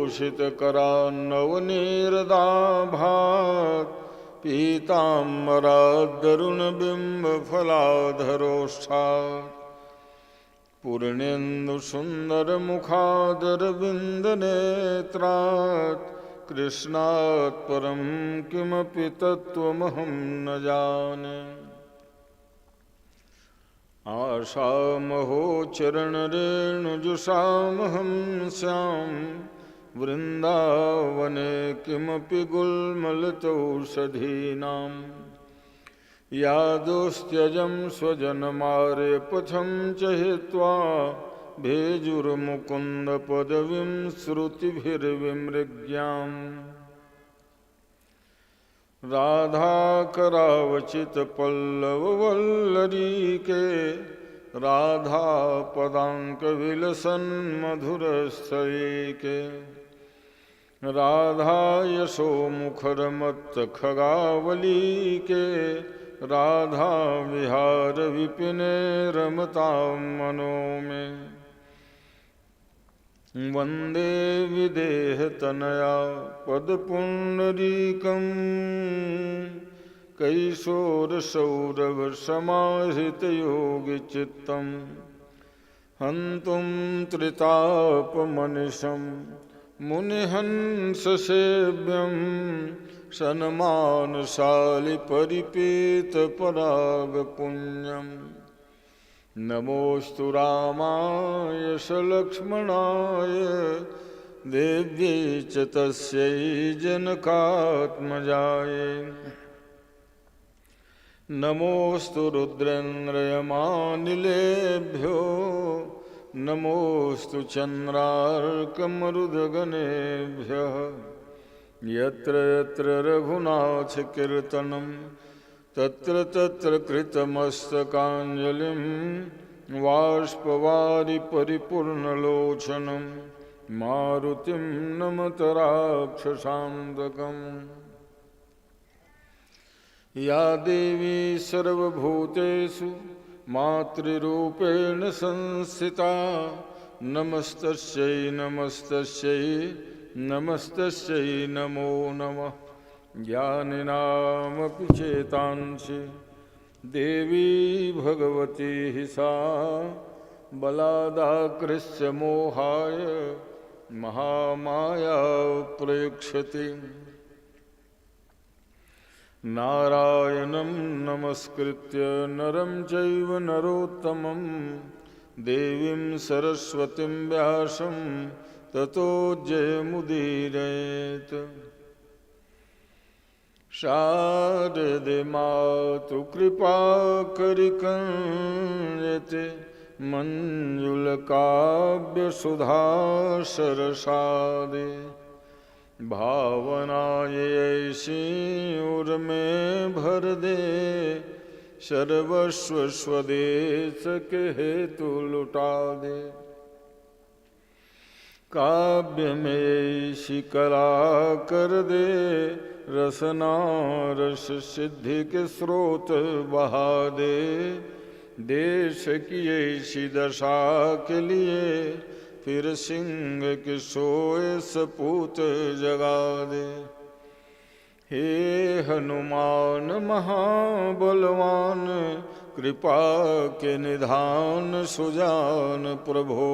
भूषितकरान्नवनीरदाभात् पीताम्बरादरुणबिम्बफलाधरोष्ठात् पूर्णेन्दुसुन्दरमुखादरविन्दनेत्रात् कृष्णात् परं किमपि तत्त्वमहं न जाने। आशामहो चरणरेणुजुषामहं स्यां वृन्दावने किमपि गुल्मलतौषधीनां यादोस्त्यजं स्वजनमार्यपथं च हित्वा भेजुर्मुकुन्दपदवीं श्रुतिभिर्विमृग्याम् राधाकरावचितपल्लववल्लरीके राधापदाङ्कविलसन्मधुरस्थैके राधायशोमुखरमत्तखगावलीके राधाविहारविपिने रमतां मनो मे। वन्दे विदेहतनया पदपुण्डरीकं कैशोरसौरभसमाहृतयोगिचित्तं हन्तुं त्रितापमनिशं मुनिहंससेव्यं सन्मानशालिपरिपेतपरागपुण्यम्। नमोस्तु रामाय सलक्ष्मणाय देव्यै च तस्यै जनकात्मजायै। नमोस्तु रुद्रेन्द्रयमानिलेभ्यो नमोस्तु चन्द्रार्कमरुदगणेभ्यः। यत्र यत्र रघुनाथकीर्तनं तत्र तत्र कृतमस्तकाञ्जलिं बाष्पवारि परिपूर्णलोचनं मारुतिं नमत राक्षसान्तकम्। या देवी सर्वभूतेषु मातृरूपेण संस्थिता नमस्तस्यै नमस्तस्यै नमस्तस्यै नमो नमः। ज्ञानिनामपि चेतांसि देवी भगवती सा बलादाकृष्य मोहाय महामाया प्रयुक्षति। नारायणं नमस्कृत्य नरं चैव नरोत्तमं देवीं सरस्वतीं व्यासं ततो जयमुदीरयेत्। शारदे मातु कृपा करिकंयते मंजुलकाव्यसुधा सरसादे। भावनायै ऐसी उर्मे भर दे सर्वस्व स्वदेश के हेतु लुटा दे। काव्य में ऐसी कला कर दे रसना रस सिद्धि के स्रोत बहा दे। देश की ऐसी दशा के लिए फिर सिंह के सोए सपूत जगा दे। हे हनुमान महाबलवान कृपा के निधान सुजान प्रभो।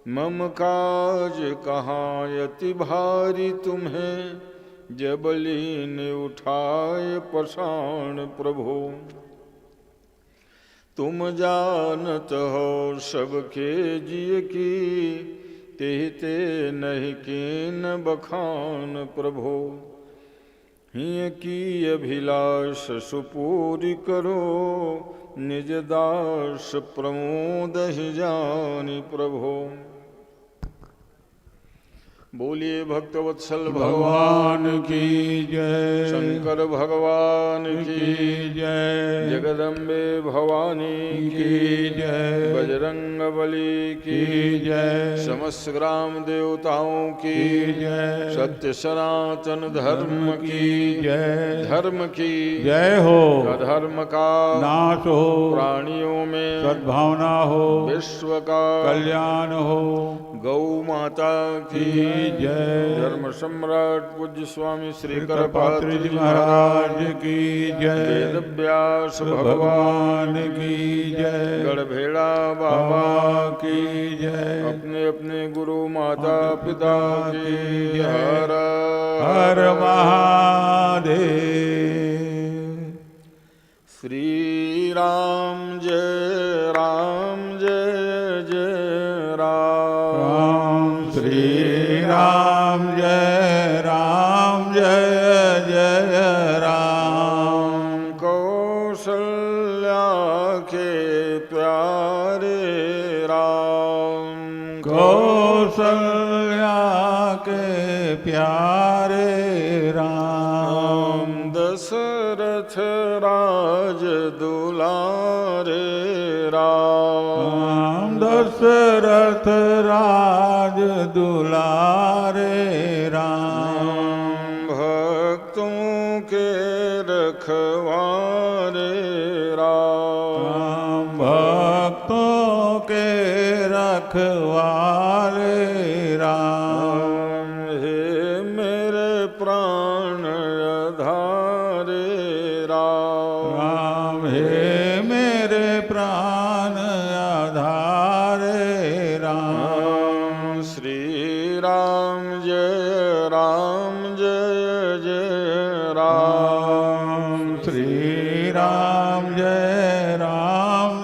मम काज कहाँ यति भारी तुम्हें जबलीन उठाए पसाण प्रभो। तुम जानत हो सबके जिय की तेहते नहीं कीन बखान प्रभो। हिय की अभिलाष सुपूरी करो निज दास प्रमोद ही जानि प्रभो। बोलिए भक्तवत्सल भगवान की जय। शंकर भगवान की जय। जगदम्बे भवानी की जय। बजरंगबली की जय। समस्त ग्राम देवताओं की जय। सत्य सनातन धर्म की जय। धर्म की जय हो। अधर्म का नाश हो। प्राणियों में सद्भावना हो। विश्व का कल्याण हो। गौ माता की जय। धर्म सम्राट पूज्य स्वामी श्री करपात्री जी महाराज की जय। वेद व्यास भगवान की जय। गढ़भेड़ा बाबा की जय। अपने अपने गुरु माता पिता की हर हर महादेव। श्री राम जय जय राम। श्री राम जय जय राम। कौशल्या के प्यारे राम। कौशल्या के प्यारे राम। दशरथ राज दुलारे राम। दशरथ राज दुलारे राम। भक्तों के रखवारे राम। भक्तों के रखवारे राम। हे मेरे प्राण आधारे राम। हे मेरे प्राण आधारे राम। श्री राम जय जय राम। श्री राम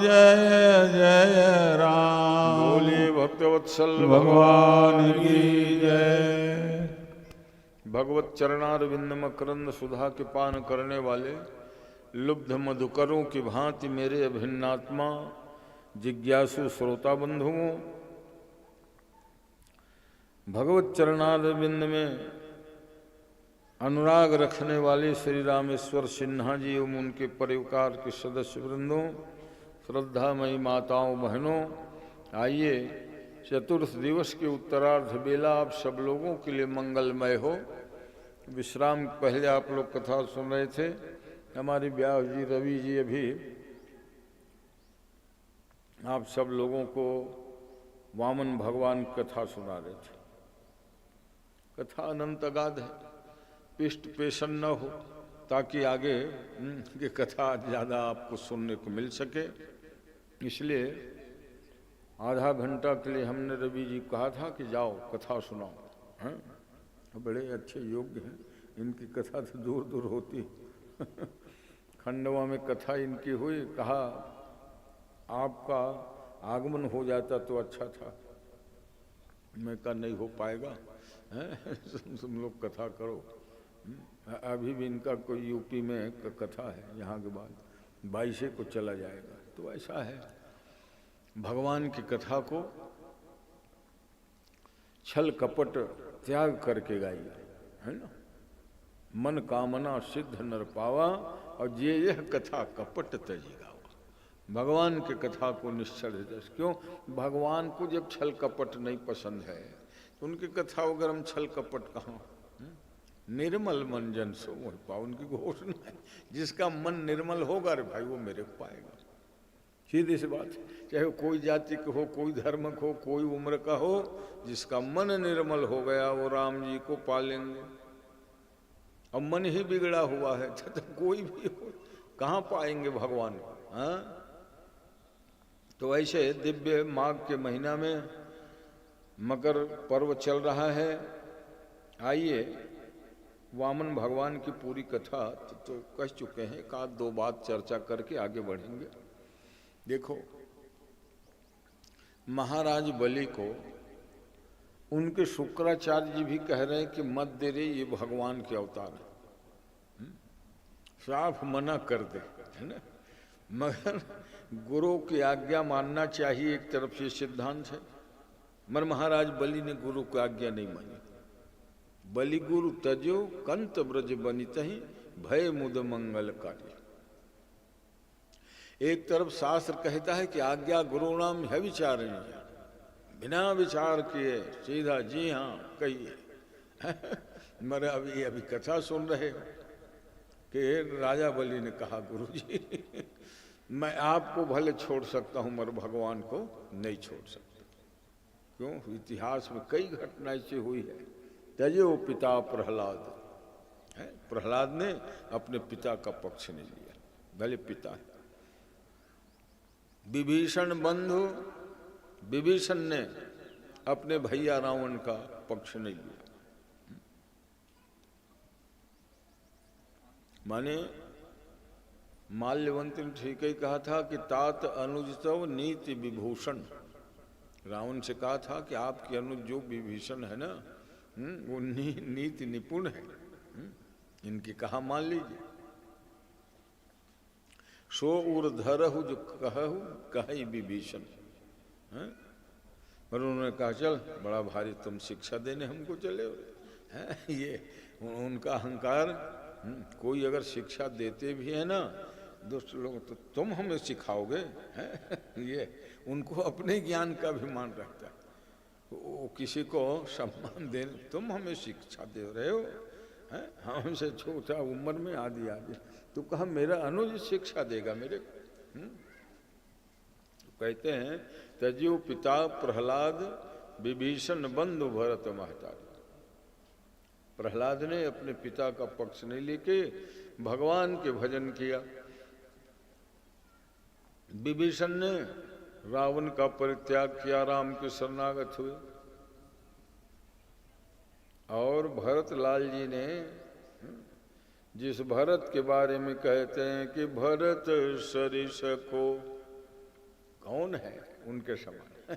जय जय राम। बोलिए भक्तवत्सल भगवान की जय। भगवत चरणारविंद मकरंद सुधा के पान करने वाले लुब्ध मधुकरों की भांति मेरे अभिन्नात्मा जिज्ञासु श्रोता बंधुओं, भगवत चरणारविंद में अनुराग रखने वाले श्री रामेश्वर सिन्हा जी एवं उनके परिवार के सदस्य वृंदों, श्रद्धामयी माताओं बहनों, आइए चतुर्थ दिवस के उत्तरार्ध बेला आप सब लोगों के लिए मंगलमय हो। विश्राम पहले आप लोग कथा सुन रहे थे, हमारे व्यास जी रवि जी अभी आप सब लोगों को वामन भगवान कथा सुना रहे थे। कथा अनंत अगाध है, पिष्ट पेशन न हो ताकि आगे की कथा ज़्यादा आपको सुनने को मिल सके। इसलिए आधा घंटा के लिए हमने रवि जी कहा था कि जाओ कथा सुनाओ, हैं? बड़े अच्छे योग्य हैं, इनकी कथा तो दूर दूर होती खंडवा में कथा इनकी हुई, कहा आपका आगमन हो जाता तो अच्छा था। मैं कहा नहीं हो पाएगा, तुम लोग कथा करो। अभी भी इनका कोई यूपी में कथा है, यहाँ के बाद 22 को चला जाएगा। तो ऐसा है, भगवान की कथा को छल कपट त्याग करके गाइए, है ना। मन कामना सिद्ध नर पावा और ये यह कथा कपट तजी गावा। भगवान के कथा को निश्चल हृदय, क्यों? भगवान को जब छल कपट नहीं पसंद है तो उनकी कथा अगर हम छल कपट कहाँ। निर्मल मन जन सो मोहि पाओ, उनकी घोषणा है। जिसका मन निर्मल होगा रे भाई वो मेरे को पाएगा। सीधी सी बात, चाहे कोई जाति का हो, कोई धर्म का हो, कोई उम्र का हो, जिसका मन निर्मल हो गया वो राम जी को पालेंगे। अब मन ही बिगड़ा हुआ है तो कोई भी हो कहाँ पाएंगे भगवान को, हाँ? तो ऐसे दिव्य माघ के महीना में मकर पर्व चल रहा है। आइए वामन भगवान की पूरी कथा तो कह चुके हैं, एक आध दो बात चर्चा करके आगे बढ़ेंगे। देखो, महाराज बलि को उनके शुक्राचार्य जी भी कह रहे हैं कि मत दे रे, ये भगवान के अवतार है, साफ मना कर दे, है ना। मगर गुरु की आज्ञा मानना चाहिए, एक तरफ से सिद्धांत है। मगर महाराज बलि ने गुरु की आज्ञा नहीं मानी। बलि गुरु तजो कंत ब्रज बनित ही भय मुद मंगल कार्य। एक तरफ शास्त्र कहता है कि आज्ञा गुरु नाम है विचार, बिना विचार किए सीधा जी हाँ कहिए। मगर अभी कथा सुन रहे हो कि राजा बलि ने कहा गुरुजी मैं आपको भले छोड़ सकता हूं मगर भगवान को नहीं छोड़ सकता। क्यों? इतिहास में कई घटनाएं ऐसी हुई है त्यजो पिता प्रहलाद है। प्रहलाद ने अपने पिता का पक्ष नहीं लिया, भले पिता है। विभीषण बंधु, विभीषण ने अपने भैया रावण का पक्ष नहीं लिया। माने माल्यवंत ने ठीक ही कहा था कि तात अनुजतव नीति विभूषण। रावण से कहा था कि आपके अनुज जो विभीषण है ना, वो नीति निपुण है, इनकी कहा मान लीजिए। सो उर्धरहु जो कहु कही विभीषण, पर उन्होंने कहा चल बड़ा भारी तुम शिक्षा देने हमको चले हो, ये उनका अहंकार। कोई अगर शिक्षा देते भी है ना दुष्ट लोग, तो तुम हमें सिखाओगे, ये उनको अपने ज्ञान का अभिमान रहता है। वो किसी को सम्मान दे, तुम हमें शिक्षा दे रहे हो, हमसे छोटा उम्र में आदि आदि, तो कहा मेरा अनुज शिक्षा देगा मेरे को। कहते हैं त्यजो पिता प्रहलाद विभीषण बंधु भरत महतारी। प्रहलाद ने अपने पिता का पक्ष नहीं लेके भगवान के भजन किया। विभीषण ने रावण का परित्याग किया, राम के शरणागत हुए। और भरत लाल जी ने, जिस भरत के बारे में कहते हैं कि भरत सरिस को, कौन है उनके समान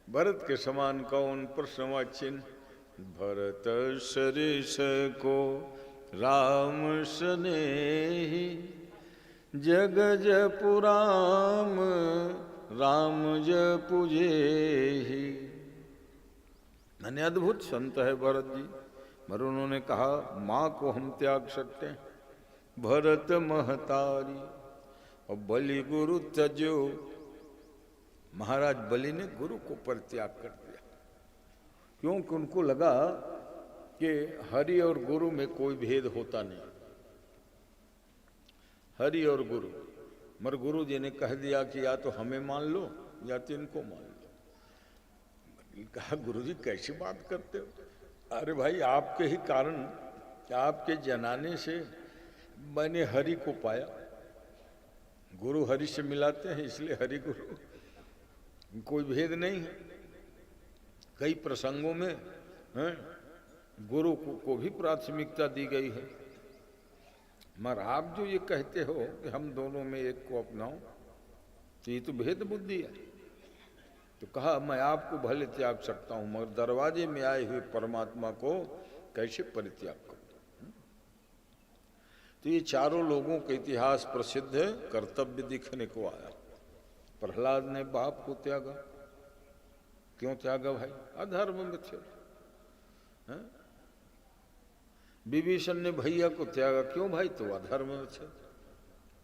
भरत के समान कौन, प्रश्नवाची चिन्ह। भरत सरिस को राम स्नेही, जग जपुराम राम जपुजेहि। मैंने अद्भुत संत है भरत जी। मगर उन्होंने कहा माँ को हम त्याग सकते हैं, भरत महतारी। और बलि गुरु त्यजो, महाराज बलि ने गुरु को परित्याग कर दिया, क्योंकि उनको लगा कि हरि और गुरु में कोई भेद होता नहीं। हरि और गुरु, मगर गुरु जी ने कह दिया कि या तो हमें मान लो या तो इनको मान लो। कहा गुरु जी कैसी बात करते हो? अरे भाई आपके ही कारण, आपके जनाने से मैंने हरि को पाया। गुरु हरि से मिलाते हैं, इसलिए हरि गुरु, कोई भेद नहीं है। कई प्रसंगों में गुरु को भी प्राथमिकता दी गई है। मगर आप जो ये कहते हो कि हम दोनों में एक को अपनाओ, तो ये तो भेद बुद्धि है। तो कहा मैं आपको भले त्याग सकता हूं, मगर दरवाजे में आए हुए परमात्मा को कैसे परित्याग करूं? तो ये चारों लोगों का इतिहास प्रसिद्ध है, कर्तव्य दिखने को आया। प्रहलाद ने बाप को त्यागा, क्यों त्यागा भाई? अधर्म में थे। विभीषण ने भैया को त्यागा, क्यों भाई? तो अधर्म में थे।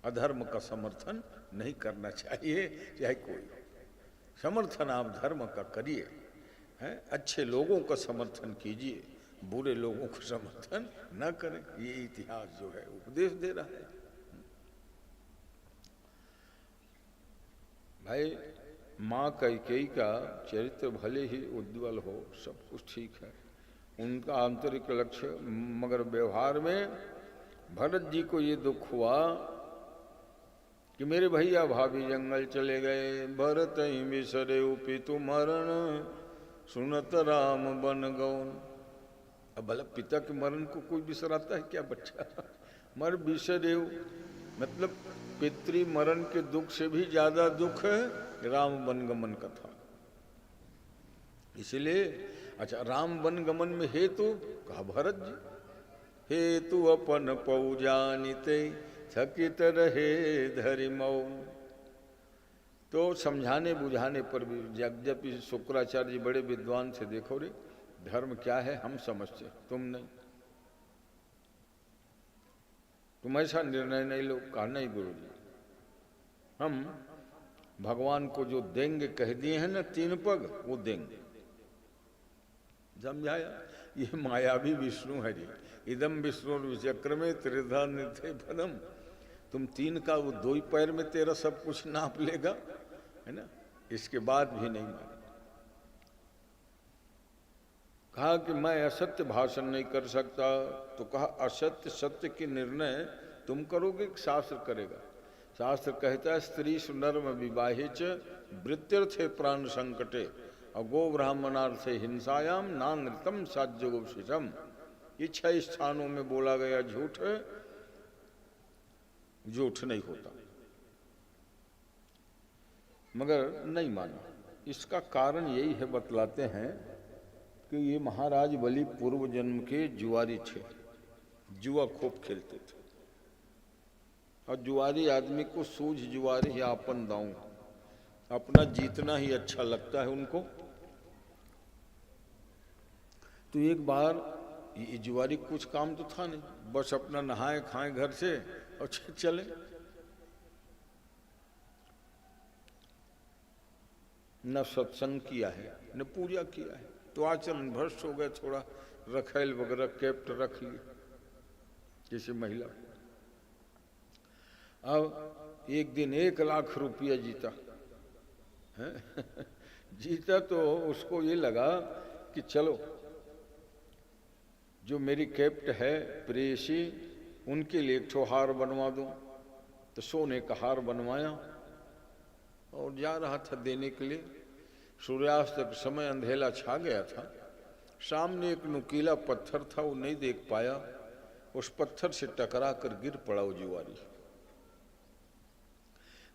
अधर्म का समर्थन नहीं करना चाहिए, चाहे कोई। समर्थन आप धर्म का करिए, अच्छे लोगों का समर्थन कीजिए, बुरे लोगों का समर्थन न करें। ये इतिहास जो है उपदेश दे रहा है। भाई माँ कैकेयी का चरित्र भले ही उज्ज्वल हो, सब कुछ ठीक है, उनका आंतरिक लक्ष्य, मगर व्यवहार में भरत जी को ये दुख हुआ कि मेरे भैया भाभी जंगल चले गए। भरत ही बिसरे पितु मरण, सुनत राम बन गौन। अब भला पिता के मरण को कोई बिसराता है क्या बच्चा? मर बिसरे, मतलब पितृ मरण के दुख से भी ज्यादा दुख है राम वनगमन का था। इसलिए अच्छा, राम वनगमन में हेतु कहा भरत जी, हेतु अपन पौजानिते थकित रहे धरि मौन। तो समझाने बुझाने पर भी जब शुक्राचार्य जी बड़े विद्वान से, देखो रे धर्म क्या है हम समझते, तुम नहीं, तुम ऐसा निर्णय नहीं लो। कहा नहीं गुरु जी, हम भगवान को जो देंगे कह दिए हैं ना 3 पग, वो देंगे। समझाया? ये मायावी विष्णु है जी। इदम विष्णु विचक्र में त्रिधा निथे पदम। तुम 3 का वो 2 ही पैर में तेरा सब कुछ नाप लेगा, है ना? इसके बाद भी नहीं माने। कहा कि मैं असत्य भाषण नहीं कर सकता। तो कहा असत्य सत्य की निर्णय तुम करोगे कि शास्त्र करेगा? शास्त्र कहता है स्त्री सुनर्म विवाहे च वृत्त्यर्थे प्राण संकटे अगो ब्राह्मणार्थे हिंसायाम नानृतम साज्योपशिषम। ये 6 स्थानों में बोला गया झूठ झूठ नहीं होता, मगर नहीं माना। इसका कारण यही है, बतलाते हैं कि ये महाराज बलि पूर्व जन्म के जुआरी थे, जुआ खूब खेलते थे। और जुआरी आदमी को सूझ जुआरी या अपन दाऊं, अपना जीतना ही अच्छा लगता है उनको। तो एक बार ये जुआरी कुछ काम तो था नहीं, बस अपना नहाए खाए घर से और चले। न सत्संग किया है न पूजा किया है, तो आचरण भ्रष्ट हो गए। थोड़ा रखेल वगैरह कैप्ट रख लिए किसी महिला। अब एक दिन 1 लाख रुपया जीता है जीता तो उसको ये लगा कि चलो जो मेरी कैप्ट है प्रेयसी, उनके लिए एक ठो हार बनवा दूं। तो सोने का हार बनवाया और जा रहा था देने के लिए। सूर्यास्त के समय अंधेला छा गया था। सामने एक नुकीला पत्थर था, वो नहीं देख पाया। उस पत्थर से टकरा कर गिर पड़ा वो जुआरी।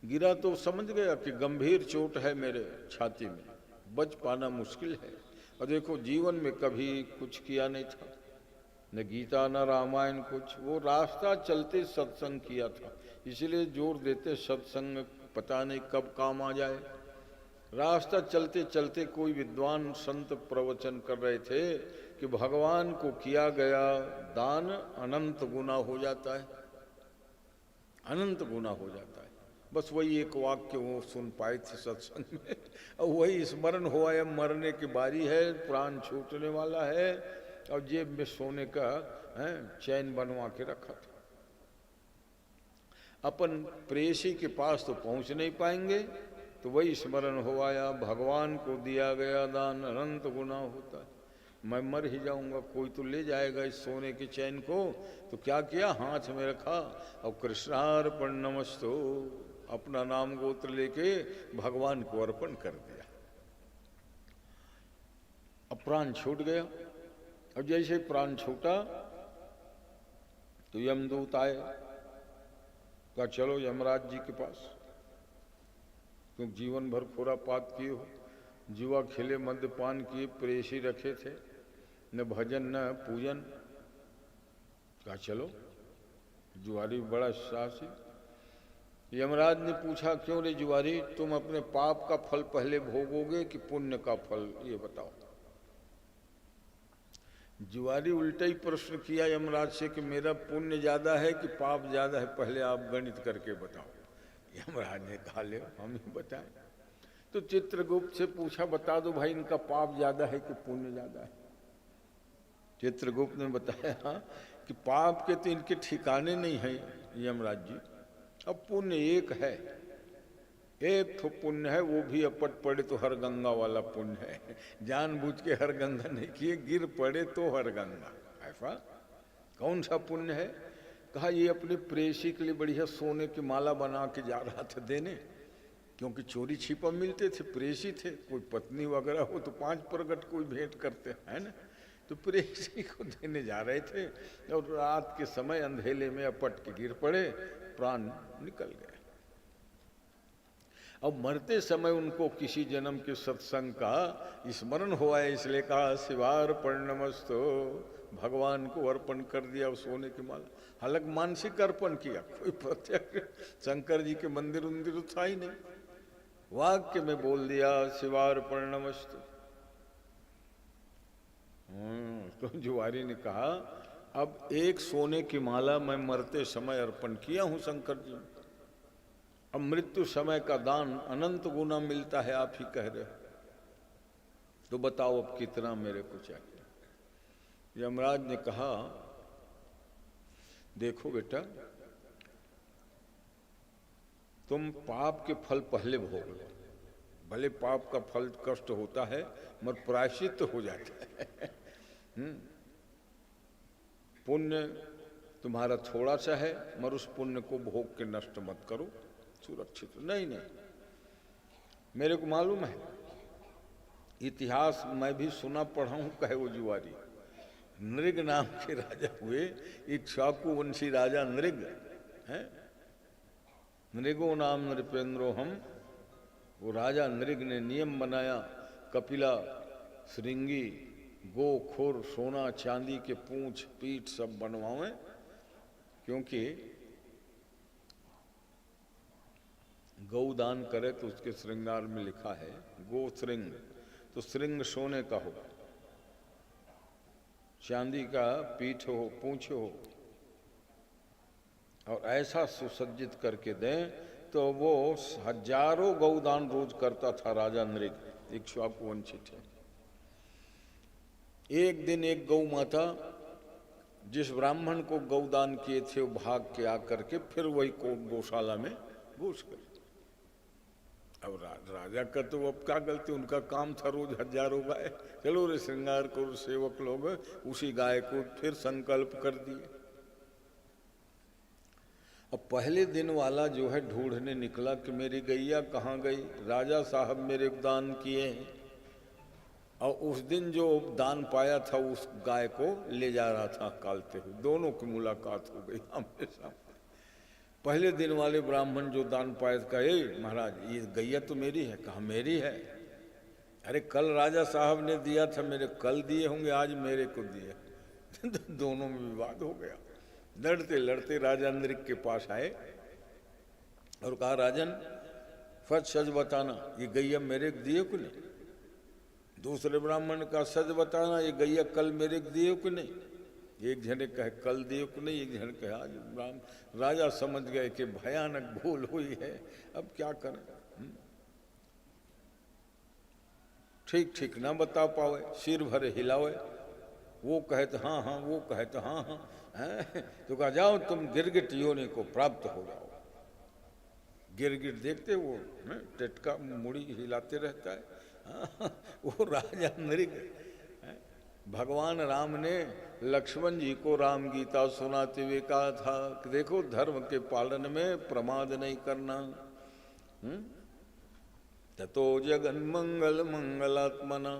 गिरा तो समझ गया कि गंभीर चोट है मेरे छाती में, बच पाना मुश्किल है। और देखो जीवन में कभी कुछ किया नहीं था, न गीता न रामायण कुछ। वो रास्ता चलते सत्संग किया था, इसलिए जोर देते सत्संग पता नहीं कब काम आ जाए। रास्ता चलते चलते कोई विद्वान संत प्रवचन कर रहे थे कि भगवान को किया गया दान अनंत गुना हो जाता है, अनंत गुना हो जाता है। बस वही एक वाक्य वो सुन पाए थे सत्संग में, और वही स्मरण हुआ। अब मरने की बारी है, प्राण छूटने वाला है, और जेब में सोने का चैन बनवा के रखा था। अपन प्रेयसी के पास तो पहुंच नहीं पाएंगे, तो वही स्मरण हुआ, भगवान को दिया गया दान अनंत गुना होता है। मैं मर ही जाऊंगा, कोई तो ले जाएगा इस सोने के चैन को। तो क्या किया, हाथ में रखा और कृष्णार्पण नमस्तु, अपना नाम गोत्र लेके भगवान को अर्पण कर दिया। अब प्राण छूट गया। अब जैसे प्राण छूटा तो यमदूत आए, कहा चलो यमराज जी के पास, क्योंकि जीवन भर खुरापात किए हो, जुआ खेले, मद्यपान किए, प्रेयसी रखे थे, न भजन न पूजन। कहा चलो। जुआरी बड़ा साहसी। यमराज ने पूछा क्यों रे जुआरी, तुम अपने पाप का फल पहले भोगोगे कि पुण्य का फल, ये बताओ। जुआरी उल्टा ही प्रश्न किया यमराज से कि मेरा पुण्य ज्यादा है कि पाप ज्यादा है, पहले आप गणित करके बताओ। यमराज ने कहा ले हम ही बताएं। तो चित्रगुप्त से पूछा बता दो भाई इनका पाप ज्यादा है कि पुण्य ज्यादा है। चित्रगुप्त ने बताया कि पाप के तो इनके ठिकाने नहीं है यमराज जी। अब पुण्य एक है, एक तो पुण्य है, वो भी अपट पड़े तो हर गंगा वाला पुण्य है। जानबूझ के हर गंगा नहीं किए, गिर पड़े तो हर गंगा। ऐसा कौन सा पुण्य है? कहा ये अपने प्रेयसी के लिए बढ़िया सोने की माला बना के जा रहा था देने, क्योंकि चोरी छिपा मिलते थे, प्रेयसी थे। कोई पत्नी वगैरह हो तो 5 प्रगट कोई भेंट करते हैं ना, तो प्रेयसी को देने जा रहे थे। और रात के समय अंधेले में अपट के गिर पड़े, प्राण निकल गए। अब मरते समय उनको किसी जन्म के सत्संग का स्मरण हुआ है, इसलिए कहा शिवार्पणमस्तु, भगवान को अर्पण कर दिया उस सोने की माला। हालांकि मानसिक अर्पण किया, कोई प्रत्यक्ष शंकर जी के मंदिर उंदिर था ही नहीं, वाक्य में बोल दिया शिवार्पणमस्तु। तो जुआरी ने कहा अब एक सोने की माला मैं मरते समय अर्पण किया हूं शंकर जी। अब मृत्यु समय का दान अनंत गुना मिलता है, आप ही कह रहे हो, तो बताओ अब कितना मेरे को चाहिए। यमराज ने कहा देखो बेटा, तुम पाप के फल पहले भोग लो। भले पाप का फल कष्ट होता है मगर प्रायश्चित हो जाता है। पुण्य तुम्हारा थोड़ा सा है, मगर उस पुण्य को भोग के नष्ट मत करो, सुरक्षित। नहीं, मेरे को मालूम है, इतिहास मैं भी सुना पढ़ा हूं, कहे वो जुआरी। नृग नाम के राजा हुए, इक्ष्वाकु वंशी राजा नृग है। नृगो नाम नृपेंद्रो हम, वो राजा नृग ने नियम बनाया, कपिला, श्रृंगी, गो, खुर, सोना चांदी के पूंछ पीठ सब बनवावें, क्योंकि गौदान करे तो उसके श्रृंगार में लिखा है गो श्रृंग, तो श्रृंग सोने का हो, चांदी का पीठ हो, पूंछ हो, और ऐसा सुसज्जित करके दें तो वो हजारों गौदान रोज करता था राजा नृग, इक्ष्वाकु वंशित है। एक दिन एक गौ माता जिस ब्राह्मण को गौदान किए थे वो भाग के आकर के फिर वही गौशाला में घुस गए। अब राजा का तो अब क्या गलती, उनका काम था रोज हजारों गाय, चलो रे श्रृंगार को, सेवक लोग उसी गाय को फिर संकल्प कर दिए। अब पहले दिन वाला जो है ढूंढने निकला कि मेरी गैया कहाँ गई, राजा साहब मेरे दान किए हैं, और उस दिन जो दान पाया था उस गाय को ले जा रहा था कालते हुए। दोनों की मुलाकात हो गई आमने सामने। पहले दिन वाले ब्राह्मण जो दान पाया था, कहे महाराज ये गैया तो मेरी है। कहा मेरी है? अरे कल राजा साहब ने दिया था, मेरे कल दिए होंगे, आज मेरे को दिए। दोनों में विवाद हो गया। लड़ते लड़ते राजा नृग के पास आए और कहा राजन फट सच बताना, ये गैया मेरे को दिए को नहीं? दूसरे ब्राह्मण का सच बताना, ये गैया कल मेरे को दिए को नहीं? एक जने कहे कल दिए को नहीं, एक जने कहे आज। राजा समझ गए कि भयानक भूल हुई है, अब क्या करें। ठीक ठीक ना बता पावे, सिर भरे हिलावे, वो कहे तो हाँ हाँ, वो कहे तो हाँ हाँ, है? तो कहा जाओ तुम गिरगिट योनि को प्राप्त हो जाओ। गिरगिट देखते वो टिटका मुड़ी हिलाते रहता है, वो राजा नृग। भगवान राम ने लक्ष्मण जी को राम गीता सुनाते हुए कहा था कि देखो धर्म के पालन में प्रमाद नहीं करना। ततो जगन मंगल मंगलात्मना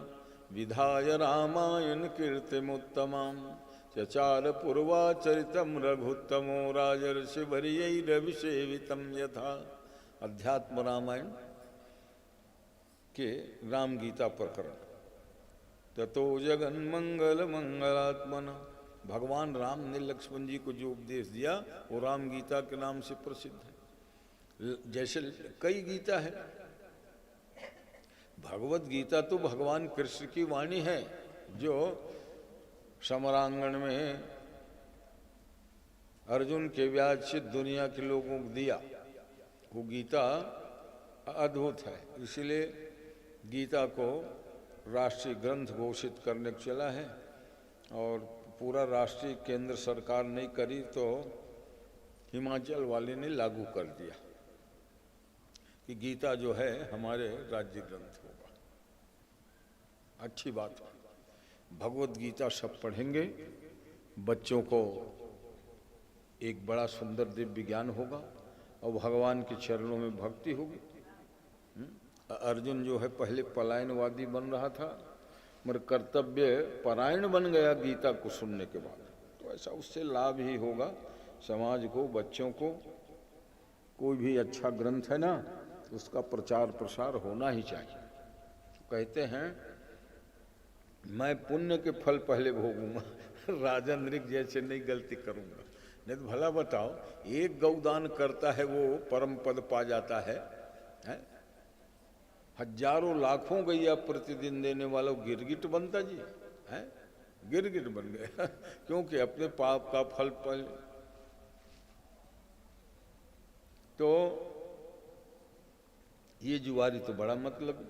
विधाय रामायण कीर्तिमुत्तमम् चचार पूर्वाचरितम रघुत्तमो राजर्षि वरीयैरभिसेवितम यथा। अध्यात्म रामायण के राम गीता प्रकरण। ततो जगन मंगल मंगलात्मना, भगवान राम ने लक्ष्मण जी को जो उपदेश दिया वो राम गीता के नाम से प्रसिद्ध है। जैसे कई गीता है, भगवत गीता तो भगवान कृष्ण की वाणी है जो समरांगण में अर्जुन के व्याज से दुनिया के लोगों को दिया। वो गीता अद्भुत है, इसलिए गीता को राष्ट्रीय ग्रंथ घोषित करने को चला है, और पूरा राष्ट्रीय केंद्र सरकार नहीं करी तो हिमाचल वाले ने लागू कर दिया कि गीता जो है हमारे राज्य ग्रंथ होगा। अच्छी बात है, भगवत गीता सब पढ़ेंगे, बच्चों को एक बड़ा सुंदर दिव्य ज्ञान होगा और भगवान के चरणों में भक्ति होगी। अर्जुन जो है पहले पलायनवादी बन रहा था, मगर कर्तव्य परायण बन गया गीता को सुनने के बाद। तो ऐसा उससे लाभ ही होगा समाज को, बच्चों को। कोई भी अच्छा ग्रंथ है ना, उसका प्रचार प्रसार होना ही चाहिए। कहते हैं मैं पुण्य के फल पहले भोगूंगा, राजा नृग जैसे नहीं गलती करूंगा। नहीं तो भला बताओ, एक गौदान करता है वो परम पद पा जाता है? हजारों लाखों गैया प्रतिदिन देने वाला गिरगिट बनता जी है, गिरगिट बन गया क्योंकि अपने पाप का फल पल। तो ये जुआरी तो बड़ा मतलब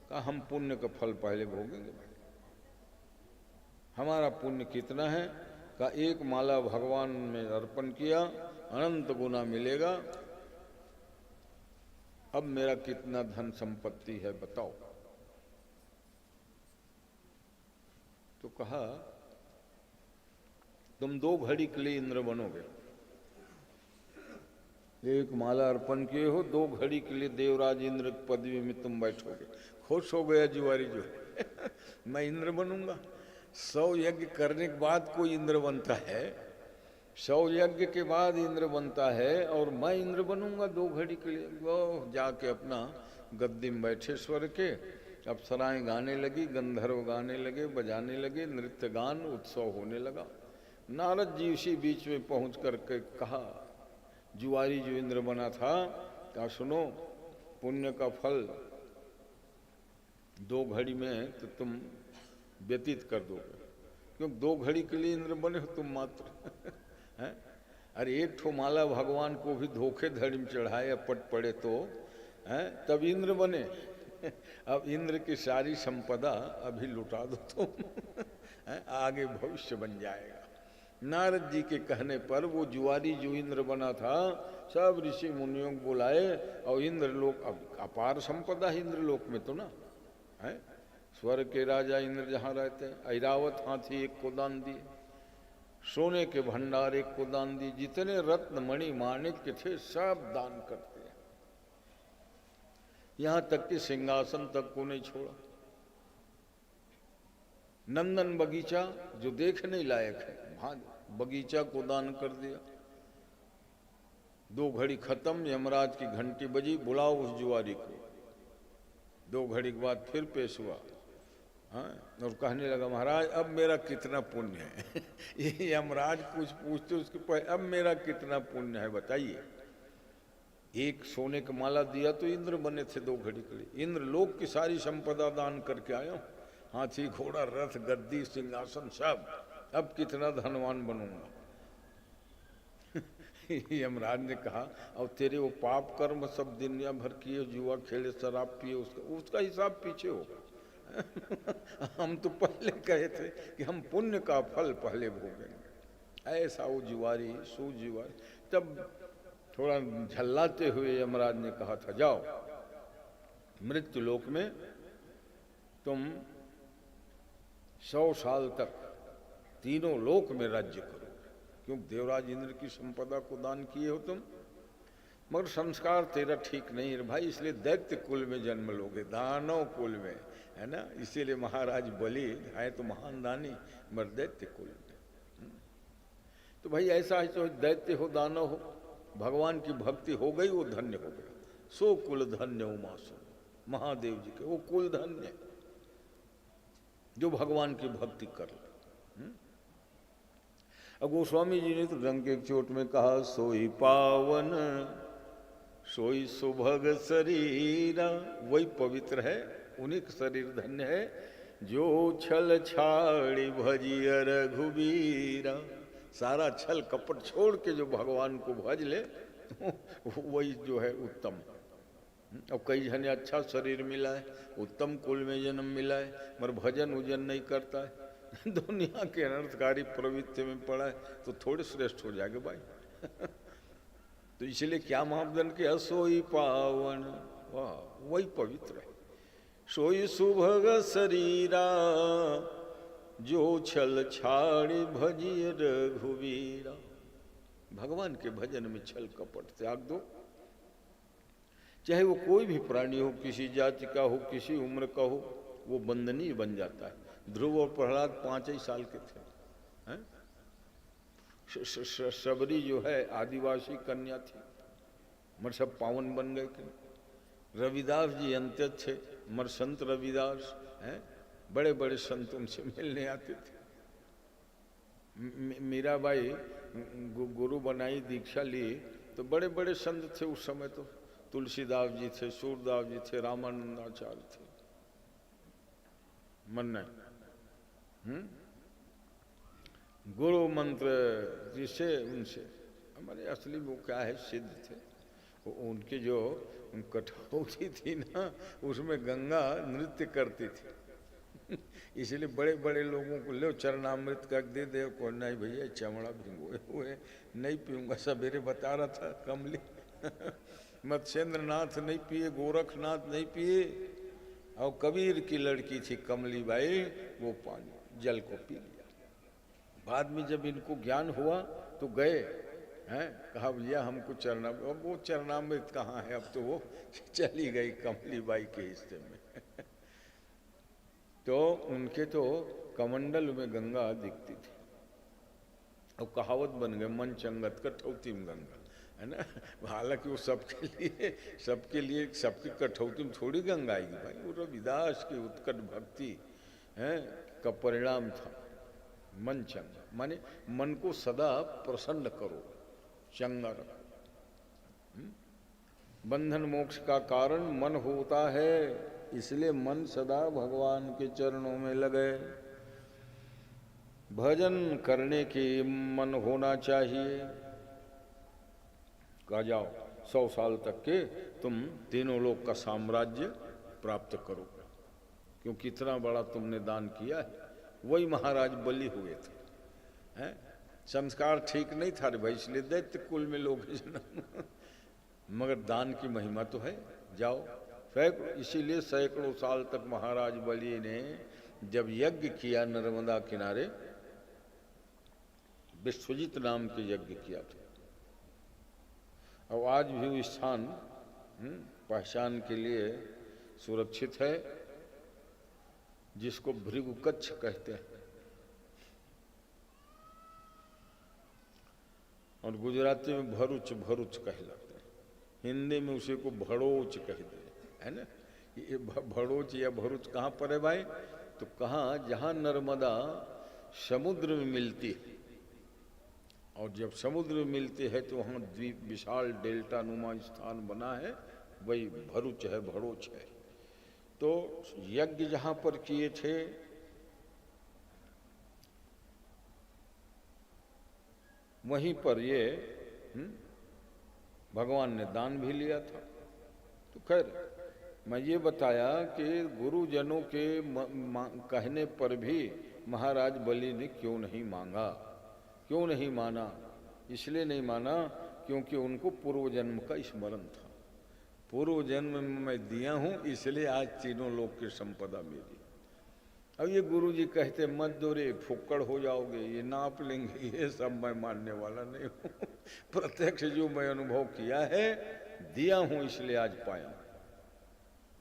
का, हम पुण्य का फल पहले भोगेंगे। हमारा पुण्य कितना है का, एक माला भगवान में अर्पण किया अनंत गुना मिलेगा। अब मेरा कितना धन संपत्ति है बताओ। तो कहा तुम 2 घड़ी के लिए इंद्र बनोगे, एक माला अर्पण किए हो, 2 घड़ी के लिए देवराज इंद्र की पदवी में तुम बैठोगे। खुश हो गया जुआरी जो मैं इंद्र बनूंगा। 100 यज्ञ करने के बाद कोई इंद्र बनता है, 100 यज्ञ के बाद इंद्र बनता है, और मैं इंद्र बनूंगा 2 घड़ी के लिए। वो जाके अपना गद्दी में बैठे स्वर के, अप्सराएं गाने लगी, गंधर्व गाने लगे, बजाने लगे, नृत्य गान उत्सव होने लगा। नारद जी उसी बीच में पहुंच करके कहा, जुआरी जो इंद्र बना था, कहा सुनो, पुण्य का फल 2 घड़ी में तो तुम व्यतीत कर दोगे, क्योंकि 2 घड़ी के लिए इंद्र बने हो तुम मात्र हैं। अरे एक ठो माला भगवान को भी धोखेधड़ी में चढ़ाए, पट पड़े तो हैं, तब इंद्र बने। अब इंद्र की सारी संपदा अभी लुटा दो तुम आगे भविष्य बन जाएगा। नारद जी के कहने पर वो जुआरी जो इंद्र बना था, सब ऋषि मुनियों को बुलाए, और इंद्रलोक, अब अपार संपदा है इंद्रलोक में तो ना है। स्वर्ग के राजा इंद्र जहाँ रहते हैं, ऐरावत हाथी 1 को दान दिए, सोने के भंडार 1 को दान दिए, जितने रत्न मणि माणिक्य थे सब दान करते हैं, यहाँ तक कि सिंहासन तक को नहीं छोड़ा। नंदन बगीचा जो देखने लायक है, हाँ, बगीचा को दान कर दिया। 2 घड़ी खत्म, यमराज की घंटी बजी, बुलाओ उस जुआरी को। 2 घड़ी के बाद फिर पेश हुआ, हाँ, और कहने लगा, महाराज अब मेरा कितना पुण्य है ये यमराज कुछ पूछते उसके पहले, अब मेरा कितना पुण्य है बताइए। 1 सोने का माला दिया तो इंद्र बने थे 2 घड़ी के लिए। इंद्र लोक की सारी संपदा दान करके आया हूं, हाथी घोड़ा रथ गद्दी सिंहासन सब, अब कितना धनवान बनूंगा यमराज ने कहा, और तेरे वो पाप कर्म सब दुनिया भर किए, जुआ खेले, शराब पिए, उसका हिसाब पीछे होगा हम तो पहले कहे थे कि हम पुण्य का फल पहले भोगेंगे। ऐसा वो जुआरी सुजुआरी, तब थोड़ा झल्लाते हुए यमराज ने कहा था, जाओ मृत्यु लोक में तुम 100 साल तक तीनों लोक में राज्य करो, क्योंकि देवराज इंद्र की संपदा को दान किए हो तुम, मगर संस्कार तेरा ठीक नहीं है भाई, इसलिए दैत्य कुल में जन्म लोगे, दानव कुल में, है ना। इसीलिए महाराज बलि है तो महान दानी, मगर दैत्य कुल में। तो भाई ऐसा है, तो दैत्य हो दानव हो, भगवान की भक्ति हो गई वो धन्य हो गया। सो कुल धन्य उमासु, महादेव जी के वो कुल धन्य जो भगवान की भक्ति कर ले। अब गोस्वामी जी ने तो डंक एक चोट में कहा, सोई पावन सोई सुभग शरीरा, वही पवित्र है, उन्हीं का शरीर धन्य है, जो छल छाड़ी भजिय रघुबीरा। सारा छल कपट छोड़ के जो भगवान को भज ले वही जो है उत्तम। और कई जने अच्छा शरीर मिला है, उत्तम कुल में जन्म मिला है, मगर भजन उजन नहीं करता है, दुनिया के अनर्थकारी प्रवृत्ति में पड़ा है, तो थोड़े श्रेष्ठ हो जाएगा भाई तो इसलिए क्या मापदंड के, सोई पावन, वाह वही पवित्र है, सोई सुभग शरीरा, जो छल छाड़ी भजिय रघुवीरा। भगवान के भजन में छल कपट त्याग दो, चाहे वो कोई भी प्राणी हो, किसी जाति का हो, किसी उम्र का हो, वो बंदनीय बन जाता है। ध्रुव और प्रहलाद 5 ही साल के थे, हैं? शबरी जो है आदिवासी कन्या थी, मगर सब पावन बन गए कि। रविदास जी अंत्य थे, मगर संत रविदास हैं, बड़े बड़े संत उनसे मिलने आते थे। मीराबाई गुरु बनाई, दीक्षा ली, तो बड़े बड़े संत थे उस समय, तो तुलसीदास जी थे, सूरदास जी थे, रामानंदाचार्य थे, मन गुरु मंत्र जिसे उनसे हमारे असली वो क्या है सिद्ध थे। उनकी जो कठौती थी ना, उसमें गंगा नृत्य करती थी इसलिए बड़े बड़े लोगों को लो चरणामृत कर दे दे, को नहीं भैया चमड़ा भिंगोए हुए नहीं पीऊंगा, सवेरे बता रहा था कमली मत्स्येंद्र नाथ नहीं पिए, गोरखनाथ नहीं पिए, और कबीर की लड़की थी कमली बाई, वो पानी जल को पी लिया। बाद में जब इनको ज्ञान हुआ तो गए हैं, कहा भैया हमको चरणामृत, अब वो चरणामृत कहाँ है, अब तो वो चली गई कमली बाई के हिस्से में। तो उनके तो कमंडल में गंगा दिखती थी। अब कहावत बन गई, मन चंगत कठौती में गंगा, है ना। हालांकि वो सबके लिए सबकी कठौती में थोड़ी गंगा आएगी भाई, वो रविदास की उत्कट भक्ति है का परिणाम था। मन चंगा माने मन को सदा प्रसन्न करो, चंगा रखो। बंधन मोक्ष का कारण मन होता है, इसलिए मन सदा भगवान के चरणों में लगे। भजन करने के मन होना चाहिए। कहा जाओ 100 साल तक के तुम तीनों लोक का साम्राज्य प्राप्त करोगे, क्योंकि इतना बड़ा तुमने दान किया है। वही महाराज बलि हुए थे, हैं? संस्कार ठीक नहीं था रे भाई, इसलिए दैत्य कुल में लोग जन्म, मगर दान की महिमा तो है। जाओ इसीलिए सैकड़ों साल तक महाराज बलि ने जब यज्ञ किया नर्मदा किनारे, विश्वजित नाम के यज्ञ किया था। और आज भी वो स्थान पहचान के लिए सुरक्षित है, जिसको भृगुकच्छ कहते हैं, और गुजराती में भरूच भरूच कहलाते हैं, हिंदी में उसे को भड़ोच कहते हैं, है ना। ये भड़ोच या भरूच कहाँ पर है भाई, तो कहाँ, जहाँ नर्मदा समुद्र में मिलती है, और जब समुद्र में मिलती है तो वहाँ द्वीप विशाल डेल्टा नुमा स्थान बना है, वही भरूच है, भड़ोच है। तो यज्ञ जहाँ पर किए थे, वहीं पर ये भगवान ने दान भी लिया था। तो खैर मैं ये बताया कि गुरुजनों के कहने पर भी महाराज बलि ने क्यों नहीं मांगा, क्यों नहीं माना। इसलिए नहीं माना क्योंकि उनको पूर्व जन्म का स्मरण था। पूर्व जन्म में मैं दिया हूँ, इसलिए आज तीनों लोक की संपदा मेरी। अब ये गुरुजी कहते मत दो रे, फुक्कड़ हो जाओगे, ये नाप लेंगे, ये सब मैं मानने वाला नहीं हूँ। प्रत्यक्ष जो मैं अनुभव किया है, दिया हूँ, इसलिए आज पाया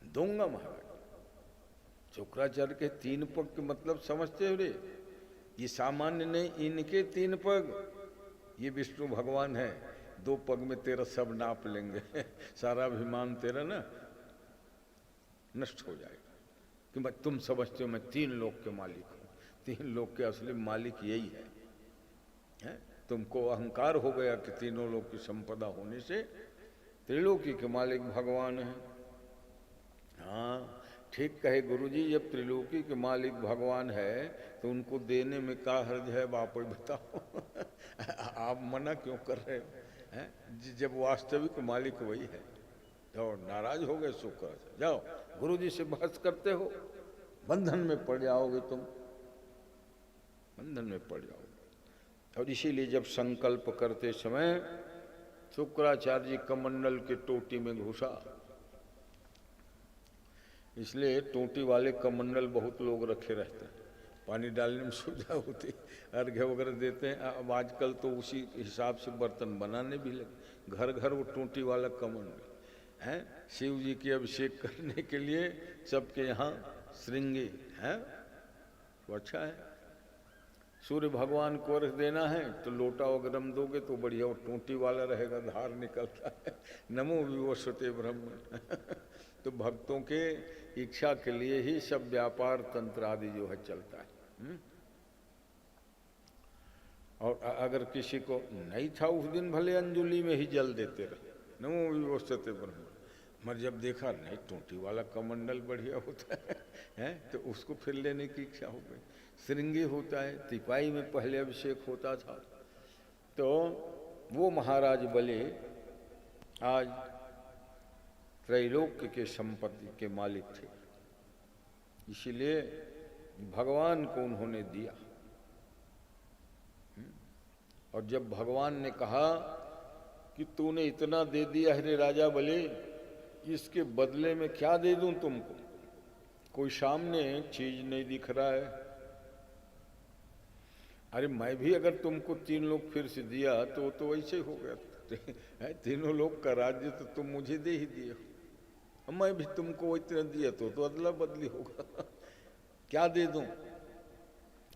दूंगा महाराज। शुक्राचार्य के 3 पग के मतलब समझते हो रे, ये सामान्य नहीं, इनके 3 पग। ये विष्णु भगवान है, 2 पग में तेरा सब नाप लेंगे। सारा अभिमान तेरा ना नष्ट हो जाएगा कि मैं, तुम समझते हो मैं 3 लोक के मालिक हूँ। 3 लोक के असली मालिक यही है? तुमको अहंकार हो गया कि तीनों लोक की संपदा होने से त्रिलोकी के मालिक भगवान है। हाँ ठीक कहे गुरुजी, जब त्रिलोकी के मालिक भगवान है तो उनको देने में क्या हर्ज है, आप ही बताओ। आप मना क्यों कर रहे हो, हैं? जब वास्तविक मालिक वही है। तो नाराज हो गए शुक्र, जाओ गुरुजी से बहस करते हो, बंधन में पड़ जाओगे तुम, बंधन में पड़ जाओगे। और इसीलिए जब संकल्प करते समय शुक्राचार्य जी कमंडल के टोटी में घुसा। इसलिए टोटी वाले कमंडल बहुत लोग रखे रहते हैं, पानी डालने में सुविधा होती, अर्घ्य वगैरह देते हैं। अब आजकल तो उसी हिसाब से बर्तन बनाने भी लगे, घर घर वो टोटी वाला कमंडल हैं। शिव जी की अभिषेक करने के लिए सबके यहाँ श्रृंगी हैं, तो अच्छा है। सूर्य भगवान को अर्घ देना है तो लोटा वगैरह में दोगे तो बढ़िया, वो टोटी वाला रहेगा, धार निकलता है। नमो विवस्वते ब्रह्म। तो भक्तों के इच्छा के लिए ही सब व्यापार तंत्र आदि जो है चलता है। और अगर किसी को नहीं था उस दिन, भले अंजुली में ही जल देते रहे, नमो विवस्वते ब्रह्म। मगर जब देखा नहीं टोटी वाला कमंडल बढ़िया होता है, तो उसको फिर लेने की इच्छा हो गई। श्रृंगी होता है, तिपाई में पहले अभिषेक होता था। तो वो महाराज बलि आज त्रैलोक्य के संपत्ति के मालिक थे, इसीलिए भगवान को उन्होंने दिया। और जब भगवान ने कहा कि तूने इतना दे दिया है राजा बलि, इसके बदले में क्या दे दूं तुमको, कोई सामने चीज नहीं दिख रहा है, अरे मैं भी अगर तुमको 3 लोग फिर से दिया तो वैसे हो गया। तीनों लोग का राज्य तो तुम मुझे दे ही दिए, मैं भी तुमको इतना दिया तो अदला बदली होगा। क्या दे दूं?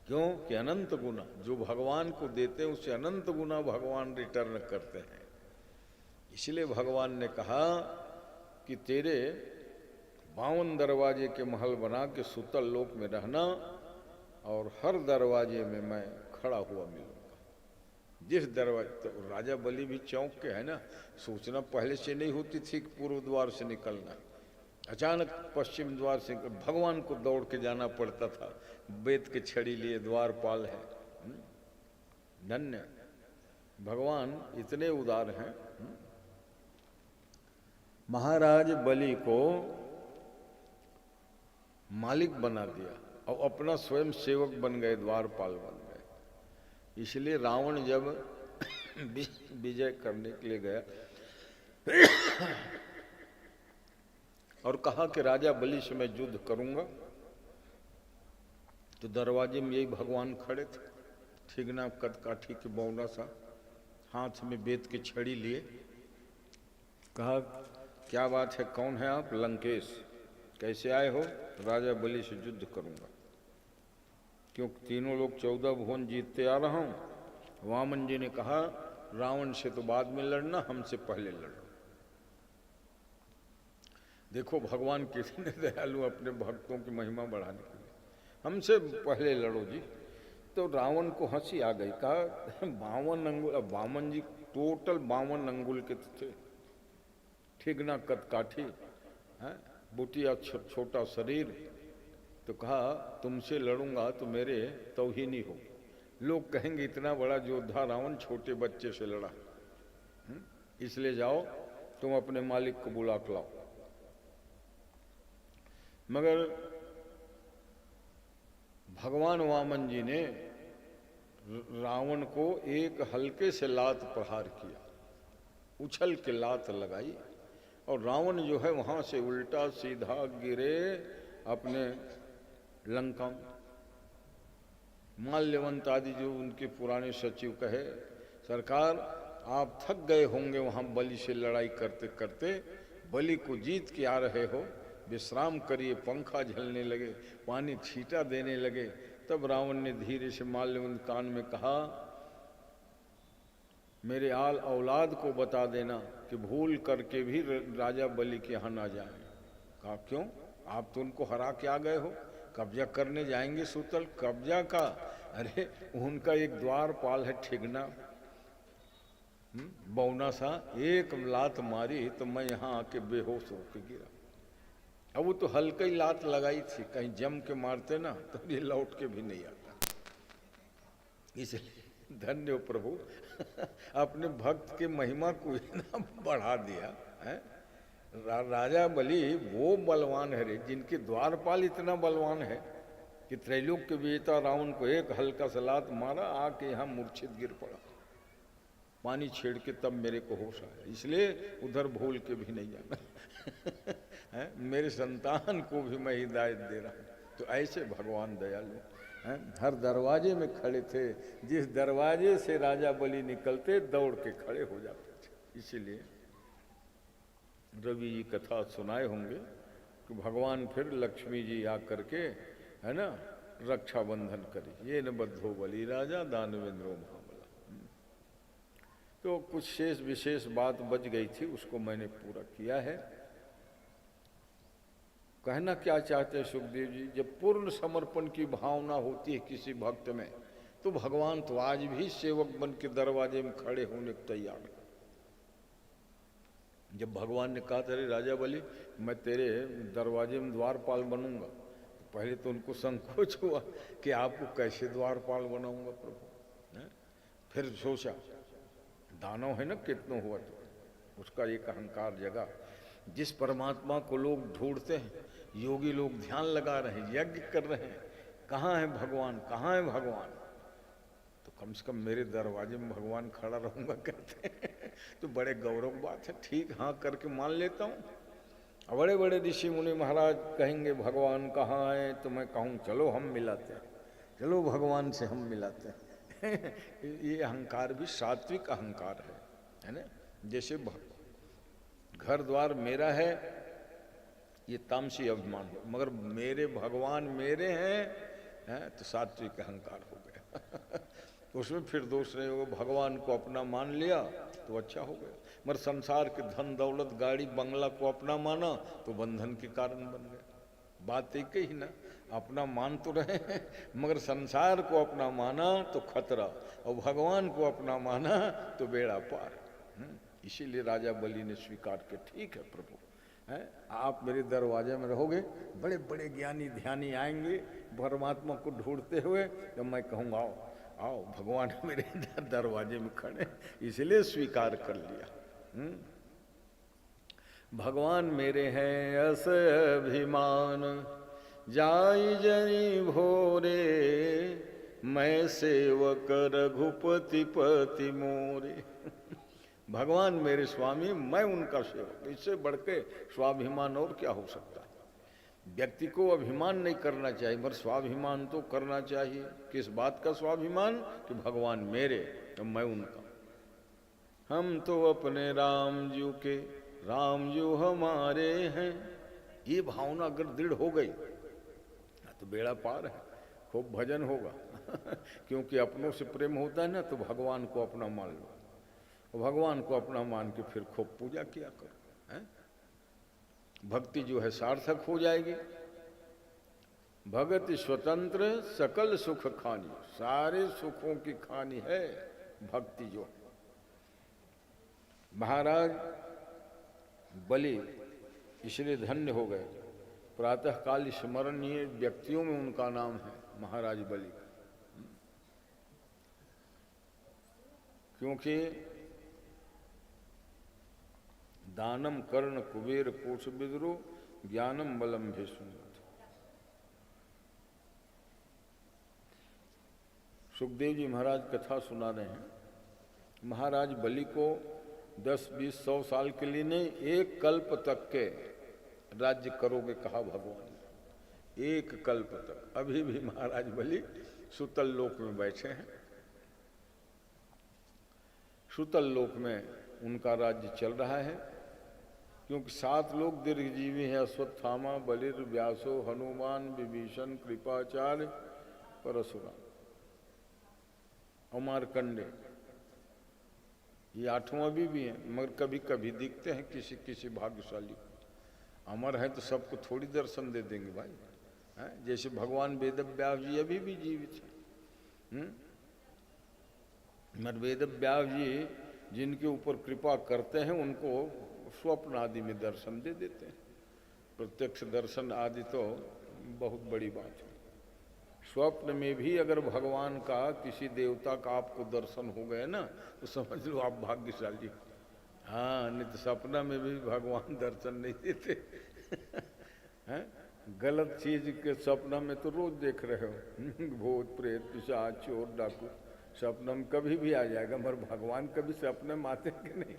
क्यों कि अनंत गुना जो भगवान को देते हैं उससे अनंत गुना भगवान रिटर्न करते हैं। इसलिए भगवान ने कहा कि तेरे 52 दरवाजे के महल बना के सुतल लोक में रहना, और हर दरवाजे में मैं खड़ा हुआ मिलूंगा। जिस दरवाजे, तो राजा बलि भी चौंक के, है ना, सूचना पहले से नहीं होती थी कि पूर्व द्वार से निकलना, अचानक पश्चिम द्वार से भगवान को दौड़ के जाना पड़ता था। वेद के छड़ी लिए द्वारपाल है। धन्य भगवान इतने उदार हैं। महाराज बलि को मालिक बना दिया और अपना स्वयं सेवक बन गए, द्वारपाल बन गए। इसलिए रावण जब विजय करने के लिए गया और कहा कि राजा बलि से मैं युद्ध करूंगा, तो दरवाजे में यही भगवान खड़े थे, ठिगना कद काठी के बौना सा, हाथ में बेत की छड़ी लिए। कहा क्या बात है, कौन है आप? लंकेश। कैसे आए हो? राजा बलि से युद्ध करूंगा, क्योंकि तीनों लोग 14 भुवन जीतते आ रहा हूं। वामन जी ने कहा रावण से तो बाद में लड़ना, हमसे पहले लड़ो। देखो भगवान कितने दयालु, अपने भक्तों की महिमा बढ़ाने के लिए, हमसे पहले लड़ो जी। तो रावण को हंसी आ गई। कहा 52 अंगुल, वामन जी टोटल 52 अंगुल के थे, ठिगना कद काठी, बुटिया छोटा शरीर। तो कहा तुमसे लड़ूंगा तो मेरे तौहीनी हो, लोग कहेंगे इतना बड़ा योद्धा रावण छोटे बच्चे से लड़ा। इसलिए जाओ तुम अपने मालिक को बुला के लाओ। मगर भगवान वामन जी ने रावण को एक हल्के से लात प्रहार किया, उछल के लात लगाई, और रावण जो है वहां से उल्टा सीधा गिरे अपने लंका में। माल्यवंत आदि जो उनके पुराने सचिव कहे, सरकार आप थक गए होंगे वहां बलि से लड़ाई करते करते, बलि को जीत के आ रहे हो, विश्राम करिए। पंखा झलने लगे, पानी छींटा देने लगे। तब रावण ने धीरे से माल्यवंत कान में कहा मेरे आल औलाद को बता देना कि भूल करके भी राजा बलि के यहाँ ना जाए। कहा क्यों? आप तो उनको हरा के आ गए हो, कब्जा करने जाएंगे सूतल? कब्जा का? अरे उनका एक द्वारपाल है ठिगना, बौना सा, एक लात मारी तो मैं यहाँ आके बेहोश होके गिरा। अब वो तो हल्का ही लात लगाई थी, कहीं जम के मारते ना तो ये लौट के भी नहीं आता। इसलिए धन्य हो प्रभु, अपने भक्त के महिमा को इतना बढ़ा दिया है। राजा बलि वो बलवान है रे, जिनके द्वारपाल इतना बलवान है कि त्रैलोक के विजेता रावण को एक हल्का सा लात मारा, आके यहाँ मूर्छित गिर पड़ा। पानी छेड़ के तब मेरे को होश आया, इसलिए उधर भूल के भी नहीं जाना। है मेरे संतान को भी मैं हिदायत दे रहा हूँ। तो ऐसे भगवान दयालु हैं, हर दरवाजे में खड़े थे, जिस दरवाजे से राजा बलि निकलते दौड़ के खड़े हो जाते थे। इसीलिए रवि जी कथा सुनाए होंगे कि भगवान फिर लक्ष्मी जी आ करके, है ना, रक्षाबंधन करी। ये न बद्धो बलि राजा दानवेंद्रो महाबला। तो कुछ शेष विशेष बात बच गई थी, उसको मैंने पूरा किया है। कहना क्या चाहते हैं सुखदेव जी? जब पूर्ण समर्पण की भावना होती है किसी भक्त में, तो भगवान तो आज भी सेवक बन के दरवाजे में खड़े होने को तैयार है। जब भगवान ने कहा तेरे राजा बलि मैं तेरे दरवाजे में द्वारपाल बनूंगा, तो पहले तो उनको संकोच हुआ कि आपको कैसे द्वारपाल बनाऊंगा प्रभु। फिर सोचा दानव है ना कितनों हुआ, तो उसका एक अहंकार जगा। जिस परमात्मा को लोग ढूंढते हैं, योगी लोग ध्यान लगा रहे हैं, यज्ञ कर रहे हैं, कहाँ है भगवान, कहाँ है भगवान, तो कम से कम मेरे दरवाजे में भगवान खड़ा रहूंगा कहते हैं। तो बड़े गौरव बात है। ठीक हाँ करके मान लेता हूँ। बड़े बड़े ऋषि मुनि महाराज कहेंगे भगवान कहाँ है, तो मैं कहूँ चलो हम मिलाते हैं, चलो भगवान से हम मिलाते हैं। ये अहंकार भी सात्विक अहंकार है ना। जैसे घर द्वार मेरा है, ये तामसी अभिमान हो, मगर मेरे भगवान मेरे हैं तो सात्विक अहंकार हो गया। उसमें फिर दोष नहीं होगा, भगवान को अपना मान लिया तो अच्छा हो गया, मगर संसार के धन दौलत गाड़ी बंगला को अपना माना तो बंधन के कारण बन गया। बात एक ही ना, अपना मान तो रहे हैं मगर संसार को अपना माना तो खतरा, और भगवान को अपना माना तो बेड़ा पार। इसीलिए राजा बलि ने स्वीकार किया, ठीक है प्रभु, है आप मेरे दरवाजे में रहोगे, बड़े बड़े ज्ञानी ध्यानी आएंगे परमात्मा को ढूंढते हुए, तो मैं कहूँगा आओ आओ, भगवान मेरे दरवाजे में खड़े, इसलिए स्वीकार कर लिया। भगवान मेरे हैं अस अभिमान, जाई जनी भोरे, मैं सेवक रघुपति पति मोरे। भगवान मेरे स्वामी, मैं उनका सेवक, इससे बढ़ के स्वाभिमान और क्या हो सकता है। व्यक्ति को अभिमान नहीं करना चाहिए, पर स्वाभिमान तो करना चाहिए। किस बात का स्वाभिमान? कि भगवान मेरे तो मैं उनका। हम तो अपने राम जी के, राम जी हमारे हैं, ये भावना अगर दृढ़ हो गई तो बेड़ा पार है, खूब भजन होगा। क्योंकि अपनों से प्रेम होता है ना, तो भगवान को अपना मान लो, भगवान को अपना मान के फिर खूब पूजा किया करो, है? भक्ति जो है सार्थक हो जाएगी। भगति स्वतंत्र सकल सुख खानी, सारे सुखों की खानी है भक्ति जो है। महाराज बलि इसलिए धन्य हो गए, प्रातःकाल स्मरणीय व्यक्तियों में उनका नाम है महाराज बलि, क्योंकि दानम कर्ण कुबेर कोश विद्रो ज्ञानम बलम भेषुन। सुखदेव जी महाराज कथा सुना रहे हैं। महाराज बलि को 10, 20, 100 साल के लिए नहीं, एक कल्प तक के राज्य करोगे कहा भगवान ने, एक कल्प तक। अभी भी महाराज बलि सुतल लोक में बैठे हैं, सुतल लोक में उनका राज्य चल रहा है, क्योंकि 7 लोग दीर्घजीवी हैं, अश्वत्थामा, बलिर, व्यासो, हनुमान, विभीषण, कृपाचार्य, परशुराम और मार्कंडे, ये 8वां भी हैं, मगर कभी कभी दिखते हैं किसी किसी भाग्यशाली को। अमर है तो सबको थोड़ी दर्शन दे देंगे भाई, है? जैसे भगवान वेद व्यास जी अभी भी जीवित हैं, मगर वेद व्यास जी जिनके ऊपर कृपा करते हैं उनको स्वप्न आदि में दर्शन दे देते हैं। प्रत्यक्ष दर्शन आदि तो बहुत बड़ी बात है। स्वप्न में भी अगर भगवान का किसी देवता का आपको दर्शन हो गए ना, तो समझ लो आप भाग्यशाली। हाँ, नहीं तो सपना में भी भगवान दर्शन नहीं देते। हैं? गलत चीज के सपना में तो रोज देख रहे हो, भूत प्रेत पिशाच चोर डाकू, सपना में कभी भी आ जाएगा, मगर भगवान कभी सपने में आते कि नहीं।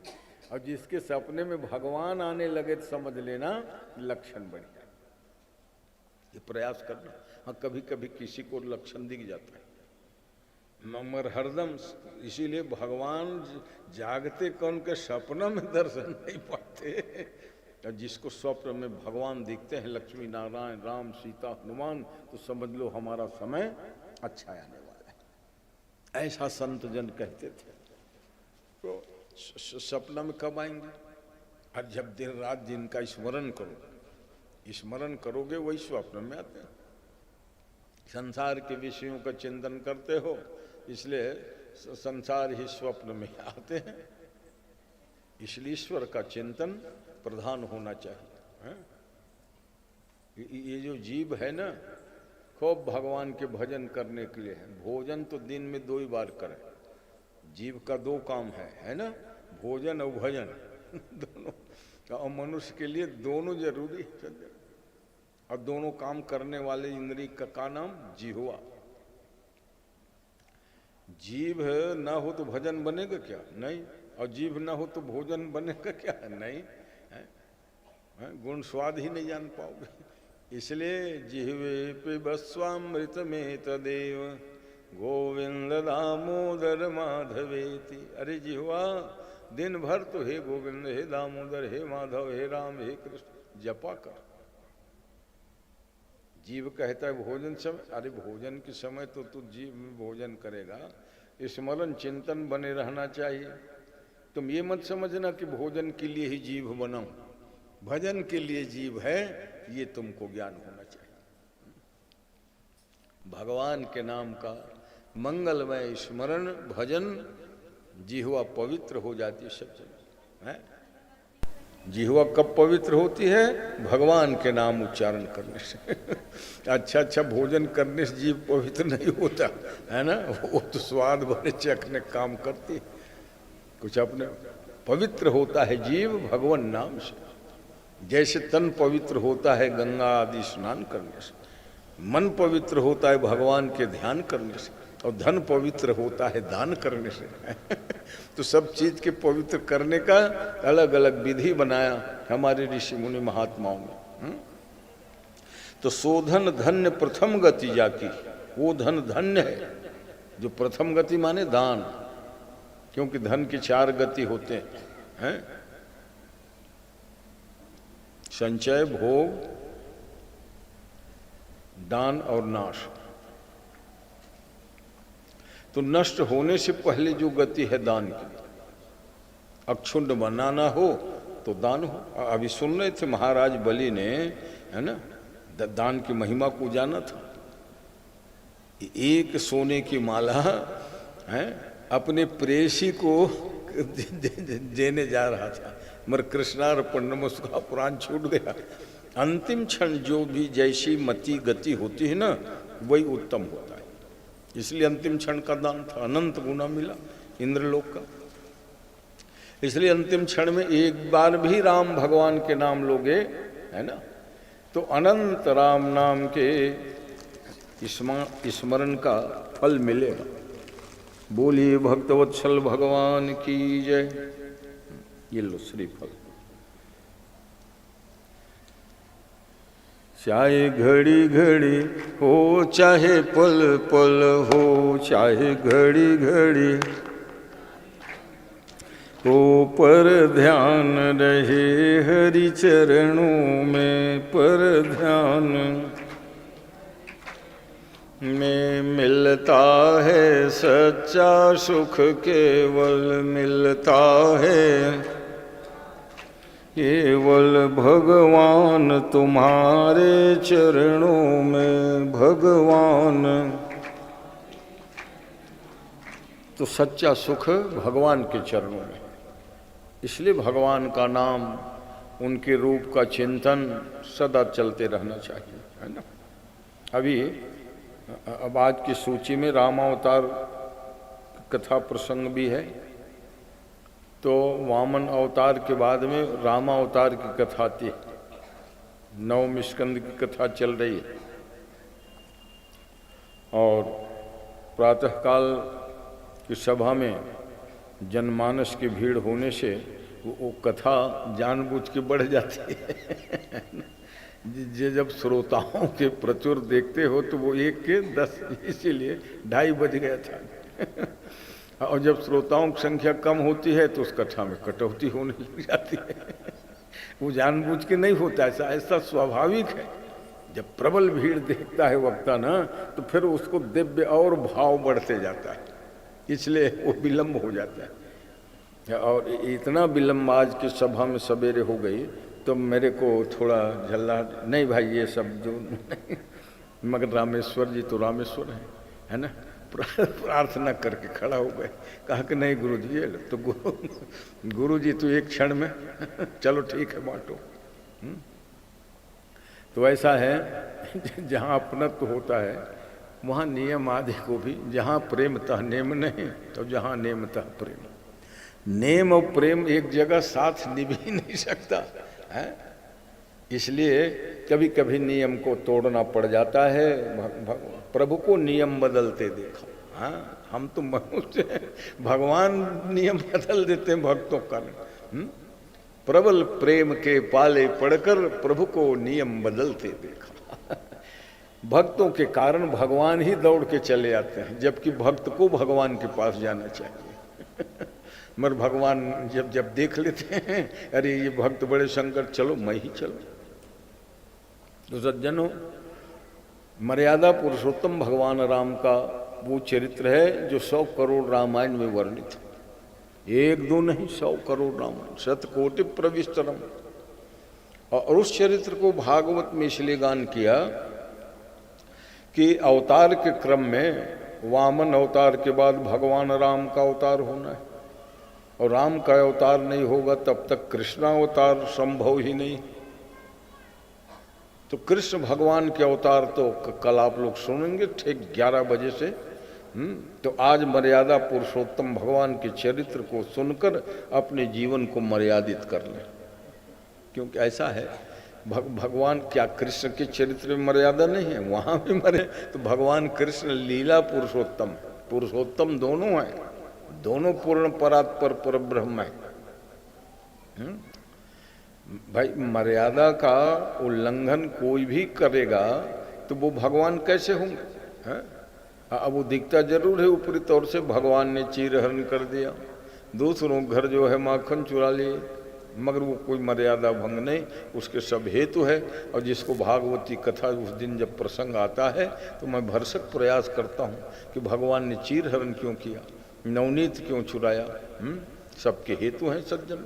और जिसके सपने में भगवान आने लगे तो समझ लेना लक्षण बढ़ गया। ये प्रयास करना। हाँ, कभी कभी किसी को लक्षण दिख जाता है, मगर हरदम, इसीलिए भगवान जागते कौन के सपना में दर्शन नहीं पाते। और जिसको स्वप्न में भगवान दिखते हैं, लक्ष्मी नारायण राम सीता हनुमान, तो समझ लो हमारा समय अच्छा आने वाला है। ऐसा संत जन कहते थे। तो सपना में कब आएंगे? और जब दिन रात जिनका स्मरण करो, स्मरण करोगे वही स्वप्न में आते हैं। संसार के विषयों का चिंतन करते हो, इसलिए संसार ही स्वप्न में आते हैं। इसलिए ईश्वर का चिंतन प्रधान होना चाहिए। ये जो जीव है ना, खूब भगवान के भजन करने के लिए है। भोजन तो दिन में 2 ही बार करें। जीव का 2 काम है ना, भोजन और भजन दोनों। और मनुष्य के लिए दोनों जरूरी है। और दोनों काम करने वाले इंद्रिय का नाम जिह्वा। जीभ ना हो तो भजन बनेगा क्या? नहीं। और जीभ ना हो तो भोजन बनेगा क्या? नहीं। गुण स्वाद ही नहीं जान पाओगे। इसलिए जिह्वे पिबस्वामृत में तदेव गोविंद दामोदर माधवेति। अरे जिह्वा दिन भर तो हे गोविंद, हे दामोदर, हे माधव, हे राम, हे कृष्ण जपा कर। जीव कहता है भोजन समय, अरे भोजन के समय तो तू जीव में भोजन करेगा, स्मरण चिंतन बने रहना चाहिए। तुम ये मत समझना कि भोजन के लिए ही जीव बनाऊं, भजन के लिए जीव है, ये तुमको ज्ञान होना चाहिए। भगवान के नाम का मंगलमय स्मरण भजन, जिह्वा पवित्र हो जाती है सब जगह है। जिह्वा कब पवित्र होती है? भगवान के नाम उच्चारण करने से। अच्छा अच्छा भोजन करने से जीव पवित्र नहीं होता है ना, वो तो स्वाद भरे चखने काम करती है। कुछ अपने पवित्र होता है जीव भगवान नाम से, जैसे तन पवित्र होता है गंगा आदि स्नान करने से, मन पवित्र होता है भगवान के ध्यान करने से, और धन पवित्र होता है दान करने से। तो सब चीज के पवित्र करने का अलग अलग विधि बनाया हमारे ऋषि मुनि महात्माओं ने। तो सोधन धन्य प्रथम गति जाकी, वो धन धन्य है जो प्रथम गति माने दान, क्योंकि धन की 4 गति होते हैं, संचय, भोग, दान और नाश। तो नष्ट होने से पहले जो गति है दान की, अक्षुण्ण बनाना हो तो दान हो। अभी सुन रहे थे महाराज बलि ने, है ना, दान की महिमा को जाना था। एक सोने की माला है अपने प्रेयसी को देने जा रहा था, मगर कृष्णार्पण नमस्कार पुराण छूट गया। अंतिम क्षण जो भी जैसी मति गति होती है ना, वही उत्तम होता है। इसलिए अंतिम क्षण का दान था, अनंत गुना मिला इंद्रलोक का। इसलिए अंतिम क्षण में एक बार भी राम भगवान के नाम लोगे, है ना, तो अनंत राम नाम के स्मरण का फल मिलेगा। बोलिए भक्तवत्सल भगवान की जय। ये लो श्रीफल। चाहे घड़ी घड़ी हो, चाहे पल पल हो, चाहे घड़ी घड़ी हो, पर ध्यान रहे हरि चरणों में, पर ध्यान में मिलता है सच्चा सुख, केवल मिलता है केवल भगवान तुम्हारे चरणों में। भगवान तो सच्चा सुख भगवान के चरणों में, इसलिए भगवान का नाम, उनके रूप का चिंतन सदा चलते रहना चाहिए, है ना। अभी अब आज की सूची में रामावतार कथा प्रसंग भी है, तो वामन अवतार के बाद में रामावतार की कथा आती है। नवम स्कंद की कथा चल रही है, और प्रातःकाल की सभा में जनमानस की भीड़ होने से वो कथा जानबूझ के बढ़ जाती है। ये जब श्रोताओं के प्रचुर देखते हो तो वो 1 के 10, इसीलिए 2:30 बज गया था। और जब श्रोताओं की संख्या कम होती है तो उस कथा में कटौती होने लग जाती है। वो जानबूझ के नहीं होता, ऐसा स्वाभाविक है। जब प्रबल भीड़ देखता है वक्ता ना, तो फिर उसको दिव्य और भाव बढ़ते जाता है, इसलिए वो विलम्ब हो जाता है। और इतना विलम्ब आज की सभा में सवेरे हो गई तो मेरे को थोड़ा झल्ला, नहीं भाई ये सब जो नहीं, मगर रामेश्वर जी तो रामेश्वर है ना। प्रार्थना करके खड़ा हो गए, कहा कि नहीं गुरु जी, तो गुरु जी तो एक क्षण में चलो ठीक है बांटो। तो ऐसा है जहाँ अपनत्व होता है वहाँ नियम आदि को भी, जहाँ प्रेम तह नेम नहीं, तो जहाँ नेम तह प्रेम। नेम और प्रेम एक जगह साथ निभ ही नहीं सकता है, इसलिए कभी कभी नियम को तोड़ना पड़ जाता है। प्रभु को नियम बदलते देखा, हाँ हम तो मनुष्य हैं, भगवान नियम बदल देते हैं भक्तों का। प्रबल प्रेम के पाले पड़कर प्रभु को नियम बदलते देखा। भक्तों के कारण भगवान ही दौड़ के चले आते हैं, जबकि भक्त को भगवान के पास जाना चाहिए। मगर भगवान जब जब देख लेते हैं अरे ये भक्त बड़े शंकर, चलो मैं ही चलो। तो सज्जनों, मर्यादा पुरुषोत्तम भगवान राम का वो चरित्र है जो 100 करोड़ रामायण में वर्णित है। एक दो नहीं, 100 करोड़ रामायण, शतकोटि प्रविष्टरम। और उस चरित्र को भागवत में इसलिए गान किया कि अवतार के क्रम में वामन अवतार के बाद भगवान राम का अवतार होना है, और राम का अवतार नहीं होगा तब तक कृष्णावतार संभव ही नहीं। तो कृष्ण भगवान के अवतार तो कल आप लोग सुनेंगे ठीक 11 बजे से। तो आज मर्यादा पुरुषोत्तम भगवान के चरित्र को सुनकर अपने जीवन को मर्यादित कर लें, क्योंकि ऐसा है भगवान क्या कृष्ण के चरित्र में मर्यादा नहीं है, वहां भी मरे। तो भगवान कृष्ण लीला पुरुषोत्तम, पुरुषोत्तम दोनों हैं, दोनों पूर्ण परात्पर परब्रह्म है। भाई मर्यादा का उल्लंघन कोई भी करेगा तो वो भगवान कैसे होंगे? अब वो दिखता जरूर है ऊपरी तौर से, भगवान ने चीरहरण कर दिया, दूसरों घर जो है माखन चुरा लिए, मगर वो कोई मर्यादा भंग नहीं, उसके सब हेतु है। और जिसको भागवती कथा उस दिन जब प्रसंग आता है तो मैं भरसक प्रयास करता हूँ कि भगवान ने चीरहरण क्यों किया, नवनीत क्यों चुराया, सबके हेतु हैं सज्जन।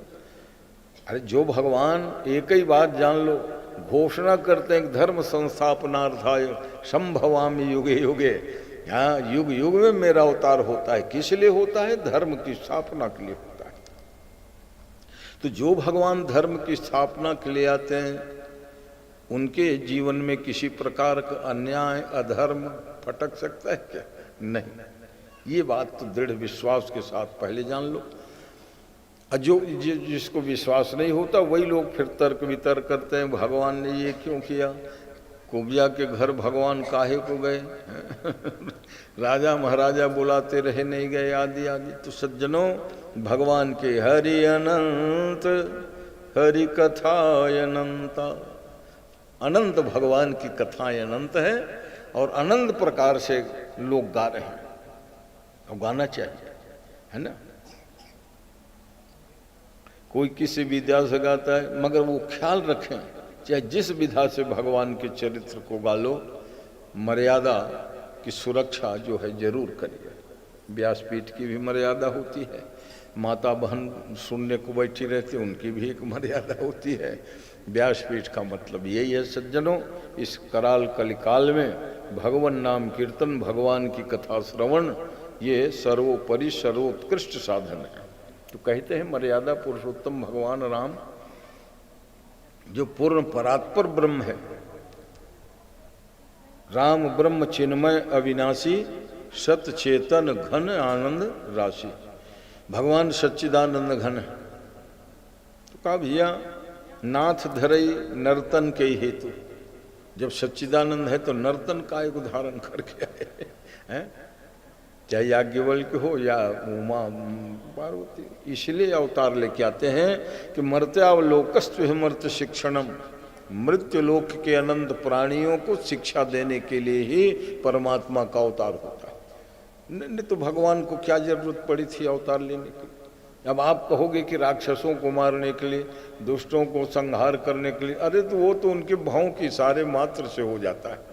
अरे जो भगवान एक ही बात जान लो, घोषणा करते हैं धर्म संस्थापनार्थाय संभवामि युगे युगे, यहाँ युग युग में मेरा अवतार होता है। किस लिए होता है? धर्म की स्थापना के लिए होता है। तो जो भगवान धर्म की स्थापना के लिए आते हैं, उनके जीवन में किसी प्रकार का अन्याय अधर्म फटक सकता है क्या? नहीं। ये बात तो दृढ़ विश्वास के साथ पहले जान लो। जो जिसको विश्वास नहीं होता वही लोग फिर तर्क वितर्क करते हैं, भगवान ने ये क्यों किया, कुबिया के घर भगवान काहे को गए, राजा महाराजा बुलाते रहे नहीं गए, आदि आदि। तो सज्जनों, भगवान के हरि अनंत हरि कथाय अनंता, अनंत भगवान की कथाएं अनंत है और अनंत प्रकार से लोग गा रहे हैं, और गाना चाहिए, है ना। कोई किसी विधा से गाता है, मगर वो ख्याल रखें चाहे जिस विधा से भगवान के चरित्र को गा लो, मर्यादा की सुरक्षा जो है जरूर करिए। व्यासपीठ की भी मर्यादा होती है, माता बहन सुनने को बैठी रहती, उनकी भी एक मर्यादा होती है। व्यासपीठ का मतलब यही है सज्जनों, इस कराल कलिकाल में भगवान नाम कीर्तन, भगवान की कथा श्रवण, ये सर्वोपरि सर्वोत्कृष्ट साधन है। तो कहते हैं मर्यादा पुरुषोत्तम भगवान राम जो पूर्ण परात्पर ब्रह्म है, राम ब्रह्म चिन्मय अविनाशी सत चेतन घन आनंद राशि। भगवान सच्चिदानंद घन है। तो कहा भैया नाथ धरई नर्तन के ही हेतु, जब सच्चिदानंद है तो नर्तन का एक उदाहरण करके आए हैं, चाहे याज्ञवल्क्य हो या उमा पार्वती, इसलिए अवतार लेके आते हैं कि मर्त्यावलोकस्त्व मर्त्य शिक्षणम, मृत्यु लोक के अनंत प्राणियों को शिक्षा देने के लिए ही परमात्मा का अवतार होता है। नहीं तो भगवान को क्या जरूरत पड़ी थी अवतार लेने की? अब आप कहोगे कि राक्षसों को मारने के लिए, दुष्टों को संहार करने के लिए, अरे तो वो तो उनके भावों की सारे मात्र से हो जाता है।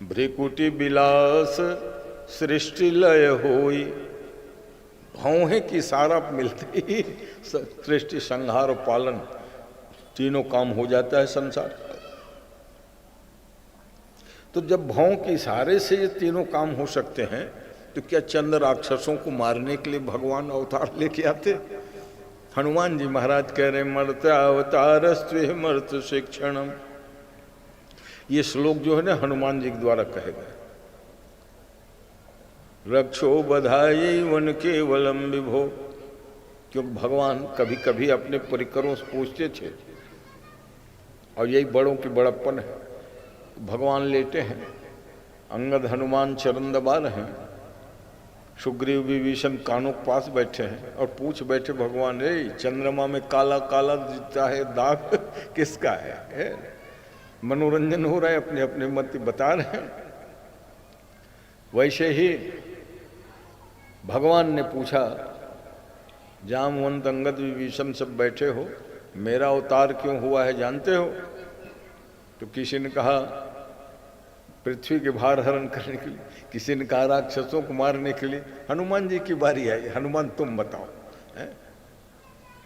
भ्रिकुटी विलास सृष्टि लय होई, भौहें की सारा मिलते ही सृष्टि संहार और पालन तीनों काम हो जाता है संसार। तो जब भौं की सारे से ये तीनों काम हो सकते हैं, तो क्या चंद राक्षसों को मारने के लिए भगवान अवतार लेके आते? हनुमान जी महाराज कह रहे मर्त्यावतारस्त्वे मर्त्य शिक्षणम। ये श्लोक जो है ना हनुमान जी के द्वारा कहे गए। रक्षो बधाई वन केवलम विभो, क्योंकि भगवान कभी कभी अपने परिकरों से पूछते थे, और यही बड़ों की बड़प्पन है। भगवान लेटे हैं, अंगद हनुमान चरण दबा रहे हैं, सुग्रीव विभीषण कानों के पास बैठे हैं और पूछ बैठे भगवान, रे चंद्रमा में काला काला दिखता है, दाग किसका है? मनोरंजन हो रहा है, अपने अपने मत बता रहे हैं। वैसे ही भगवान ने पूछा, जामवंत, अंगद, विभीषण सब बैठे हो, मेरा अवतार क्यों हुआ है जानते हो? तो किसी ने कहा पृथ्वी के भार हरण करने के लिए, किसी ने कहा राक्षसों को मारने के लिए। हनुमान जी की बारी आई, हनुमान तुम बताओ है?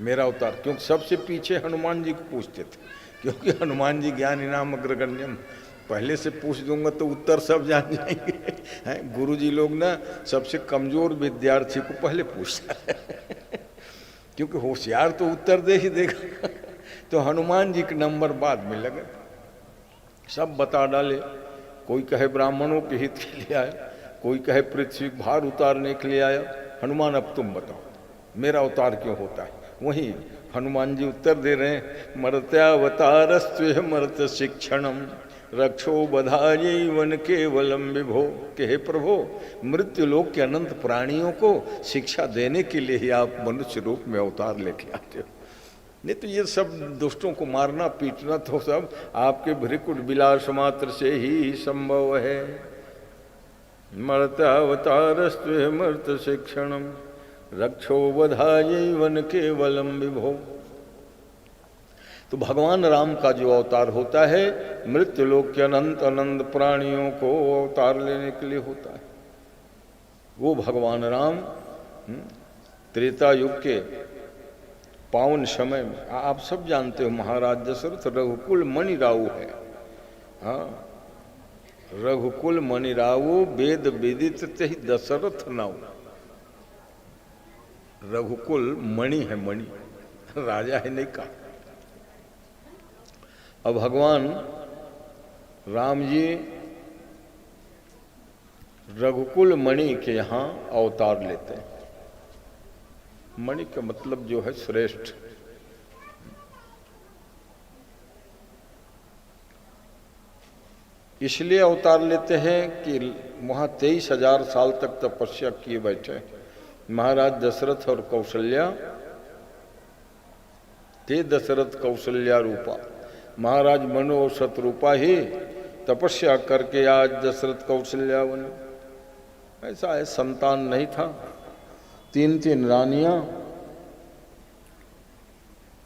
मेरा अवतार। क्योंकि सबसे पीछे हनुमान जी को पूछते थे, क्योंकि हनुमान जी ज्ञान इनाम अग्रगण्यम, पहले से पूछ दूंगा तो उत्तर सब जान जाएंगे हैं? गुरु जी लोग ना सबसे कमजोर विद्यार्थी को पहले पूछता है क्योंकि होशियार तो उत्तर दे ही देगा तो हनुमान जी के नंबर बाद में लगे, सब बता डाले। कोई कहे ब्राह्मणों के हित के लिए आया, कोई कहे पृथ्वी भार उतारने के लिए आया। हनुमान अब तुम बताओ मेरा अवतार क्यों होता है? वहीं हनुमान जी उत्तर दे रहे हैं, मर्त्यावतारस्त्वेह मर्त्य शिक्षणम रक्षो बधाई वन केवलम विभो, के हे प्रभो, मृत्यु लोक के अनंत प्राणियों को शिक्षा देने के लिए ही आप मनुष्य रूप में अवतार लेके आते हो। नहीं तो ये सब दुष्टों को मारना पीटना तो सब आपके भ्रिकुट विलास मात्र से ही संभव है। मर्त्यावतारस्त्वेह मर्त्य शिक्षणम रक्षो बधाई वन केवलम विभो। तो भगवान राम का जो अवतार होता है मृत्यु लोक के अनंत अनंत प्राणियों को अवतार लेने के लिए होता है। वो भगवान राम त्रेता युग के पावन समय में, आप सब जानते हो महाराज दशरथ रघुकुल मणि राव है। हाँ, रघुकुल मणि राव वेद विदित तेहि दशरथ नाव। रघुकुल मणि है, मणि राजा है नहीं कहा। अब भगवान राम जी रघुकुल मणि के यहाँ अवतार लेते हैं। मणि का मतलब जो है श्रेष्ठ। इसलिए अवतार लेते हैं कि वहाँ 23,000 साल तक तपस्या किए बैठे महाराज दशरथ और कौशल्या। ते दशरथ कौशल्या रूपा, महाराज मनु और शत्रुपा ही तपस्या करके आज दशरथ कौशल्या बने। ऐसा है, संतान नहीं था, 3 रानियां,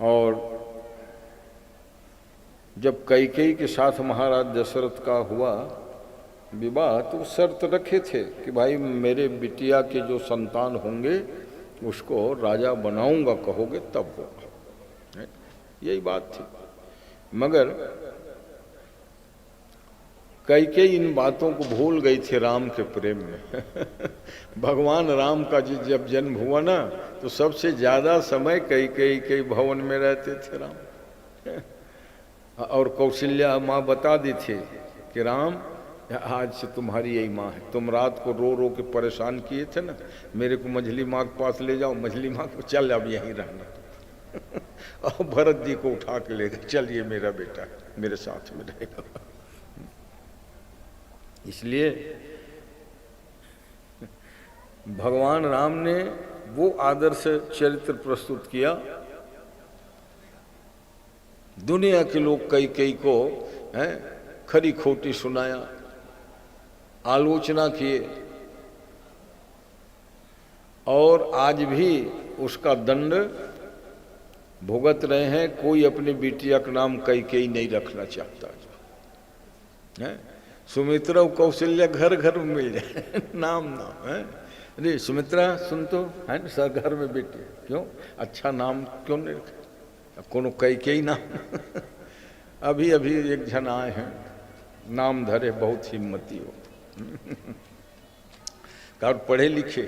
और जब कैकेयी के साथ महाराज दशरथ का हुआ विवाह तो शर्त रखे थे कि भाई मेरे बिटिया के जो संतान होंगे उसको राजा बनाऊंगा, कहोगे तब होगा। यही बात थी। मगर कैकेयी इन बातों को भूल गई थी राम के प्रेम में भगवान राम का जब जन्म हुआ ना तो सबसे ज्यादा समय कैकेयी के भवन में रहते थे राम और कौशल्या माँ बता दी थी कि राम आज से तुम्हारी यही माँ है। तुम रात को रो रो के परेशान किए थे ना, मेरे को मझली माँ के पास ले जाओ। मझली माँ को चल अब यहीं रहना और भरत जी को उठा के ले गए, चलिए मेरा बेटा मेरे साथ में रहेगा। इसलिए भगवान राम ने वो आदर्श चरित्र प्रस्तुत किया। दुनिया के लोग कई को हैं खरी खोटी सुनाया, आलोचना किए, और आज भी उसका दंड भुगत रहे हैं। कोई अपनी बिटिया का नाम कैकेयी नहीं रखना चाहता है। सुमित्रा और कौशल्या घर घर में मिल जाए नाम है। अरे सुमित्रा सुन तो है ना, सर घर में बेटी क्यों, अच्छा नाम क्यों नहीं रखा, कोनो कैकेयी नाम अभी अभी एक जन आए हैं, नाम धरे बहुत हिम्मती हो और पढ़े लिखे।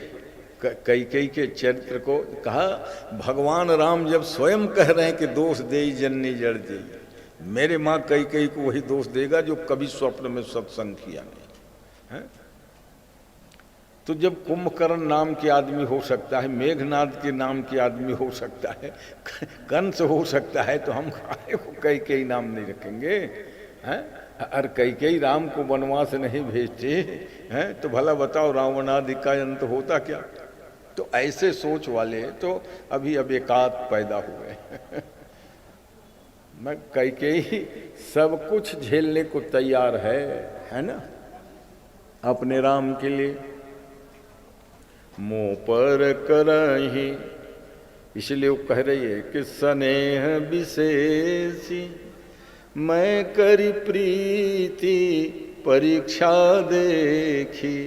कैकेयी के चरित्र को कहा, भगवान राम जब स्वयं कह रहे हैं कि दोष दे जननी जड़ दे, मेरे माँ कैकेयी को वही दोष देगा जो कभी स्वप्न में सत्संग किया नहीं है। तो जब कुंभकर्ण नाम के आदमी हो सकता है, मेघनाद के नाम के आदमी हो सकता है, कंस हो सकता है, तो हम काहे को कैकेयी नाम नहीं रखेंगे हैं? अरे कैकेयी राम को वनवास नहीं भेजते हैं तो भला बताओ रावणादि का अंत होता क्या। तो ऐसे सोच वाले तो अभी अब एकाध पैदा हुए मैं कैकेयी सब कुछ झेलने को तैयार है ना, अपने राम के लिए। मुँह पर करही, इसलिए वो कह रही है कि स्नेह विशेषी मैं करी प्रीति परीक्षा देखी।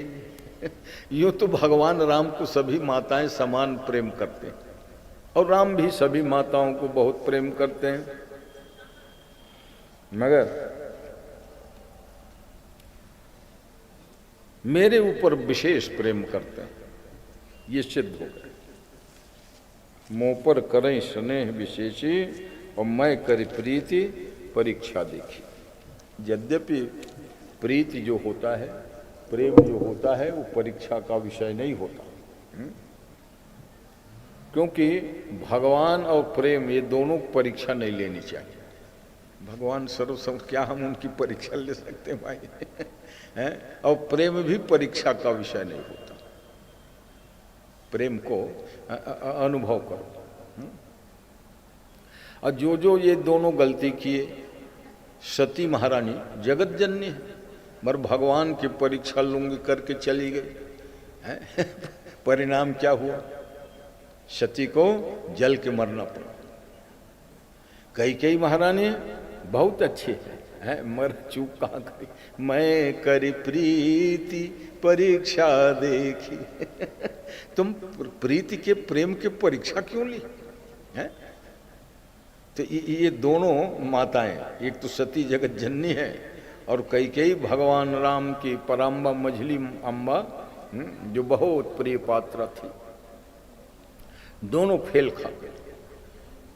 यूं तो भगवान राम को सभी माताएं समान प्रेम करते हैं और राम भी सभी माताओं को बहुत प्रेम करते हैं, मगर मेरे ऊपर विशेष प्रेम करते हैं, ये सिद्ध हो गए। मुँह पर करें स्नेह विशेषी और मैं करी प्रीति परीक्षा देखी। यद्यपि प्रीति जो होता है, प्रेम जो होता है, वो परीक्षा का विषय नहीं होता, क्योंकि भगवान और प्रेम ये दोनों परीक्षा नहीं लेनी चाहिए। भगवान सर्वसम, क्या हम उनकी परीक्षा ले सकते हैं भाई? हैं? और प्रेम भी परीक्षा का विषय नहीं होता। प्रेम को अनुभव करो। और जो ये दोनों गलती किए, सती महारानी जगत जननी है, मगर भगवान की परीक्षा लूंगी करके चली गई। परिणाम क्या हुआ? सती को जल के मरना पड़ा। कैकेयी महारानी बहुत अच्छी है, मर चूक कहाँ करी। मैं करी प्रीति परीक्षा देखी। तुम प्रीति के प्रेम के परीक्षा क्यों ली है? तो ये दोनों माताएं, एक तो सती जगत जननी है और कैकेयी भगवान राम की पराम्बा मझली अम्बा, जो बहुत प्रिय पात्रा थी, दोनों फेल खा गए।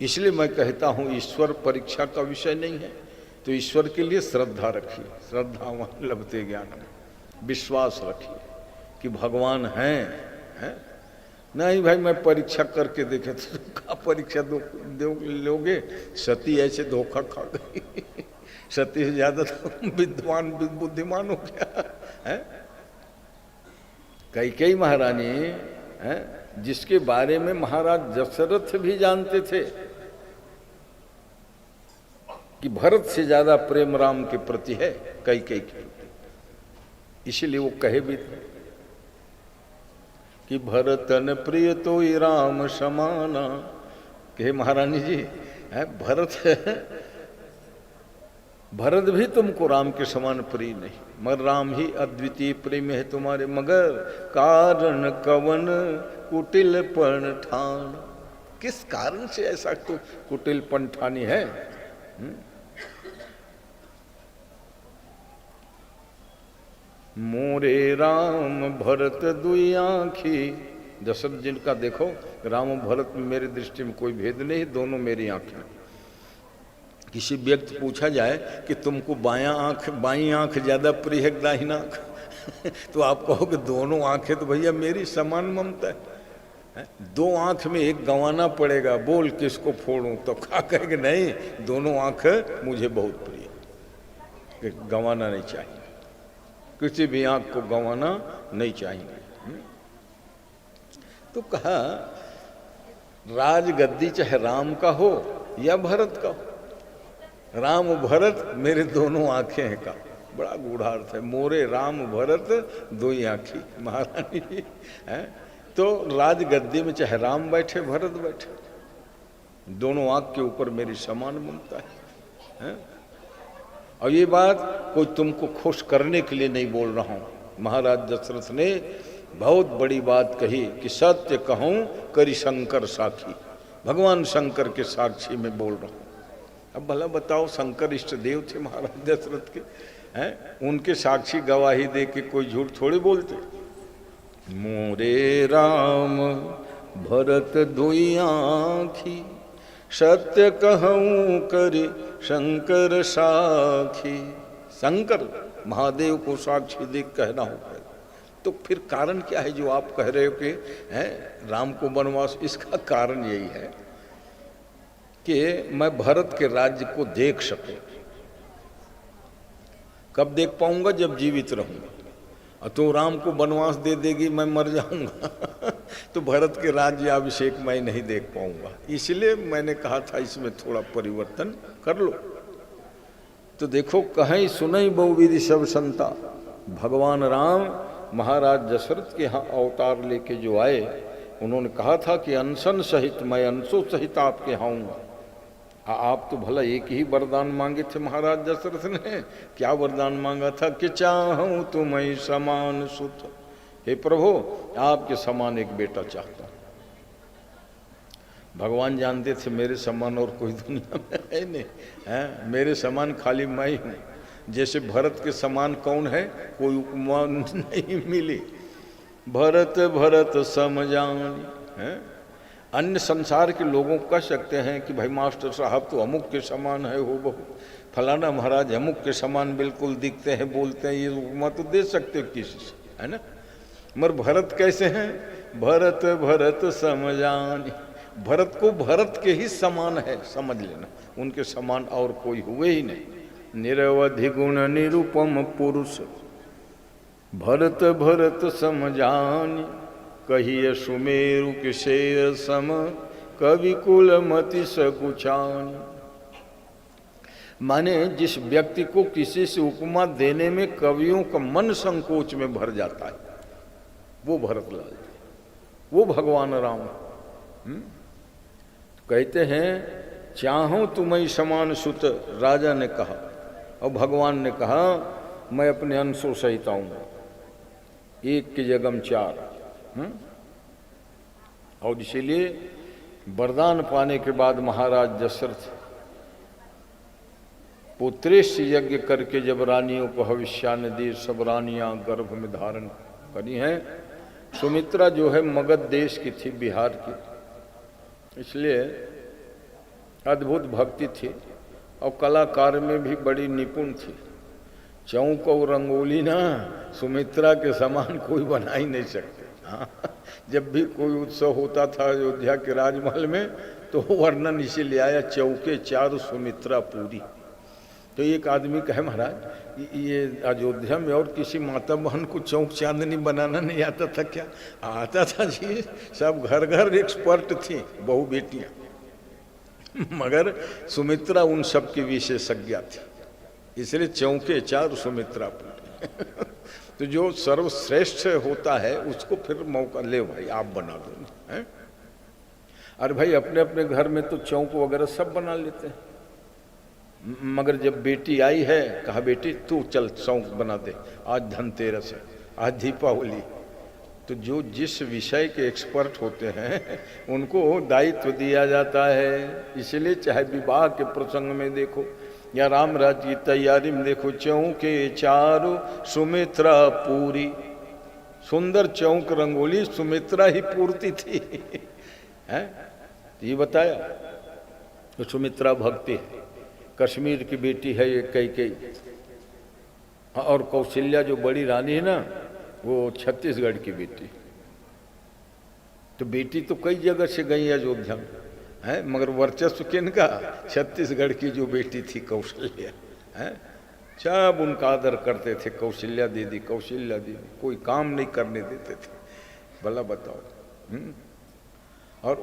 इसलिए मैं कहता हूं ईश्वर परीक्षा का विषय नहीं है, तो ईश्वर के लिए श्रद्धा रखिए। श्रद्धा वहां लभते ज्ञानम, विश्वास रखिए कि भगवान हैं। नहीं भाई मैं परीक्षा करके देखे, तो क्या परीक्षा लोगे? सती ऐसे धोखा खा गई। सती से ज्यादा तो विद्वान बुद्धिमान हो गया है। कैकेयी महारानी है, जिसके बारे में महाराज दशरथ भी जानते थे कि भरत से ज्यादा प्रेम राम के प्रति है कैकेयी के प्रति, इसलिए वो कहे भी थे कि भरतन प्रिय तो राम समाना। कहे महारानी जी है, भरत भी तुमको राम के समान प्रिय नहीं, मगर राम ही अद्वितीय प्रेम है तुम्हारे। मगर कारण कवन कुटिलपन ठान, किस कारण से ऐसा तो कुटिलपन ठानी है? मोरे राम भरत दुई आँखी। दशरथ जिनका देखो, राम भरत में मेरी दृष्टि में कोई भेद नहीं, दोनों मेरी आंखें। किसी व्यक्ति पूछा जाए कि तुमको बाईं आंख ज्यादा प्रिय है दाहिना आंख? तो आप कहो कि दोनों आंखें तो भैया मेरी समान ममता है। दो आंख में एक गंवाना पड़ेगा, बोल किसको फोड़ूं? तो क्या कहेंगे? नहीं, दोनों आंख मुझे बहुत प्रिय, गंवाना नहीं चाहिए, किसी भी आंख को गंवाना नहीं चाहिए। तो कहा राजगद्दी चाहे राम का हो या भरत का हो, राम भरत मेरे दोनों आंखें हैं का बड़ा गूढ़ार्थ है। मोरे राम भरत दो ही आंखी। महारानी जी है, तो राजगद्दी में चाहे राम बैठे भरत बैठे, दोनों आंख के ऊपर मेरी समान ममता है। और ये बात कोई तुमको खुश करने के लिए नहीं बोल रहा हूं। महाराज दशरथ ने बहुत बड़ी बात कही कि सत्य कहूं करी शंकर साक्षी, भगवान शंकर के साक्षी में बोल रहा हूं। अब भला बताओ, शंकर इष्ट देव थे महाराज दशरथ के, हैं? उनके साक्षी गवाही दे के कोई झूठ थोड़ी बोलते। मोरे राम भरत दुई आँखी, सत्य कहूं करी शंकर साक्षी। शंकर महादेव को साक्षी देख कहना होगा, तो फिर कारण क्या है जो आप कह रहे हो कि हैं राम को वनवास? इसका कारण यही है कि मैं भरत के राज्य को देख सकूं। कब देख पाऊंगा? जब जीवित रहूंगा। और तो राम को वनवास दे देगी, मैं मर जाऊंगा। तो भरत के राज्याभिषेक मैं नहीं देख पाऊंगा, इसलिए मैंने कहा था इसमें थोड़ा परिवर्तन कर लो। तो देखो, कहीं सुनई बहुविधि सब संता, भगवान राम महाराज दशरथ के यहाँ अवतार लेके जो आए, उन्होंने कहा था कि अनशन सहित मैं अंशों सहित आपके यहाँ आऊँगा। आप तो भला एक ही वरदान मांगे थे महाराज दशरथ ने, क्या वरदान मांगा था कि चाहूं तुम्हें समान सुत, हे प्रभु आपके समान एक बेटा चाहता हूं। भगवान जानते थे मेरे समान और कोई दुनिया में है नहीं, है मेरे समान खाली मैं ही हूँ। जैसे भरत के समान कौन है, कोई उपमा नहीं मिली। भरत भरत समजानी है। अन्य संसार के लोगों को कह सकते हैं कि भाई मास्टर साहब तो अमुक के समान है, हो बहु फलाना महाराज अमुक के समान बिल्कुल दिखते हैं, बोलते हैं, ये उपमा तो दे सकते हो किसी से, है ना। मगर भरत कैसे हैं, भरत भरत समजानी, भरत को भरत के ही समान है समझ लेना, उनके समान और कोई हुए ही नहीं। निरवधि गुण निरुपम पुरुष भरत भरत समजानी, कहिए सुमेरु के शेर सम कवि कुल मति सकुचानी। माने जिस व्यक्ति को किसी से उपमा देने में कवियों का मन संकोच में भर जाता है, वो भरतलाल, वो भगवान राम। कहते हैं चाहूं तुम्हें समान सुत, राजा ने कहा, और भगवान ने कहा मैं अपने अंशों सहित आऊंगा, एक की जगह चार। और इसीलिए वरदान पाने के बाद महाराज दशरथ पुत्रेश यज्ञ करके जब रानियों को हविष्यान्न दी, सब रानियां गर्भ में धारण करी हैं। सुमित्रा जो है मगध देश की थी, बिहार की, इसलिए अद्भुत भक्ति थी और कलाकार में भी बड़ी निपुण थी। चौक और रंगोली ना सुमित्रा के समान कोई बना ही नहीं सकते। हाँ, जब भी कोई उत्सव होता था अयोध्या के राजमहल में, तो वर्णन इसीलिए आया चौके चार सुमित्रा पूरी। तो एक आदमी कहे महाराज ये अयोध्या में और किसी माता बहन को चौक चांदनी बनाना नहीं आता था क्या? आता था जी, सब घर घर एक्सपर्ट थी बहु बेटियां, मगर सुमित्रा उन सब की विशेषज्ञा थी, इसलिए चौके चार सुमित्रा पूरी। तो जो सर्वश्रेष्ठ होता है उसको फिर मौका ले भाई आप बना दो, हैं? अरे भाई अपने अपने घर में तो चौक वगैरह सब बना लेते हैं, मगर जब बेटी आई है कहा बेटी तू चल चौक बना दे, आज धनतेरस है, आज दीपावली। तो जो जिस विषय के एक्सपर्ट होते हैं उनको दायित्व दिया जाता है। इसलिए चाहे विवाह के प्रसंग में देखो या राम राज्य की तैयारी में देखो, चौके चारों सुमित्रा पूरी, सुंदर चौक रंगोली सुमित्रा ही पूर्ति थी, है? ये बताया तो सुमित्रा भक्ति है, कश्मीर की बेटी है ये कैकेयी, और कौशल्या जो बड़ी रानी है ना वो छत्तीसगढ़ की बेटी। तो बेटी तो कई जगह से गई अयोध्या में, है, मगर वर्चस्व किनका? छत्तीसगढ़ की जो बेटी थी कौशल्या, है, सब उनका आदर करते थे, कौशल्या दीदी कौशल्या दीदी, कोई काम नहीं करने देते थे। भला बताओ। और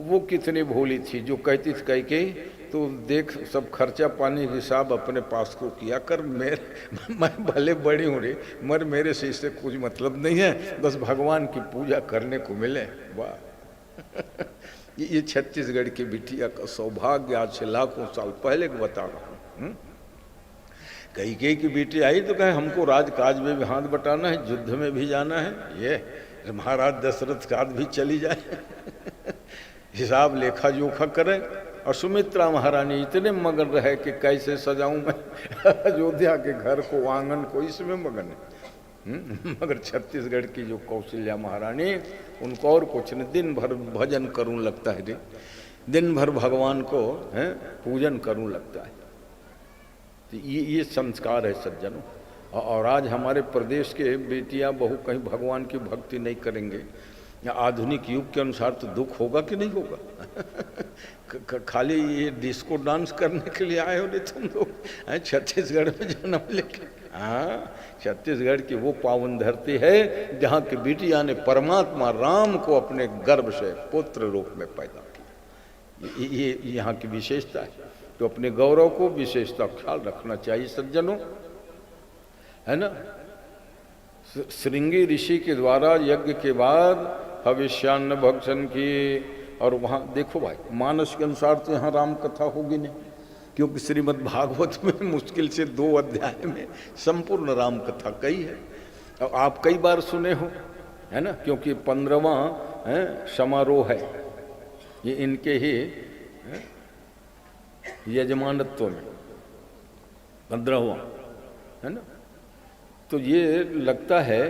वो कितनी भोली थी, जो कहती थी कह के तो देख सब खर्चा पानी हिसाब अपने पास को किया कर, मैं भले बड़ी हूँ रे, मगर मेरे से इससे कुछ मतलब नहीं है, बस भगवान की पूजा करने को मिले। वाह ये छत्तीसगढ़ की बिटिया का सौभाग्य, आज से लाखों साल पहले को बता रहा हूँ। कैकेयी की बेटी आई तो कहे हमको राजकाज में भी हाथ बटाना है, युद्ध में भी जाना है, ये महाराज दशरथ का हाथ भी चली जाए हिसाब लेखा जोखा करें। और सुमित्रा महारानी इतने मगन रहे कि कैसे सजाऊं मैं अयोध्या के घर को, आंगन को, इसमें मगन है। मगर छत्तीसगढ़ की जो कौशल्या महारानी, उनको और कुछ नहीं, दिन भर भजन करूं लगता है रे, दिन भर भगवान को है पूजन करूं लगता है। तो ये संस्कार है सज्जनों। और आज हमारे प्रदेश के बेटियां बहु कहीं भगवान की भक्ति नहीं करेंगे, आधुनिक युग के अनुसार तो दुख होगा कि नहीं होगा। खाली ये डिस्को डांस करने के लिए आए हो नहीं तुम लोग छत्तीसगढ़ में जन्म लेके। हाँ, छत्तीसगढ़ की वो पावन धरती है जहाँ की बिटिया ने परमात्मा राम को अपने गर्भ से पुत्र रूप में पैदा किया। ये यहाँ की विशेषता है। तो अपने गौरव को विशेषता ख्याल रखना चाहिए सज्जनों, है ना। श्रृंगी ऋषि के द्वारा यज्ञ के बाद हविष्यान्न भक्षण की, और वहाँ देखो भाई मानस के अनुसार तो यहाँ राम कथा होगी नहीं, क्योंकि श्रीमद् भागवत में मुश्किल से 2 अध्याय में संपूर्ण राम कथा कही है। और आप कई बार सुने हो, है ना, क्योंकि 15वां समारोह है ये इनके ही यजमानत्व में, 15वां, है ना। तो ये लगता है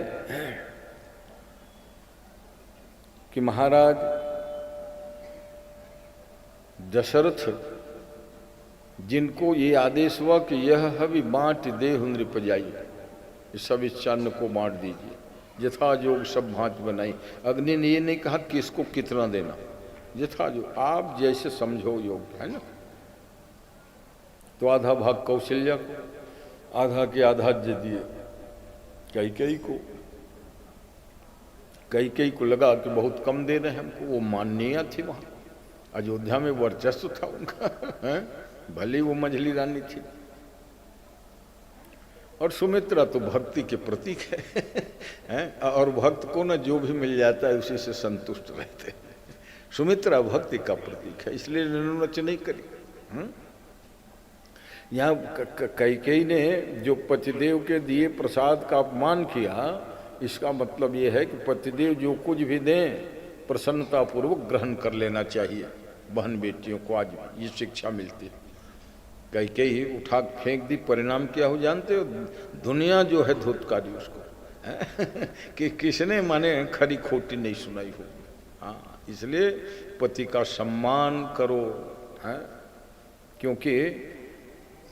कि महाराज दशरथ जिनको ये आदेश हुआ कि यह हवि बांट देहु नृपजाई, सब इस अन्न को बांट दीजिए, यथा योग सब भांति बनाई। अग्नि ने ये नहीं कहा किसको कितना देना, यथा जो आप जैसे समझो योग्य, है ना। तो आधा भाग कौशल्या को, आधा के आधा दिए कई को लगा कि बहुत कम दे रहे हैं हमको। वो माननीय थी, वहाँ अयोध्या में वर्चस्व था उनका, है? भले वो मझली रानी थी। और सुमित्रा तो भक्ति के प्रतीक है, और भक्त को ना जो भी मिल जाता है उसी से संतुष्ट रहते हैं। सुमित्रा भक्ति का प्रतीक है, इसलिए न्यूनच नहीं करी। यहाँ कैकेयी ने जो पतिदेव के दिए प्रसाद का अपमान किया, इसका मतलब ये है कि पतिदेव जो कुछ भी दें प्रसन्नतापूर्वक ग्रहण कर लेना चाहिए। बहन बेटियों को आज ये शिक्षा मिलती है। कैकेयी उठा फेंक दी, परिणाम क्या हो जानते हो? दुनिया जो है धुतकारी उसको कि किसने माने खरी खोटी नहीं सुनाई हो। हाँ, इसलिए पति का सम्मान करो, है, क्योंकि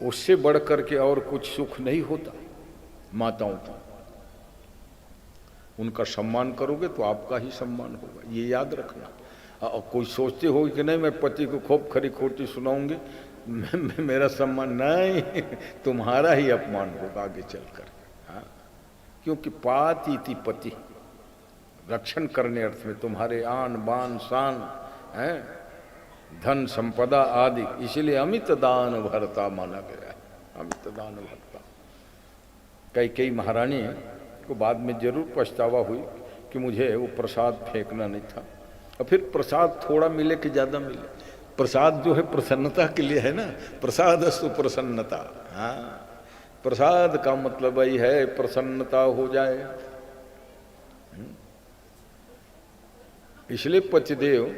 उससे बढ़ कर के और कुछ सुख नहीं होता माताओं का। उनका सम्मान करोगे तो आपका ही सम्मान होगा, ये याद रखना। और कोई सोचते हो कि नहीं मैं पति को खूब खरी खोटी सुनाऊंगी मेरा सम्मान, नहीं, तुम्हारा ही अपमान होगा आगे चलकर। हाँ, क्योंकि पातीति पति, रक्षण करने अर्थ में तुम्हारे आन बान शान है, धन संपदा आदि, इसीलिए अमित दान भरता माना गया है, अमित दान भरता। कैकेयी महारानी को बाद में जरूर पछतावा हुई कि मुझे वो प्रसाद फेंकना नहीं था। और फिर प्रसाद थोड़ा मिले कि ज़्यादा मिले, प्रसाद जो है प्रसन्नता के लिए है ना, प्रसाद अस्तु प्रसन्नता। हाँ, प्रसाद का मतलब ही है प्रसन्नता हो जाए। इसलिए पतिदेव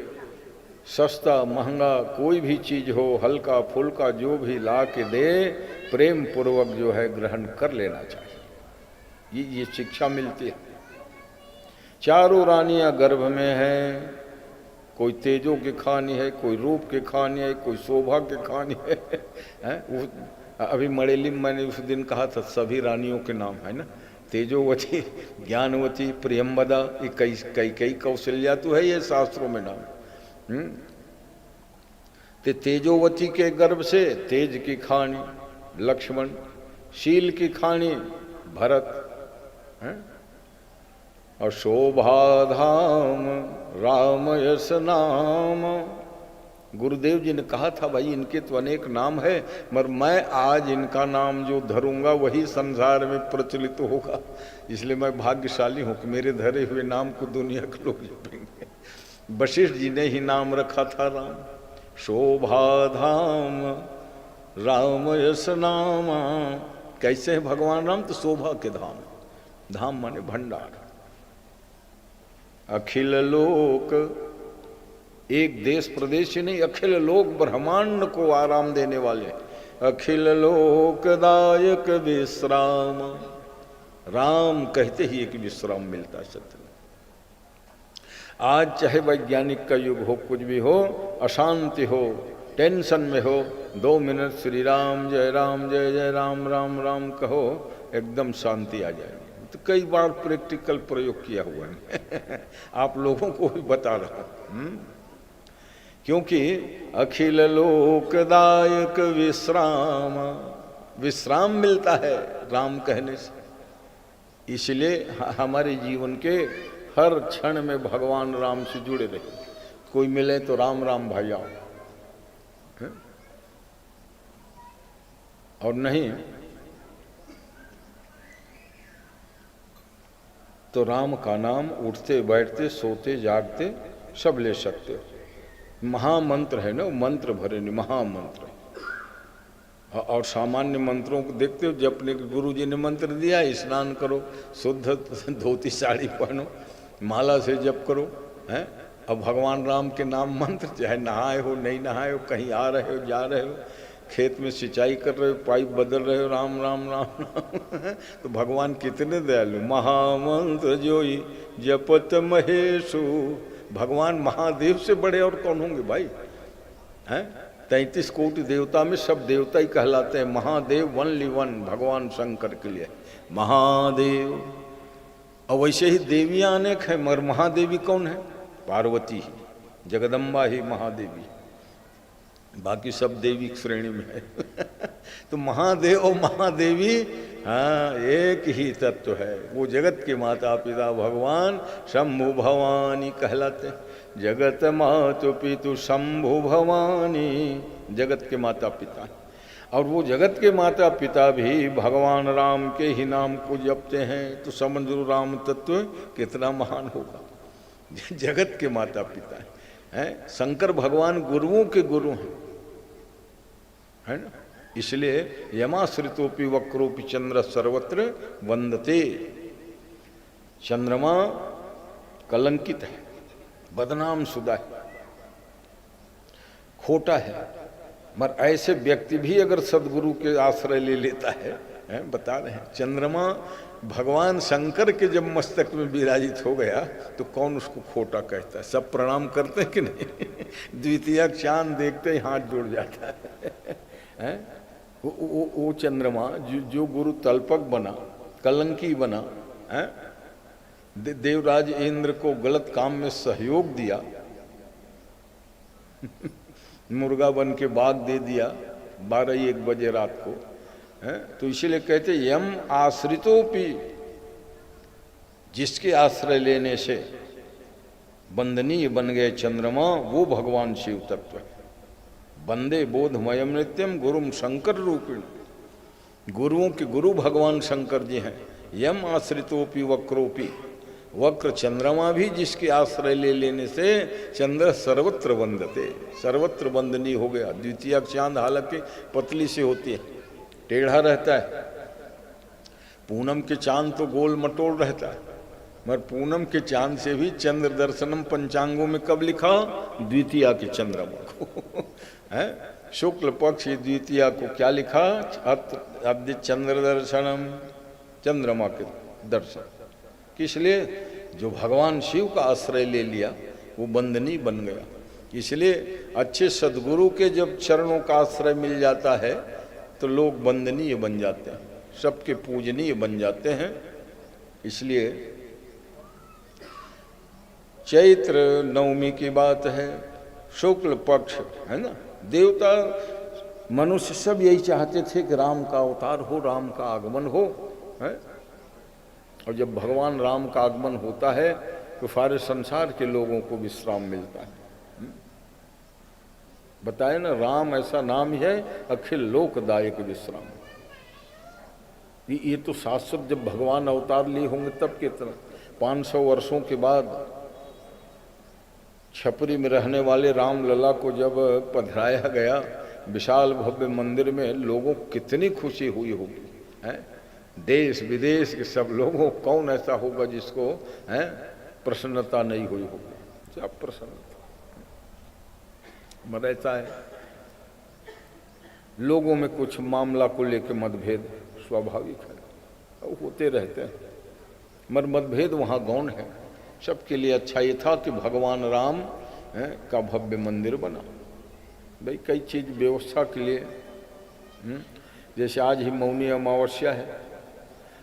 सस्ता महंगा कोई भी चीज हो, हल्का फुल्का जो भी ला के दे, प्रेम पूर्वक जो है ग्रहण कर लेना चाहिए। ये शिक्षा मिलती है। चारों रानियां गर्भ में हैं, कोई तेजो की खानी है, कोई रूप की खानी है, कोई शोभा की खानी है? वो अभी मड़ेली में मैंने उस दिन कहा था सभी रानियों के नाम है ना, तेजोवती, ज्ञानवती, प्रियंवदा, ये कई कौशल्या तो है ये शास्त्रों में नाम। ते तेजोवती के गर्भ से तेज की खानी लक्ष्मण, शील की खानी भरत, है? और शोभाधाम राम यश नाम। गुरुदेव जी ने कहा था भाई इनके तो अनेक नाम है, मगर मैं आज इनका नाम जो धरूंगा वही संसार में प्रचलित होगा। इसलिए मैं भाग्यशाली हूं कि मेरे धरे हुए नाम को दुनिया के लोग जपेंगे। वशिष्ठ जी ने ही नाम रखा था राम, शोभाधाम राम यश नाम। कैसे है भगवान राम? तो शोभा के धाम, धाम माने भंडार। अखिल लोक, एक देश प्रदेश ही नहीं, अखिल लोक ब्रह्मांड को आराम देने वाले, अखिल लोकदायक विश्राम। राम कहते ही एक विश्राम मिलता है सत्य में। आज चाहे वैज्ञानिक का युग हो, कुछ भी हो, अशांति हो, टेंशन में हो, 2 मिनट श्री राम जय जय राम राम राम कहो, एकदम शांति आ जाएगी। तो कई बार प्रैक्टिकल प्रयोग किया हुआ है आप लोगों को भी बता रहा हूं। क्योंकि अखिल लोकदायक विश्राम, विश्राम मिलता है राम कहने से। इसलिए हमारे जीवन के हर क्षण में भगवान राम से जुड़े रहे। कोई मिले तो राम राम भाई आओ, और नहीं तो राम का नाम उठते बैठते सोते जागते सब ले सकते हो। महामंत्र है ना, मंत्र भरे नहीं, महामंत्र। और सामान्य मंत्रों को देखते हो, जब अपने गुरु जी ने मंत्र दिया स्नान करो, शुद्ध धोती साड़ी पहनो, माला से जप करो, हैं। अब भगवान राम के नाम मंत्र, चाहे नहाए हो नहीं नहाए हो, कहीं आ रहे हो जा रहे हो, खेत में सिंचाई कर रहे हो, पाइप बदल रहे हो, राम राम राम राम तो भगवान कितने दयालु। महामंत्र जोई जपत महेशु, भगवान महादेव से बड़े और कौन होंगे भाई, हैं। 33 कोटि देवता में सब देवता ही कहलाते हैं। महादेव ओनली वन, भगवान शंकर के लिए महादेव। और वैसे ही देवियां अनेक है, मगर महादेवी कौन है? पार्वती ही, जगदम्बा ही महादेवी, बाकी सब देवी श्रेणी में है तो महादेव और महादेवी हाँ एक ही तत्व है। वो जगत के माता पिता भगवान शंभु भवानी कहलाते हैं। जगत मातु पितु शंभु भवानी, जगत के माता पिता। और वो जगत के माता पिता भी भगवान राम के ही नाम को जपते हैं, तो समझ लो राम तत्व कितना महान होगा। जगत के माता पिता हैं। शंकर भगवान गुरुओं के गुरु हैं, है ना। इसलिए यमाश्रितोपि वक्रोपि चंद्र सर्वत्र वंदते। चंद्रमा कलंकित है, बदनाम शुदा है, खोटा है, मगर ऐसे व्यक्ति भी अगर सदगुरु के आश्रय ले लेता है, बता रहे हैं। चंद्रमा भगवान शंकर के जब मस्तक में विराजित हो गया तो कौन उसको खोटा कहता है? सब प्रणाम करते हैं कि नहीं द्वितीय चांद देखते ही हाथ जुड़ जाता है। वो चंद्रमा जो गुरु तल्पक बना, कलंकी बना, है? देवराज इंद्र को गलत काम में सहयोग दिया मुर्गा बन के बाग दे दिया 12-1 बजे रात को, है? तो इसीलिए कहते यम आश्रितोपि, जिसके आश्रय लेने से बंदनीय बन गए चंद्रमा, वो भगवान शिव तत्व है। वंदे बोधमयम नित्यम गुरुम शंकर रूपिण, गुरुओं के गुरु भगवान शंकर जी हैं। यम आश्रितोपि वक्रोपि, वक्र चंद्रमा भी जिसके आश्रय ले लेने से चंद्र सर्वत्र वंदते, सर्वत्र वंदनीय हो गया। द्वितीय चांद हालांकि पतली से होती है, टेढ़ा रहता है। पूनम के चांद तो गोल मटोल रहता है, मगर पूनम के चांद से भी चंद्र दर्शनम पंचांगों में कब लिखा? द्वितीया के चंद्रमा को है। शुक्ल पक्ष द्वितीया को क्या लिखा? अब चंद्र दर्शनम, चंद्रमा के दर्शन। किस लिए? जो भगवान शिव का आश्रय ले लिया वो बंदनी बन गया। इसलिए अच्छे सदगुरु के जब चरणों का आश्रय मिल जाता है तो लोग वंदनीय बन जाते हैं, सबके पूजनीय बन जाते हैं। इसलिए चैत्र नवमी की बात है, शुक्ल पक्ष है ना। देवता मनुष्य सब यही चाहते थे कि राम का अवतार हो, राम का आगमन हो, है? और जब भगवान राम का आगमन होता है तो सारे संसार के लोगों को विश्राम मिलता है। बताए ना, राम ऐसा नाम है अखिल लोकदायक विश्राम। ये तो शाश्वत, जब भगवान अवतार लिए होंगे तब कितना 500 वर्षों के बाद छपरी में रहने वाले राम लला को जब पधराया गया विशाल भव्य मंदिर में, लोगों को कितनी खुशी हुई होगी, है? देश विदेश के सब लोगों, कौन ऐसा होगा जिसको है प्रसन्नता नहीं हुई होगी? सब प्रसन्नता रहता है। लोगों में कुछ मामला को लेकर मतभेद स्वाभाविक है, होते रहते हैं, मगर मतभेद वहाँ गौण है। सबके लिए अच्छा ये था कि भगवान राम का भव्य मंदिर बना। भाई कई चीज व्यवस्था के लिए, जैसे आज ही मौनी अमावस्या है,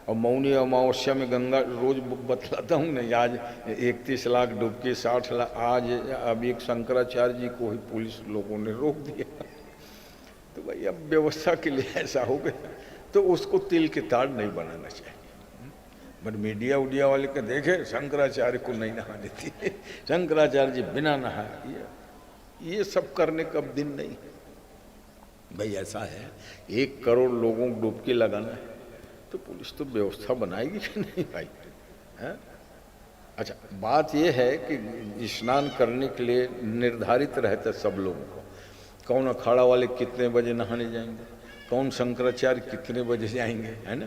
और मौनी अमावस्या में गंगा रोज बतलाता हूँ नहीं, आज 31 लाख डुबकी 60 लाख, आज अब एक शंकराचार्य जी को ही पुलिस लोगों ने रोक दिया। तो भाई अब व्यवस्था के लिए ऐसा हो गया, तो उसको तिल के ताड़ नहीं बनाना चाहिए। बट मीडिया उडिया वाले का देखे शंकराचार्य को नहीं नहाने दिए, शंकराचार्य जी बिना नहाए, ये सब करने का अब दिन नहीं। भाई ऐसा है 1 करोड़ लोगों को डुबकी लगाना है, तो पुलिस तो व्यवस्था बनाएगी कि नहीं भाई, है? अच्छा, बात यह है कि स्नान करने के लिए निर्धारित रहता है सब लोगों को, कौन अखाड़ा वाले कितने बजे नहाने जाएंगे, कौन शंकराचार्य कितने बजे जाएंगे, है ना?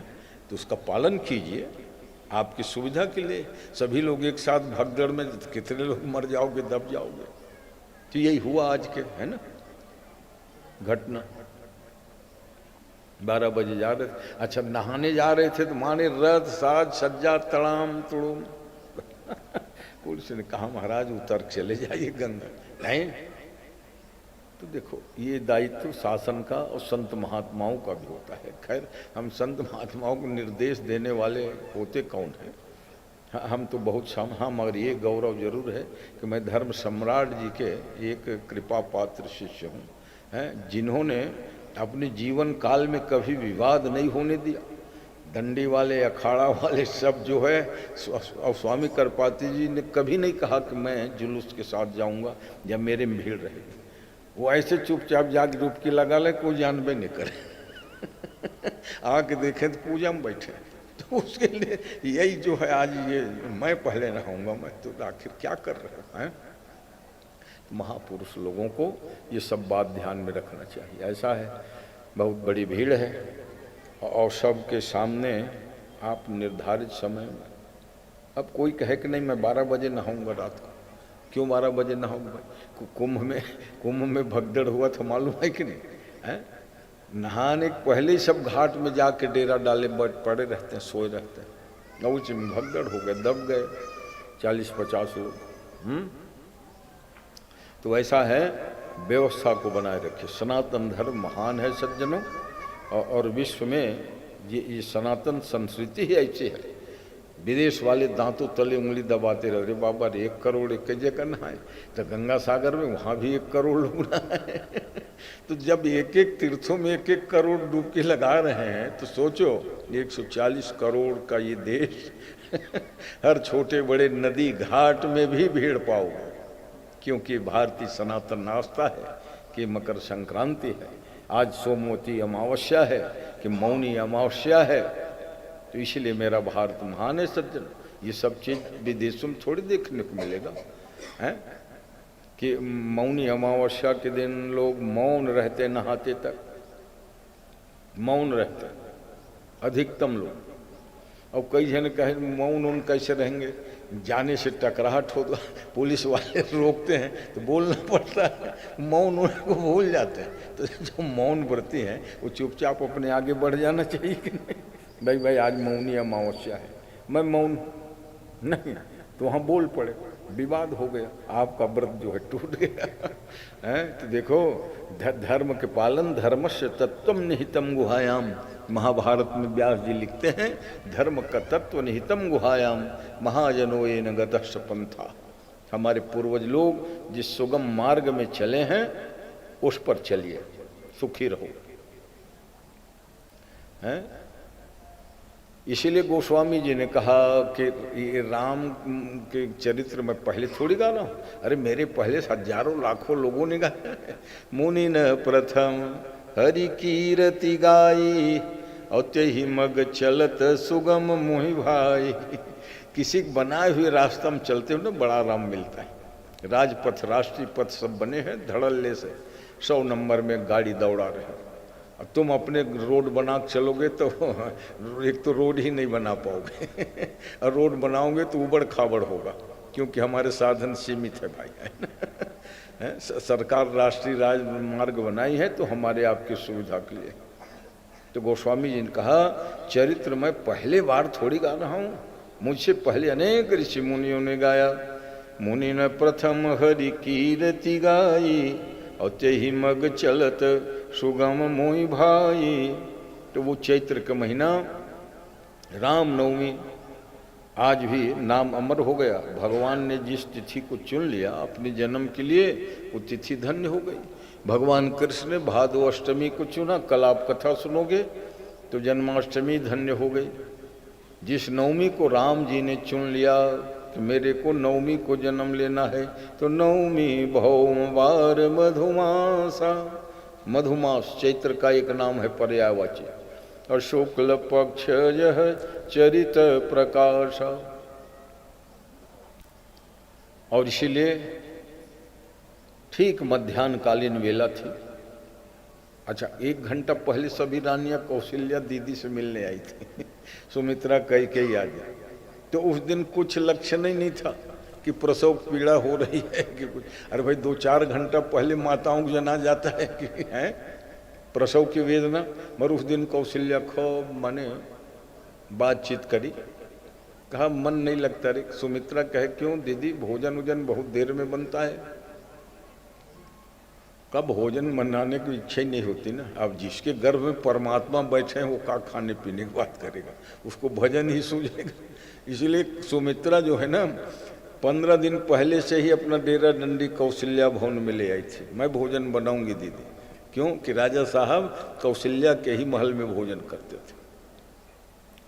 तो उसका पालन कीजिए आपकी सुविधा के लिए। सभी लोग एक साथ भगदड़ में कितने लोग मर जाओगे, दब जाओगे। तो यही हुआ आज के, है ना, घटना। 12 बजे जा रहे थे, अच्छा नहाने जा रहे थे तो माने रथ साज सज्जा तड़ाम तुड़ुम पुलिस ने कहा महाराज उतर चले जाइए गंगा, नहीं। तो देखो ये दायित्व शासन का और संत महात्माओं का भी होता है। खैर हम संत महात्माओं को निर्देश देने वाले होते कौन है, हम तो बहुत हाँ, मगर ये गौरव जरूर है कि मैं धर्म सम्राट जी के एक कृपा पात्र शिष्य हूँ, हैं, जिन्होंने अपने जीवन काल में कभी विवाद नहीं होने दिया। दंडी वाले अखाड़ा वाले सब जो है, और स्वामी करपाती जी ने कभी नहीं कहा कि मैं जुलूस के साथ जाऊंगा या मेरे में भीड़ रहेगी। वो ऐसे चुपचाप जाके डुबकी लगा ले, कोई जानबे नहीं करे आके देखें तो पूजा में बैठे। तो उसके लिए यही जो है आज ये मैं पहले नहाऊंगा, मैं तो आखिर क्या कर रहे हैं। महापुरुष लोगों को ये सब बात ध्यान में रखना चाहिए। ऐसा है बहुत बड़ी भीड़ है और सबके सामने आप निर्धारित समय में, अब कोई कहे कि नहीं मैं 12 बजे नहाऊंगा रात को, क्यों 12 बजे नहाऊंगा? कुंभ में भगदड़ हुआ था, मालूम है कि नहीं है? नहाने के पहले ही सब घाट में जाके डेरा डाले पड़े रहते हैं, सोए रहते हैं। उस में भगदड़ हो गए, दब गए 40-50 लोग। तो ऐसा है, व्यवस्था को बनाए रखे। सनातन धर्म महान है सज्जनों, और विश्व में ये सनातन संस्कृति ही ऐसी है। विदेश वाले दांतों तले उंगली दबाते रहे, बाबा 1 करोड़ एक जगह नहाए, तो गंगा सागर में वहाँ भी 1 करोड़ लोग नहाए तो जब एक एक तीर्थों में 1-1 करोड़ डुबकी लगा रहे हैं, तो सोचो 140 करोड़ का ये देश हर छोटे बड़े नदी घाट में भी भीड़ पाओगे, क्योंकि भारतीय सनातन आस्था है कि मकर संक्रांति है, आज सोमवती अमावस्या है, कि मौनी अमावस्या है। तो इसलिए मेरा भारत महान है सज्जन। ये सब चीज विदेशों में थोड़ी देखने को मिलेगा, है कि मौनी अमावस्या के दिन लोग मौन रहते, नहाते तक मौन रहते अधिकतम लोग। और कई जन कहे मौन कैसे रहेंगे, जाने से टकराहट हो तो पुलिस वाले रोकते हैं तो बोलना पड़ता है, मौन उनको भूल जाते हैं। तो जो मौन व्रती हैं वो चुपचाप अपने आगे बढ़ जाना चाहिए कि नहीं, भाई आज मौनी अमावस्या है, मैं मौन नहीं, तो वहाँ बोल पड़े, विवाद हो गया, आपका व्रत जो है टूट गया है। तो देखो धर्म के पालन, धर्मस्य तत्वम निहितम गुहायाम, महाभारत में व्यास जी लिखते हैं, धर्म का तत्व निहितम गुहायाम महाजनो येन गतः पंथा। हमारे पूर्वज लोग जिस सुगम मार्ग में चले हैं उस पर चलिए, सुखी रहो, हैं। इसीलिए गोस्वामी जी ने कहा कि ये राम के चरित्र में पहले थोड़ी गा रहा हूँ, अरे मेरे पहले हजारों लाखों लोगों ने गाया। मुनि न प्रथम हरि कीरति गाई, और त्यही मग चलत सुगम मोहि भाई। किसी बनाए हुए रास्ता में चलते हो ना बड़ा आराम मिलता है। राजपथ, राष्ट्रीय पथ सब बने हैं धड़ल्ले से, 100 नंबर में गाड़ी दौड़ा रहे हैं। अब तुम अपने रोड बना के चलोगे तो एक तो रोड ही नहीं बना पाओगे और रोड बनाओगे तो उबड़ खाबड़ होगा, क्योंकि हमारे साधन सीमित है भाई सरकार राष्ट्रीय राजमार्ग बनाई है तो हमारे आपकी सुविधा के लिए। तो गोस्वामी जी ने कहा चरित्र मैं पहले बार थोड़ी गा रहा हूँ, मुझसे पहले अनेक ऋषि मुनियों ने गाया। मुनि ने प्रथम हरि कीरति गाई, और त्यही मग चलत सुगम मोहि भाई। तो वो चैत्र का महीना रामनवमी आज भी नाम अमर हो गया। भगवान ने जिस तिथि को चुन लिया अपने जन्म के लिए, वो तिथि धन्य हो गई। भगवान कृष्ण ने भादो अष्टमी को चुना, कल आप कथा सुनोगे तो जन्माष्टमी धन्य हो गई। जिस नवमी को राम जी ने चुन लिया कि मेरे को नवमी को जन्म लेना है, तो नवमी भौमवार मधुमासा, मधुमास चैत्र का एक नाम है पर्यायवाची, और शुक्ल पक्ष यह चरित प्रकाश। और इसीलिए ठीक मध्याह्नकालीन वेला थी। अच्छा, 1 घंटा पहले सभी रानियां कौशल्या दीदी से मिलने आई थी। सुमित्रा कैकेयी आ गई। तो उस दिन कुछ लक्षण ही नहीं था कि प्रसव पीड़ा हो रही है कि कुछ। अरे भाई 2-4 घंटा पहले माताओं को जना जाता है कि है प्रसव की वेदना। मगर उस दिन कौशल्या खूब माने बातचीत करी। कहा मन नहीं लगता रे। सुमित्रा कहे क्यों दीदी, भोजन उजन बहुत देर में बनता है। कब भोजन बनाने की इच्छा ही नहीं होती ना। अब जिसके गर्भ में परमात्मा बैठे हैं वो का खाने पीने की बात करेगा, उसको भजन ही सूझेगा। इसलिए सुमित्रा जो है ना 15 दिन पहले से ही अपना डेरा डंडी कौशल्या भवन में ले आई थी। मैं भोजन बनाऊंगी दीदी। क्यों कि राजा साहब कौशल्या के ही महल में भोजन करते थे।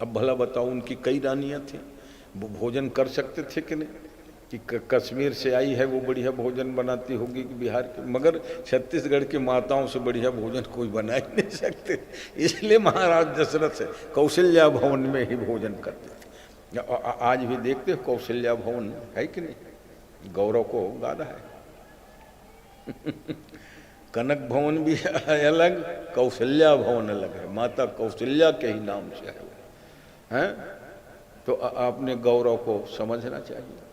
अब भला बताओ, उनकी कई रानियां थी, वो भोजन कर सकते थे कि नहीं? कि कश्मीर से आई है वो बढ़िया भोजन बनाती होगी कि बिहार की, मगर छत्तीसगढ़ की माताओं से बढ़िया भोजन कोई बना ही नहीं सकते। इसलिए महाराज दशरथ से कौशल्या भवन में ही भोजन करते थे। आज भी देखते हो कौशल्या भवन है कि नहीं, गौरव को गादा है। कनक भवन भी अलग, कौशल्या भवन अलग है। माता कौशल्या के ही नाम से है। तो आपने गौरव को समझना चाहिए।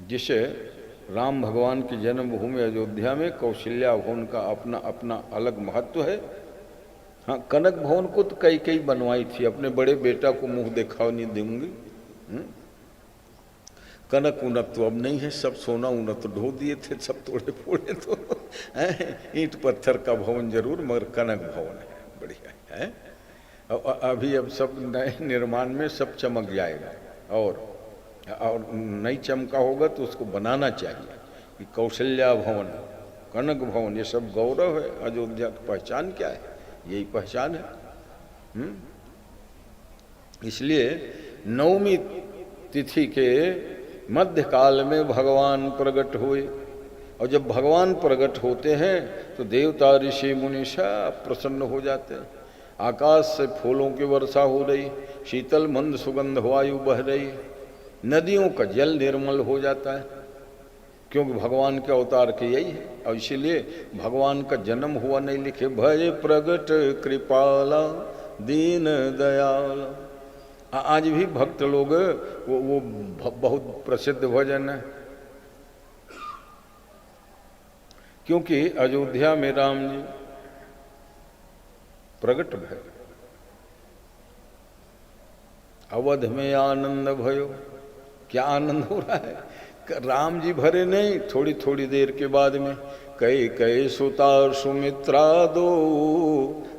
जिसे राम भगवान की जन्मभूमि अयोध्या में कौशल्या भवन का अपना अपना अलग महत्व है। हाँ, कनक भवन को तो कई बनवाई थी, अपने बड़े बेटा को मुंह दिखाओ नहीं दूंगी। कनक उनक तो अब नहीं है, सब सोना उनक तो ढो दिए थे, सब तोड़े फोड़े। तो ईंट पत्थर का भवन जरूर, मगर कनक भवन है, बढ़िया है। अभी अब सब नए निर्माण में सब चमक जाएगा, और नहीं चमका होगा तो उसको बनाना चाहिए कि कौशल्या भवन, कनक भवन, ये सब गौरव है। अयोध्या की पहचान क्या है? यही पहचान है। इसलिए नवमी तिथि के मध्य काल में भगवान प्रकट हुए, और जब भगवान प्रकट होते हैं तो देवता ऋषि मुनि सब प्रसन्न हो जाते हैं। आकाश से फूलों की वर्षा हो रही, शीतल मंद सुगंध वायु बह रही, नदियों का जल निर्मल हो जाता है, क्योंकि भगवान के अवतार के यही है। और इसीलिए भगवान का जन्म हुआ नहीं लिखे, भय प्रगट कृपाला दीन दयाल। आज भी भक्त लोग वो बहुत प्रसिद्ध भजन है, क्योंकि अयोध्या में राम जी प्रगट भय, अवध में आनंद भयो। क्या आनंद हो रहा है? राम जी भरे नहीं, थोड़ी थोड़ी देर के बाद में कई सुता सुमित्रा दो,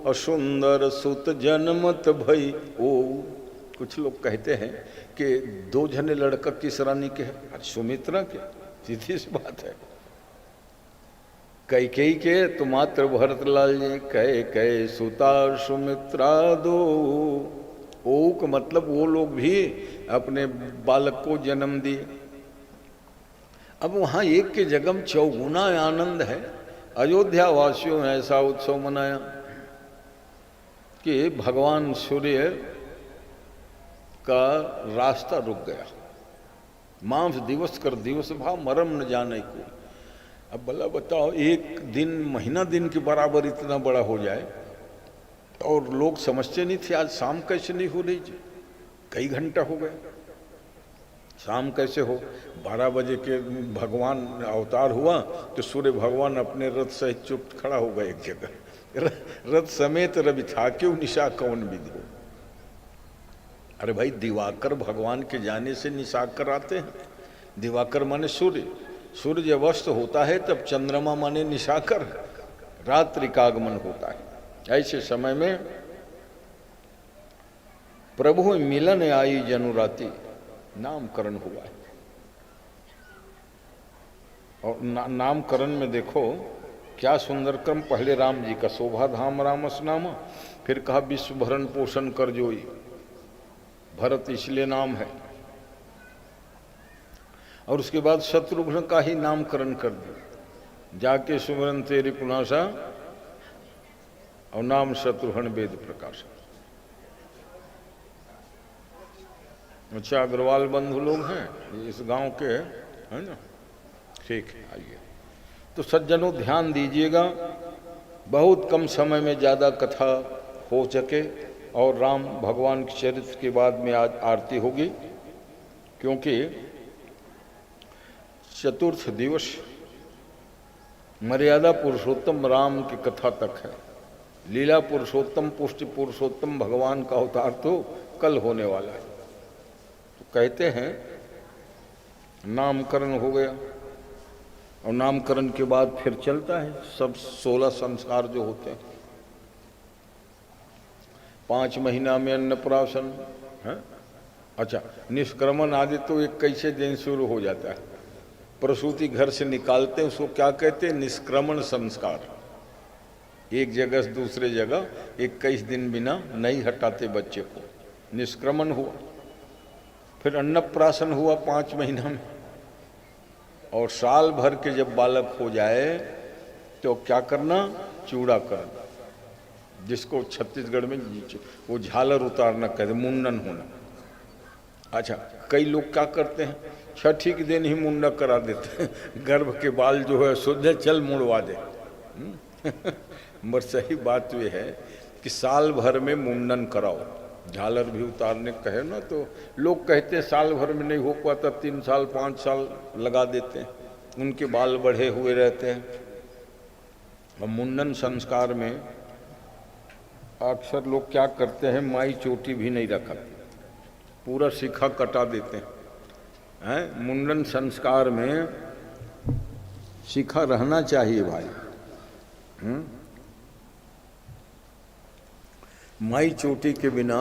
और सुंदर सुत जनमत भई ओ। कुछ लोग कहते हैं कि 2 जने लड़का किस रानी के है? सुमित्रा के, सीधी सी बात है। कैकेयी के तो मात्र भरतलाल जी, कई सुता सुमित्रा दो। ओ का मतलब वो लोग भी अपने बालक को जन्म दिए। अब वहाँ एक के जगह चौगुना आनंद है। अयोध्या वासियों ने ऐसा उत्सव मनाया कि भगवान सूर्य का रास्ता रुक गया। मांस दिवस कर दिवस भाव मरम न जाने को। अब भला बताओ, एक दिन महीना दिन के बराबर इतना बड़ा हो जाए, और लोग समझते नहीं थे आज शाम कैसे नहीं हो रही जी, कई घंटा हो गए, शाम कैसे हो। 12 बजे के भगवान अवतार हुआ तो सूर्य भगवान अपने रथ सहित चुप खड़ा हो गया एक जगह, रथ समेत रवि था क्यों निशा कौन विधि हो। अरे भाई, दिवाकर भगवान के जाने से निशाकर आते हैं। दिवाकर माने सूर्य, सूर्य जब अस्त होता है तब चंद्रमा माने निशाकर, रात्रि का आगमन होता है। ऐसे समय में प्रभु मिलन आई जनुराती, नामकरण हुआ है। और नामकरण में देखो क्या सुंदर क्रम, पहले राम जी का शोभा धाम रामस नाम, फिर कहा विश्व भरण पोषण कर जोई, भरत इसलिए नाम है, और उसके बाद शत्रुघ्न का ही नामकरण कर दिया, जाके सुमरन तेरी पुनासा, और नाम शत्रुघ्न वेद प्रकाश। अच्छा, अग्रवाल बंधु लोग हैं इस गांव के, है ना? ठीक है, आइए। तो सज्जनों ध्यान दीजिएगा, बहुत कम समय में ज़्यादा कथा हो सके, और राम भगवान के चरित्र के बाद में आज आरती होगी, क्योंकि चतुर्थ दिवस मर्यादा पुरुषोत्तम राम की कथा तक है। लीला पुरुषोत्तम पुष्टि पुरुषोत्तम भगवान का अवतार तो कल होने वाला है। तो कहते हैं नामकरण हो गया, और नामकरण के बाद फिर चलता है सब 16 संस्कार जो होते हैं। 5 महीना में अन्नप्राशन है। अच्छा, निष्क्रमण आदि तो 21 दिन शुरू हो जाता है। प्रसूति घर से निकालते हैं, उसको क्या कहते हैं? निष्क्रमण संस्कार। एक जगह से दूसरे जगह 21 दिन बिना नहीं हटाते बच्चे को, निष्क्रमण हुआ। फिर अन्नप्राशन हुआ 5 महीना में, और साल भर के जब बालक हो जाए तो क्या करना? चूड़ाकरण, जिसको छत्तीसगढ़ में वो झालर उतारना कहते, मुंडन होना। अच्छा, कई लोग क्या करते हैं, छठी के दिन ही मुंडन करा देते हैं, गर्भ के बाल जो है शुद्ध, चल मुड़वा दे। मगर सही बात ये है कि साल भर में मुंडन कराओ। झालर भी उतारने कहे ना, तो लोग कहते साल भर में नहीं हो पाता, 3 साल 5 साल लगा देते हैं, उनके बाल बढ़े हुए रहते हैं। और मुंडन संस्कार में अक्सर लोग क्या करते हैं, माई चोटी भी नहीं रखते, पूरा शिखा कटा देते हैं। मुंडन संस्कार में शिखा रहना चाहिए भाई। माई चोटी के बिना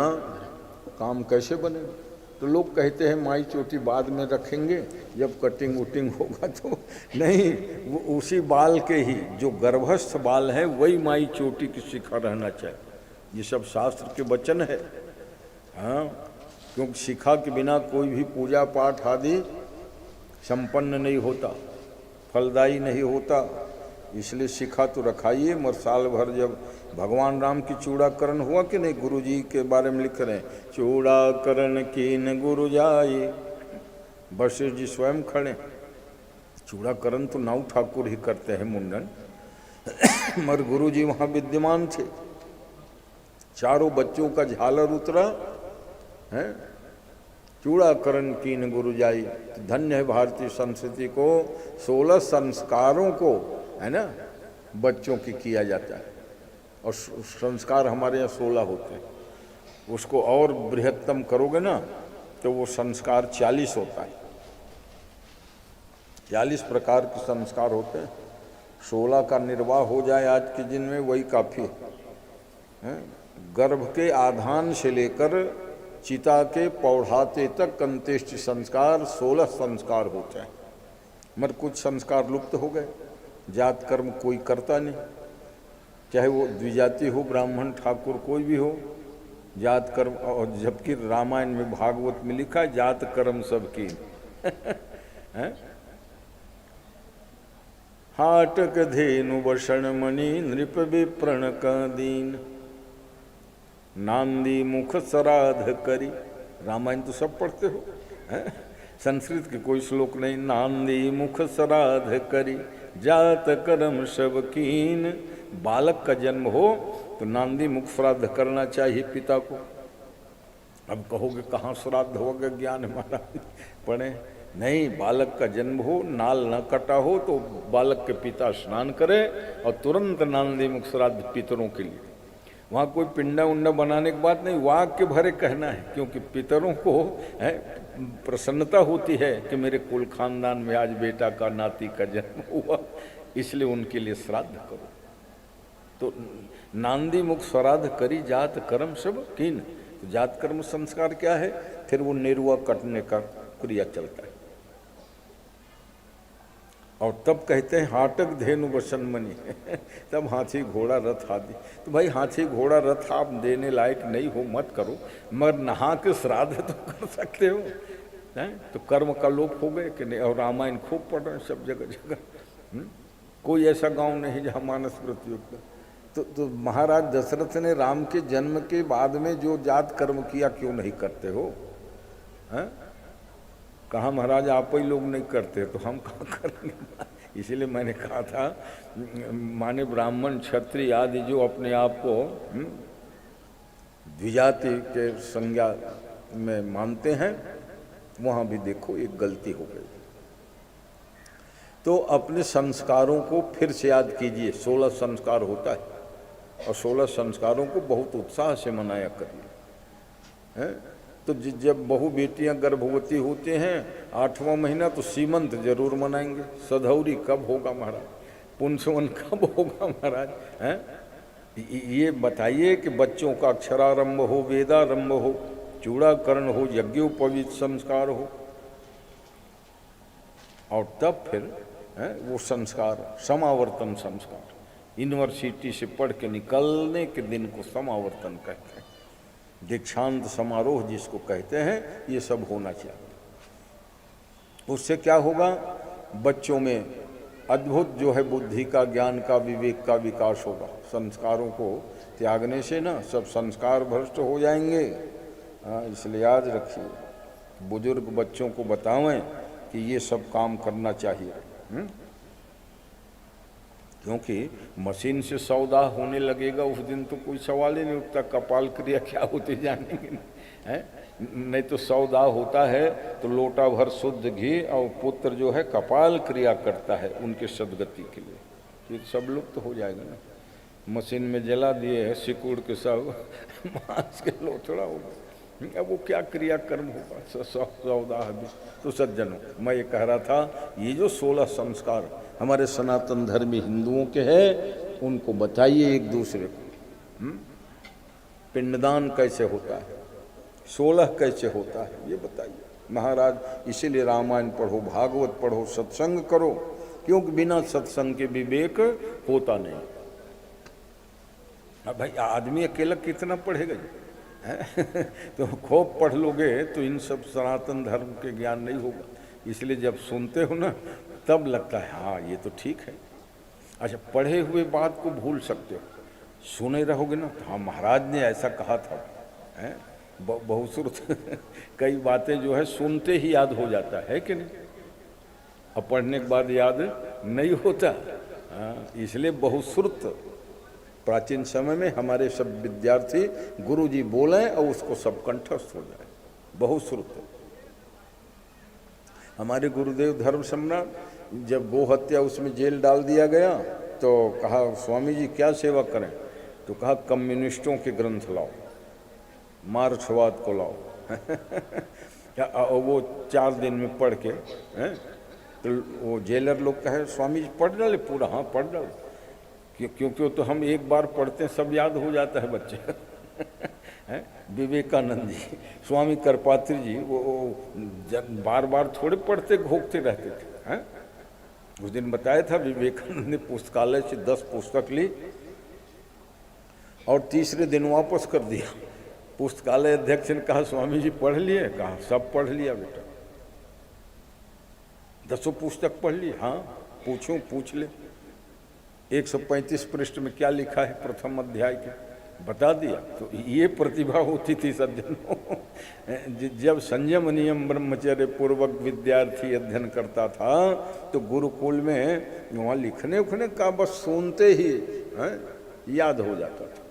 काम कैसे बनेगा? तो लोग कहते हैं माई चोटी बाद में रखेंगे, जब कटिंग वुटिंग होगा तो नहीं, वो उसी बाल के ही जो गर्भस्थ बाल है वही माई चोटी की शिखा रहना चाहिए। ये सब शास्त्र के वचन है। हाँ, क्योंकि शिखा के बिना कोई भी पूजा पाठ आदि संपन्न नहीं होता, फलदायी नहीं होता। इसलिए शिखा तो रखाइए। मगर साल भर जब भगवान राम की चूड़ाकरण हुआ कि नहीं, गुरु जी के बारे में लिख रहे हैं, चूड़ाकरण कीन गुरु जाई, वशिष्ठ जी स्वयं खड़े। चूड़ाकरण तो नाऊ ठाकुर ही करते हैं मुंडन, मगर गुरु जी वहाँ विद्यमान थे। चारों बच्चों का झालर उतरा है, चूड़ाकरण कीन गुरु जाई। धन्य है भारतीय संस्कृति को, 16 संस्कारों को, है ना, बच्चों की किया जाता है। और संस्कार हमारे यहाँ 16 होते हैं। उसको और बृहत्तम करोगे ना तो वो संस्कार 40 होता है। 40 प्रकार के संस्कार होते हैं। 16 का निर्वाह हो जाए आज के दिन में वही काफ़ी है। गर्भ के आधान से लेकर चिता के पौढ़ाते तक अंत्येष्टि संस्कार 16 संस्कार होते हैं। मगर कुछ संस्कार लुप्त हो गए। जात कर्म कोई करता नहीं, चाहे वो द्विजाति हो, ब्राह्मण, ठाकुर, कोई भी हो, जात कर्म। और जबकि रामायण में भागवत में लिखा है जात कर्म सबकी। हाटक धेनु वषण मणि नृप विप्रण का दीन, नांदी मुख सराध करी। रामायण तो सब पढ़ते हो, संस्कृत के कोई श्लोक नहीं। नांदी मुख सराध करी, जात कर्म सब कीन। बालक का जन्म हो तो नांदी मुख श्राद्ध करना चाहिए पिता को। अब कहोगे कहाँ श्राद्ध होगा, ज्ञान हमारा पढ़े नहीं। बालक का जन्म हो, नाल न कटा हो तो बालक के पिता स्नान करे और तुरंत नांदी मुख श्राद्ध पितरों के लिए। वहाँ कोई पिंडा उंडा बनाने की बात नहीं, वाक्य भरे कहना है, क्योंकि पितरों को है प्रसन्नता होती है कि मेरे कुल खानदान में आज बेटा का, नाती का जन्म हुआ, इसलिए उनके लिए श्राद्ध करो। तो नांदी मुख श्राद्ध करी, जात कर्म सब कीन। तो जात कर्म संस्कार क्या है? फिर वो नेरुआ कटने का क्रिया चलता है। और तब कहते हैं हाटक धेनु वसन मणि तब हाथी घोड़ा रथ आदि। तो भाई हाथी घोड़ा रथ आप देने लायक नहीं हो, मत करो, मगर नहा के श्राद्ध तो कर सकते हो, हैं? तो कर्म का लोप हो गए कि नहीं? और रामायण खूब पढ़ रहे हैं सब जगह जगह। कोई ऐसा गांव नहीं जहाँ मानस प्रतियोगिता। तो महाराज दशरथ ने राम के जन्म के बाद में जो जात कर्म किया क्यों नहीं करते हो? हैं? कहा महाराज आप ही लोग नहीं करते तो हम कहाँ करेंगे? इसीलिए मैंने कहा था माने ब्राह्मण क्षत्रिय आदि जो अपने आप को द्विजाति के संज्ञा में मानते हैं, वहाँ भी देखो एक गलती हो गई। तो अपने संस्कारों को फिर से याद कीजिए। 16 संस्कार होता है और 16 संस्कारों को बहुत उत्साह से मनाया करिए, हैं? तो जब बहु बेटियां गर्भवती होते हैं 8वां महीना तो सीमंत जरूर मनाएंगे। सधौरी कब होगा महाराज? पुंसवन कब होगा महाराज? हैं? ये बताइए कि बच्चों का अक्षरारंभ हो, वेदारंभ हो, चूड़ाकरण हो, यज्ञोपवीत संस्कार हो, और तब फिर वो संस्कार समावर्तन संस्कार, यूनिवर्सिटी से पढ़ के निकलने के दिन को समावर्तन कहते हैं। दीक्षांत समारोह जिसको कहते हैं, ये सब होना चाहिए। उससे क्या होगा? बच्चों में अद्भुत जो है बुद्धि का, ज्ञान का, विवेक का विकास होगा। संस्कारों को त्यागने से ना सब संस्कार भ्रष्ट हो जाएंगे। इसलिए याद रखिए, बुजुर्ग बच्चों को बतावें कि ये सब काम करना चाहिए। क्योंकि मशीन से सौदा होने लगेगा उस दिन तो कोई सवाल ही नहीं उठता कपाल क्रिया क्या होती जानेंगे, हैं? नहीं तो सौदा होता है तो लोटा भर शुद्ध घी और पुत्र जो है कपाल क्रिया करता है उनके सदगति के लिए। फिर सब लुप्त तो हो जाएगा ना। मशीन में जला दिए है सिकुड़ के सब मांस के लोथड़ा होगा, अब वो क्या क्रिया कर्म होगा? सौदा है। तो सज्जनों, मैं ये कह रहा था ये जो 16 संस्कार हमारे सनातन धर्मी हिंदुओं के हैं उनको बताइए एक दूसरे को। पिंडदान कैसे होता है, 16 कैसे होता है, ये बताइए महाराज। इसीलिए रामायण पढ़ो, भागवत पढ़ो, सत्संग करो, क्योंकि बिना सत्संग के विवेक होता नहीं। अब भाई आदमी अकेला कितना पढ़ेगा तो खूब पढ़ लोगे तो इन सब सनातन धर्म के ज्ञान नहीं होगा। इसलिए जब सुनते हो ना तब लगता है हाँ ये तो ठीक है। अच्छा, पढ़े हुए बात को भूल सकते हो, सुने रहोगे ना तो हाँ महाराज ने ऐसा कहा था, हैं? बहुश्रुत कई बातें जो है सुनते ही याद हो जाता है कि नहीं, और पढ़ने के बाद याद नहीं होता। इसलिए बहुश्रुत प्राचीन समय में हमारे सब विद्यार्थी गुरुजी बोलें और उसको सब कंठस्थ हो जाए। बहुश्रुत हमारे गुरुदेव धर्म सम्राट जब गो हत्या उसमें जेल डाल दिया गया तो कहा स्वामी जी क्या सेवा करें? तो कहा कम्युनिस्टों के ग्रंथ लाओ, मार्क्सवाद को लाओ वो 4 दिन में पढ़ के हैं? तो वो जेलर लोग कहे स्वामी जी पढ़ डाले पूरा? हाँ पढ़ डाले। क्योंकि तो हम एक बार पढ़ते हैं सब याद हो जाता है बच्चे हैं? विवेकानंद जी, स्वामी करपात्री जी वो बार बार थोड़े पढ़ते घोंकते रहते थे, हैं? उस दिन बताया था विवेकानंद ने पुस्तकालय से 10 पुस्तक ली और तीसरे दिन वापस कर दिया। पुस्तकालय अध्यक्ष ने कहा स्वामी जी पढ़ लिए? कहा सब पढ़ लिया बेटा, 10 पुस्तक पढ़ ली? हाँ पूछूं? पूछ ले। 135 पृष्ठ में क्या लिखा है प्रथम अध्याय के, बता दिया। तो ये प्रतिभा होती थी सज्जनों जब संयम नियम ब्रह्मचर्य पूर्वक विद्यार्थी अध्ययन करता था तो गुरुकुल में वहाँ लिखने उखने का बस सुनते ही याद हो जाता था।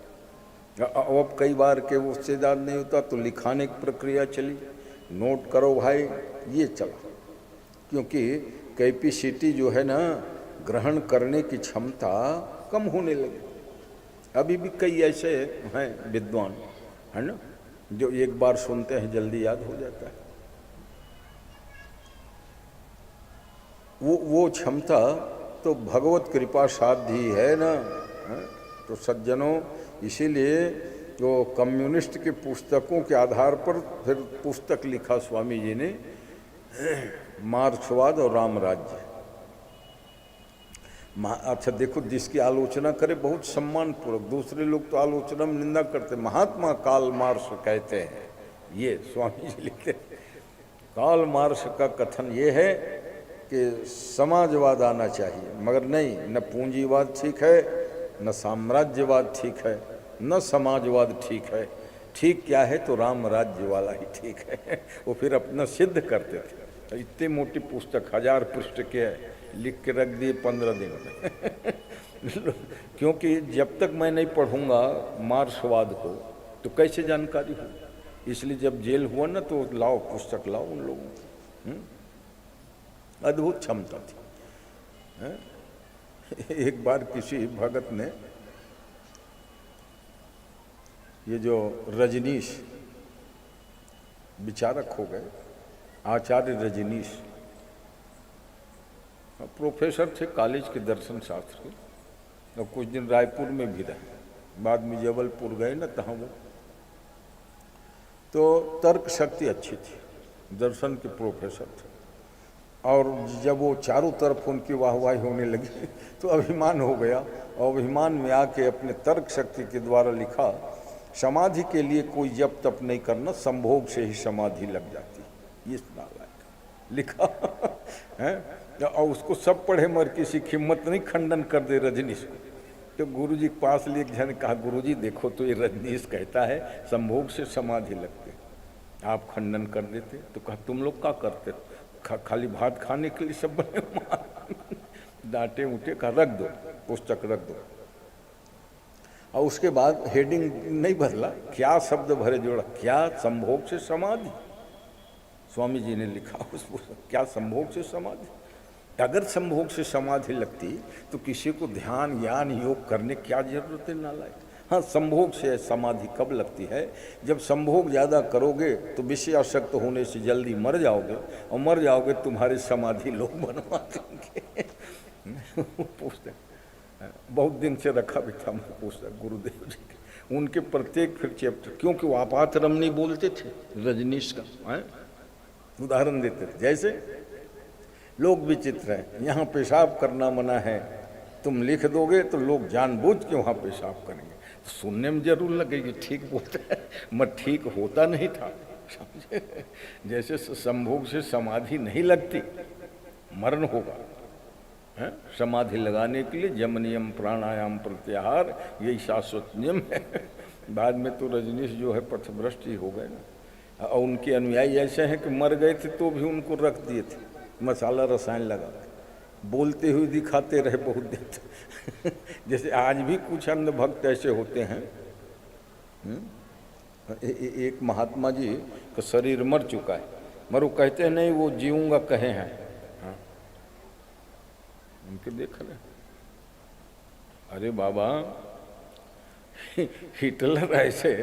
अब कई बार के उससे याद नहीं होता तो लिखाने की प्रक्रिया चली, नोट करो भाई, ये चला। क्योंकि कैपेसिटी जो है ना ग्रहण करने की क्षमता कम होने लगी। अभी भी कई ऐसे हैं विद्वान, है ना, जो एक बार सुनते हैं जल्दी याद हो जाता है। वो क्षमता तो भगवत कृपा साध्य है ना, है? तो सज्जनों इसीलिए वो कम्युनिस्ट की पुस्तकों के आधार पर फिर पुस्तक लिखा स्वामी जी ने, मार्क्सवाद और रामराज्य। अच्छा देखो, जिसकी आलोचना करे बहुत सम्मानपूर्वक, दूसरे लोग तो आलोचना में निंदा करते, महात्मा कार्ल मार्क्स कहते हैं, ये स्वामी जी लिखते हैं। कार्ल मार्क्स का कथन ये है कि समाजवाद आना चाहिए, मगर नहीं, न पूंजीवाद ठीक है, न साम्राज्यवाद ठीक है, न समाजवाद ठीक है। ठीक क्या है तो राम राज्य वाला ही ठीक है। वो फिर अपना सिद्ध करते थे। इतनी मोटी पुस्तक 1000 पृष्ठ के है, लिख के रख दिए 15 दिन में। क्योंकि जब तक मैं नहीं पढ़ूंगा मार्क्सवाद को तो कैसे जानकारी हो। इसलिए जब जेल हुआ ना तो लाओ पुस्तक लाओ उन लोगों को। अद्भुत क्षमता थी। एक बार किसी भगत ने, ये जो रजनीश बेचारा खो गए, आचार्य रजनीश प्रोफेसर थे कॉलेज के दर्शन शास्त्र के, और कुछ दिन रायपुर में भी रहे, बाद में जबलपुर गए ना तहाँ वो। तो तर्क शक्ति अच्छी थी, दर्शन के प्रोफेसर थे, और जब वो चारों तरफ उनकी वाहवाही होने लगी तो अभिमान हो गया, और अभिमान में आके अपने तर्क शक्ति के द्वारा लिखा, समाधि के लिए कोई जप तप नहीं करना, संभोग से ही समाधि लग जाती है। ये नालायक लिखा है। और उसको सब पढ़े मगर किसी की हिम्मत नहीं खंडन कर दे रजनीश को। तो गुरुजी के पास लिए एक जन कहा, गुरुजी देखो तो ये रजनीश कहता है संभोग से समाधि लगते, आप खंडन कर देते। तो कहा तुम लोग क्या करते, खाली भात खाने के लिए सब बने। डांटे उठे, कहा रख दो पुस्तक रख दो। और उसके बाद हेडिंग नहीं बदला, क्या शब्द भरे जोड़ा, क्या संभोग से समाधि। स्वामी जी ने लिखा उस पुस्तक, क्या संभोग से समाधि। अगर संभोग से समाधि लगती तो किसी को ध्यान ज्ञान योग करने क्या जरूरत है नालायक। हाँ, संभोग से समाधि कब लगती है, जब संभोग ज़्यादा करोगे तो विषयासक्त होने से जल्दी मर जाओगे, और मर जाओगे तुम्हारी समाधि लोग बनवा देंगे। पुस्तक बहुत दिन से रखा भी था मैं पुस्तक गुरुदेव जी के, उनके प्रत्येक फिर चैप्टर, क्योंकि वो आपात रमनी बोलते थे रजनीश का है? उदाहरण देते थे, जैसे लोग विचित्र हैं, यहाँ पेशाब करना मना है, तुम लिख दोगे तो लोग जानबूझ के वहाँ पेशाब करेंगे। तो सुनने में जरूर लगेगी ठीक बोलता है, मगर ठीक होता नहीं था, समझे। जैसे संभोग से समाधि नहीं लगती, मरण होगा है? समाधि लगाने के लिए यम नियम प्राणायाम प्रत्याहार यही शाश्वत नियम है। बाद में तो रजनीश जो है पथभ्रष्ट ही हो गए ना, और उनके अनुयायी ऐसे हैं कि मर गए थे तो भी उनको रख दिए थे मसाला रसायन लगा के, बोलते हुए दिखाते रहे बहुत देर। जैसे आज भी कुछ अंध भक्त ऐसे होते हैं। एक महात्मा जी का शरीर मर चुका है, मगर वो कहते हैं नहीं वो जीऊंगा कहे हैं। हाँ, उनके देख रहे, अरे बाबा हिटलर ऐसे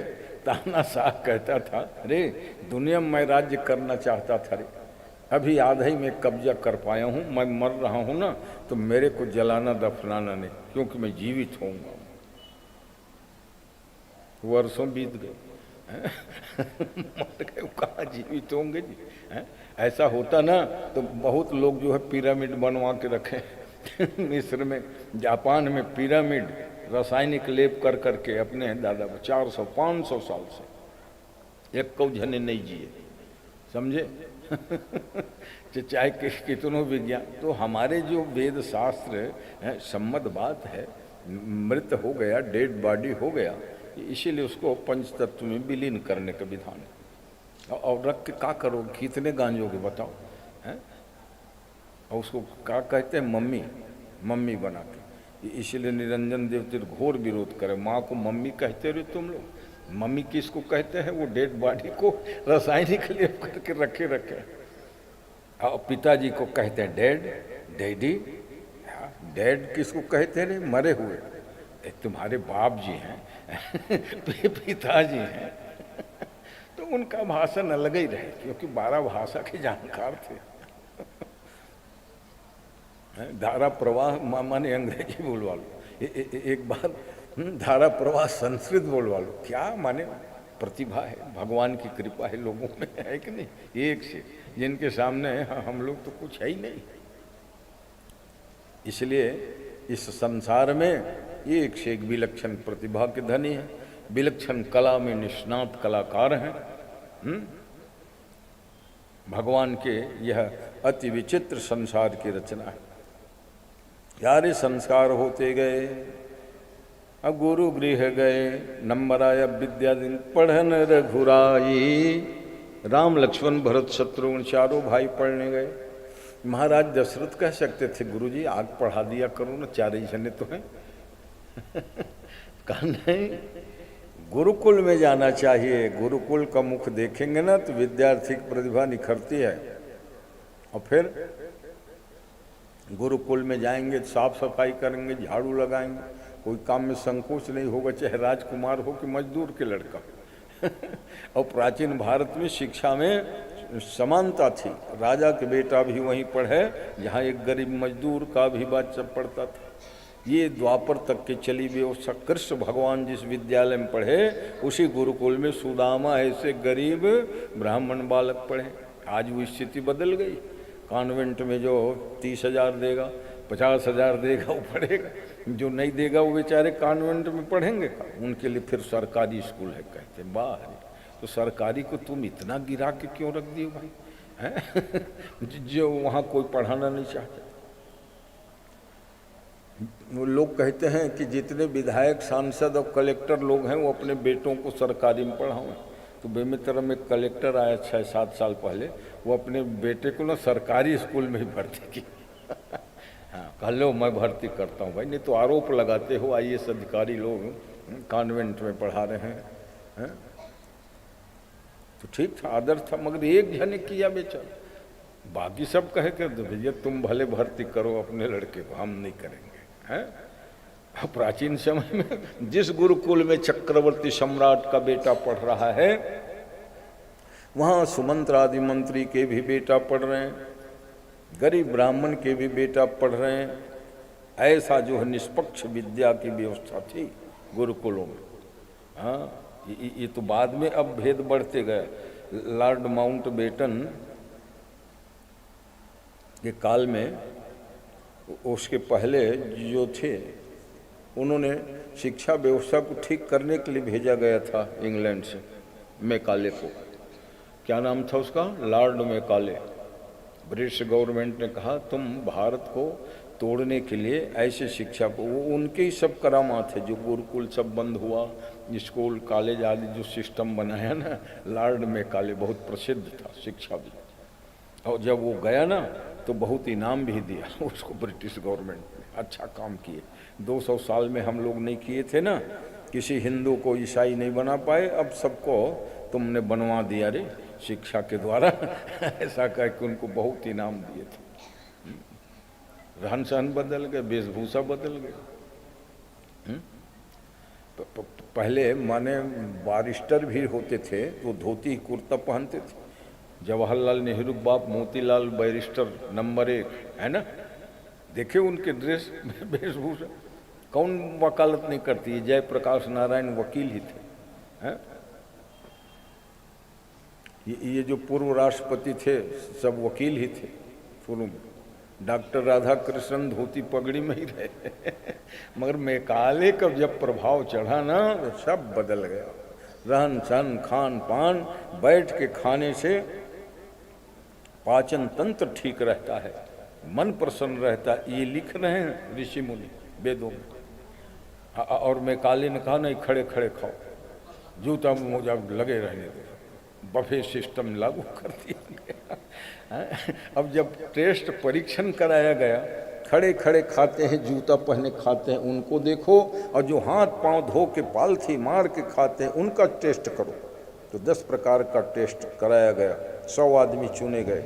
तानाशाह कहता था, अरे दुनिया में मैं राज्य करना चाहता था, रे अभी आधा ही मैं कब्जा कर पाया हूँ, मैं मर रहा हूँ ना, तो मेरे को जलाना दफनाना नहीं, क्योंकि मैं जीवित होऊंगा। वर्षों बीत गए, मर गए, कहाँ जीवित होंगे जी है? ऐसा होता ना तो बहुत लोग जो है पिरामिड बनवा के रखे मिस्र में, जापान में पिरामिड रासायनिक लेप कर करके अपने दादा 400-500 साल से एक कौ जने नहीं जिए, समझे। चाहे कितनों विज्ञान, तो हमारे जो वेद शास्त्र है सम्मत बात है, मृत हो गया, डेड बॉडी हो गया, इसीलिए उसको पंचतत्व में विलीन करने का विधान है। और रख के क्या करोगे, कितने गांजोगे बताओ हैं। और उसको क्या कहते हैं, मम्मी मम्मी बना के, इसीलिए निरंजन देवती घोर विरोध करे। माँ को मम्मी कहते रहे तुम लोग, मम्मी किसको कहते हैं, वो डेड बॉडी को रासायनिक लेप करके रखे। और पिताजी को कहते हैं डैड, डैडी। डैड किसको कहते हैं, मरे हुए। तुम्हारे बाप जी हैं पिताजी हैं, तो उनका भाषण अलग ही रहे, क्योंकि 12 भाषा के जानकार थे। धारा प्रवाह माने अंग्रेजी बोलवा लो। एक बार धारा प्रवाह संस्कृत बोलवा लो, क्या माने प्रतिभा है, भगवान की कृपा है लोगों में, है कि नहीं, एक से जिनके सामने हम लोग तो कुछ है ही नहीं। इसलिए इस संसार में एक से एक विलक्षण प्रतिभा के धनी है, विलक्षण कला में निष्णात कलाकार हैं। भगवान के यह अति विचित्र संसार की रचना है। सारे संस्कार होते गए, अब गुरु गृह गए, नंबर आया विद्या दिन पढ़न रघुराई। राम लक्ष्मण भरत शत्रुघ्न चारों भाई पढ़ने गए। महाराज दशरथ कह सकते थे गुरुजी आग पढ़ा दिया करो ना, चार ही जने तो हैं। कहा नहीं, गुरुकुल में जाना चाहिए, गुरुकुल का मुख देखेंगे ना तो विद्यार्थी की प्रतिभा निखरती है। और फिर गुरुकुल में जाएंगे, साफ सफाई करेंगे, झाड़ू लगाएंगे, कोई काम में संकोच नहीं होगा, चाहे राजकुमार हो कि मजदूर के लड़का। और प्राचीन भारत में शिक्षा में समानता थी, राजा के बेटा भी वहीं पढ़े जहाँ एक गरीब मजदूर का भी बच्चा पढ़ता था। ये द्वापर तक के चली व्यवस्था। कृष्ण भगवान जिस विद्यालय में पढ़े उसी गुरुकुल में सुदामा ऐसे गरीब ब्राह्मण बालक पढ़े। आज वो स्थिति बदल गई, कॉन्वेंट में जो 30,000 देगा 50,000 देगा वो पढ़ेगा, जो नहीं देगा वो बेचारे कॉन्वेंट में पढ़ेंगे। उनके लिए फिर सरकारी स्कूल है। कहते बाहर तो सरकारी को तुम इतना गिरा के क्यों रख दियो भाई, हैं? जो वहाँ कोई पढ़ाना नहीं चाहता। वो लोग कहते हैं कि जितने विधायक सांसद और कलेक्टर लोग हैं वो अपने बेटों को सरकारी में पढ़ाओ। तो बेमित्र में कलेक्टर आया 6-7 साल पहले, वो अपने बेटे को ना सरकारी स्कूल में ही भर्ती की। हाँ, कह लो मैं भर्ती करता हूँ भाई, नहीं तो आरोप लगाते हो IAS अधिकारी लोग कॉन्वेंट में पढ़ा रहे हैं। तो ठीक था, आदर था, मगर एक जने किया बेचारा, बाकी सब कहे कर दो भैया तुम भले भर्ती करो अपने लड़के को, हम नहीं करेंगे। हैं? प्राचीन समय में जिस गुरुकुल में चक्रवर्ती सम्राट का बेटा पढ़ रहा है वहाँ सुमंत्र आदि मंत्री के भी बेटा पढ़ रहे हैं, गरीब ब्राह्मण के भी बेटा पढ़ रहे हैं। ऐसा जो है निष्पक्ष विद्या की व्यवस्था थी गुरुकुलों में। हाँ, ये तो बाद में अब भेद बढ़ते गए। लॉर्ड माउंटबेटन के काल में, उसके पहले जो थे, उन्होंने शिक्षा व्यवस्था को ठीक करने के लिए भेजा गया था इंग्लैंड से मैकाले को। क्या नाम था उसका? Lord Macaulay. ब्रिटिश गवर्नमेंट ने कहा तुम भारत को तोड़ने के लिए ऐसे शिक्षा को, वो उनके ही सब करामात है जो गुरुकुल सब बंद हुआ, स्कूल कॉलेज आदि जो सिस्टम बनाया ना, लॉर्ड मैकाले बहुत प्रसिद्ध था शिक्षा भी। और जब वो गया ना तो बहुत इनाम भी दिया उसको ब्रिटिश गवर्नमेंट ने, अच्छा काम किए। 200 साल में हम लोग नहीं किए थे ना, किसी हिंदू को ईसाई नहीं बना पाए, अब सबको तुमने बनवा दिया रे शिक्षा के द्वारा। ऐसा कह के उनको बहुत इनाम दिए थे। रहन सहन बदल गए, वेशभूषा बदल गए। पहले माने बारिस्टर भी होते थे तो धोती कुर्ता पहनते थे। जवाहरलाल नेहरू बाप मोतीलाल बैरिस्टर नंबर 1 है ना, देखे उनके ड्रेस वेशभूषा। कौन वकालत नहीं करती? जयप्रकाश नारायण वकील ही थे। हैं? ये जो पूर्व राष्ट्रपति थे सब वकील ही थे शुरू में। डॉक्टर राधाकृष्णन धोती पगड़ी में ही रहे। मगर मैकाले का जब प्रभाव चढ़ा ना तो सब बदल गया। रहन सहन खान पान, बैठ के खाने से पाचन तंत्र ठीक रहता है, मन प्रसन्न रहता है, ये लिख रहे हैं ऋषि मुनि वेदों में। और मैकाले ने कहा नहीं, खड़े खड़े खाओ, जूता मोजा लगे रहने दो, बफे सिस्टम लागू कर दिया। अब जब टेस्ट परीक्षण कराया गया, खड़े खड़े खाते हैं, जूता पहने खाते हैं, उनको देखो, और जो हाथ पांव धो के पालथी मार के खाते हैं उनका टेस्ट करो। तो 10 प्रकार का टेस्ट कराया गया, 100 आदमी चुने गए।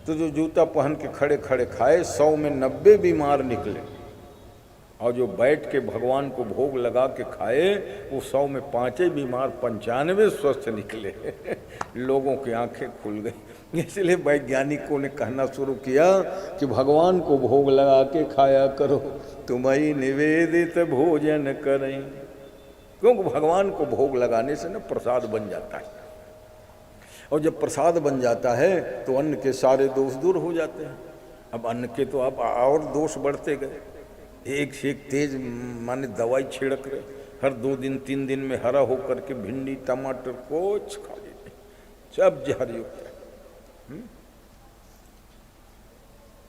तो जो जूता पहन के खड़े खड़े खाए 100 में 90 बीमार निकले। और जो बैठ के भगवान को भोग लगा के खाए वो 100 में 5 ही बीमार, 95 स्वस्थ निकले। लोगों की आंखें खुल गई। इसलिए वैज्ञानिकों ने कहना शुरू किया कि भगवान को भोग लगा के खाया करो, तुम्हारी निवेदित भोजन करें। क्योंकि भगवान को भोग लगाने से ना प्रसाद बन जाता है, और जब प्रसाद बन जाता है तो अन्न के सारे दोष दूर हो जाते हैं। अब अन्न के तो अब और दोष बढ़ते गए, एक से एक तेज माने दवाई छिड़क रहे, हर 2 दिन 3 दिन में हरा होकर के भिंडी टमाटर कुछ खा लेते, सब जहर युक्त है।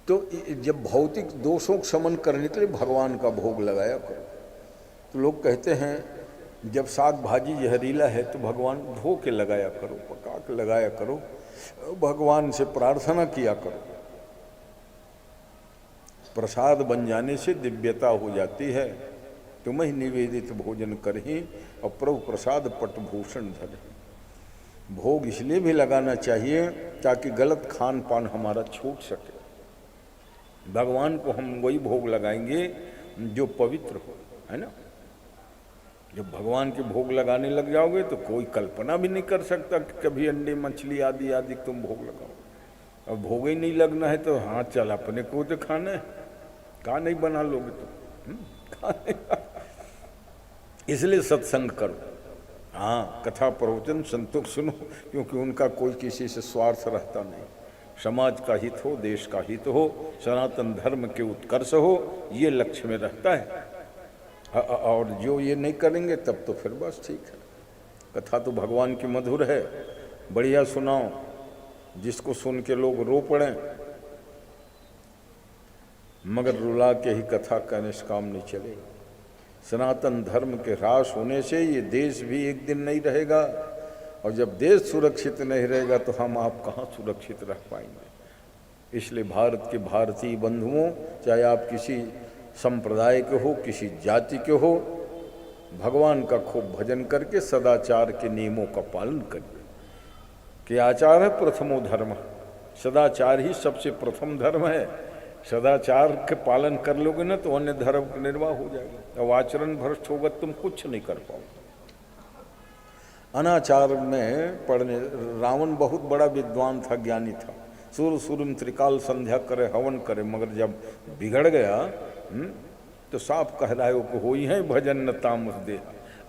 तो जब भौतिक दोषों को शमन करने के लिए भगवान का भोग लगाया करो। तो लोग कहते हैं जब साग भाजी जहरीला है तो भगवान धो के लगाया करो, पका के लगाया करो, भगवान से प्रार्थना किया करो। प्रसाद बन जाने से दिव्यता हो जाती है। तुम्हें निवेदित भोजन करही और प्रभु प्रसाद पटभूषण धरे। भोग इसलिए भी लगाना चाहिए ताकि गलत खान पान हमारा छूट सके। भगवान को हम वही भोग लगाएंगे जो पवित्र हो, है ना। जब भगवान के भोग लगाने लग जाओगे तो कोई कल्पना भी नहीं कर सकता कि कभी अंडे मछली आदि आदि तुम भोग लगाओ। अब भोग ही नहीं लगना है तो हाँ चल अपने को तो खाना है, कहाँ नहीं बना लोगे तुम। इसलिए सत्संग करो, हाँ कथा प्रवचन संतों सुनो, क्योंकि उनका कोई किसी से स्वार्थ रहता नहीं। समाज का हित हो, देश का हित हो, सनातन धर्म के उत्कर्ष हो, ये लक्ष्य में रहता है। और जो ये नहीं करेंगे तब तो फिर बस ठीक है। कथा तो भगवान की मधुर है, बढ़िया सुनाओ, जिसको सुन के लोग रो पड़ें, मगर रुला के ही कथा कहने से काम नहीं चलेगा। सनातन धर्म के ह्रास होने से ये देश भी एक दिन नहीं रहेगा, और जब देश सुरक्षित नहीं रहेगा तो हम आप कहाँ सुरक्षित रह पाएंगे। इसलिए भारत के भारतीय बंधुओं, चाहे आप किसी संप्रदाय के हो, किसी जाति के हो, भगवान का खूब भजन करके सदाचार के नियमों का पालन करिए। कि आचार है प्रथमो धर्म, सदाचार ही सबसे प्रथम धर्म है। सदाचार के पालन कर लोगे ना तो अन्य धर्म का निर्वाह हो जाएगा। अब आचरण भ्रष्ट होगा तुम कुछ नहीं कर पाओगे। अनाचार में पढ़ने, रावण बहुत बड़ा विद्वान था, ज्ञानी था, सूर्य सूर्य त्रिकाल संध्या करे, हवन करे, मगर जब बिगड़ गया तो साफ कह रहा है वो हो ही है भजन न तामस दे।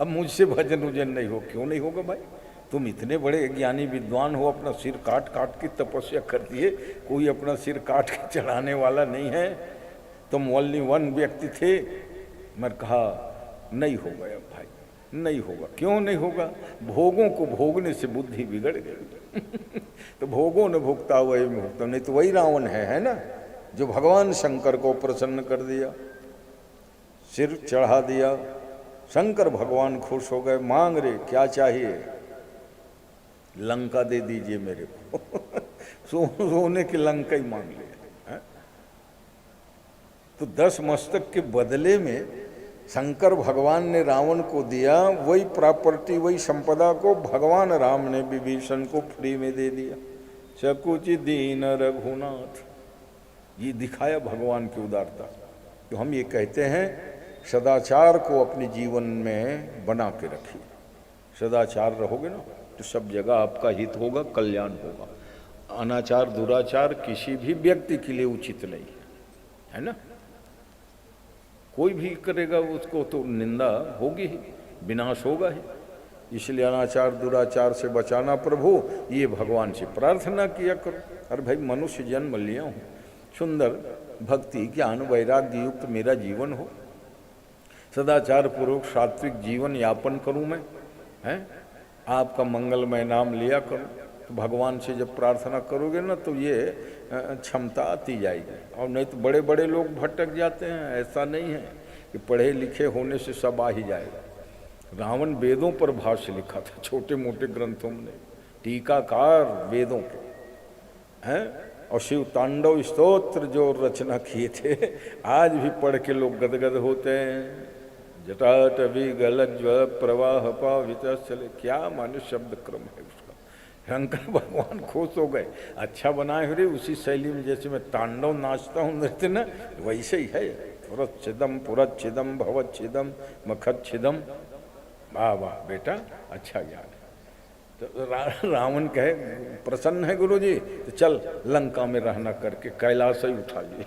अब मुझसे भजन उजन नहीं हो, क्यों नहीं होगा भाई? तुम इतने बड़े ज्ञानी विद्वान हो, अपना सिर काट काट के तपस्या कर दिए, कोई अपना सिर काट के चढ़ाने वाला नहीं है। तुम ओनली वन व्यक्ति थे। मैं कहा नहीं होगा अब भाई, नहीं होगा। क्यों नहीं होगा? भोगों को भोगने से बुद्धि बिगड़ गई। तो भोगों ने भुगता वही में भुगता, नहीं तो वही रावण है ना, जो भगवान शंकर को प्रसन्न कर दिया, सिर चढ़ा दिया। शंकर भगवान खुश हो गए, मांग रहे क्या चाहिए? लंका दे दीजिए मेरे को। सोने की लंका ही मांग ले। तो 10 मस्तक के बदले में शंकर भगवान ने रावण को दिया, वही प्रॉपर्टी, वही संपदा को भगवान राम ने विभीषण को फ्री में दे दिया। सकुचि दीन रघुनाथ, ये दिखाया भगवान की उदारता। तो हम ये कहते हैं सदाचार को अपने जीवन में बना के रखिए। सदाचार रहोगे ना तो सब जगह आपका हित होगा, कल्याण होगा। अनाचार दुराचार किसी भी व्यक्ति के लिए उचित नहीं है ना। कोई भी करेगा उसको तो निंदा होगी ही, विनाश होगा ही। इसलिए अनाचार दुराचार से बचाना प्रभु, ये भगवान से प्रार्थना किया करो। अरे भाई मनुष्य जन्म लिया हूँ, सुंदर भक्ति ज्ञान वैराग्य युक्त मेरा जीवन हो, सदाचार पूर्वक सात्विक जीवन यापन करूँ मैं, हैं? आपका मंगलमय नाम लिया करूँ। तो भगवान से जब प्रार्थना करोगे ना तो ये क्षमता आती जाएगी। और नहीं तो बड़े बड़े लोग भटक जाते हैं। ऐसा नहीं है कि पढ़े लिखे होने से सब आ ही जाएगा। रावण वेदों पर भाष्य लिखा था, छोटे मोटे ग्रंथों में, टीकाकार वेदों के हैं, और शिव तांडव स्तोत्र जो रचना किए थे, आज भी पढ़ के लोग गदगद होते हैं। जटाटवी गलज्व प्रवाह पावित चले, क्या माने शब्द क्रम है उसका। शंकर भगवान खुश हो गए, अच्छा बनाए हो रे, उसी शैली में जैसे मैं तांडव नाचता हूँ नृत्य ना, वैसे ही है। सुरच्छिदम पुरच्छिदम भवच्छिदम मखच्छिदम। वाह वाह बेटा, अच्छा ज्ञान है। तो रावण कहे प्रसन्न है गुरु जी, तो चल लंका में रहना करके कैलाश ही उठा लिए।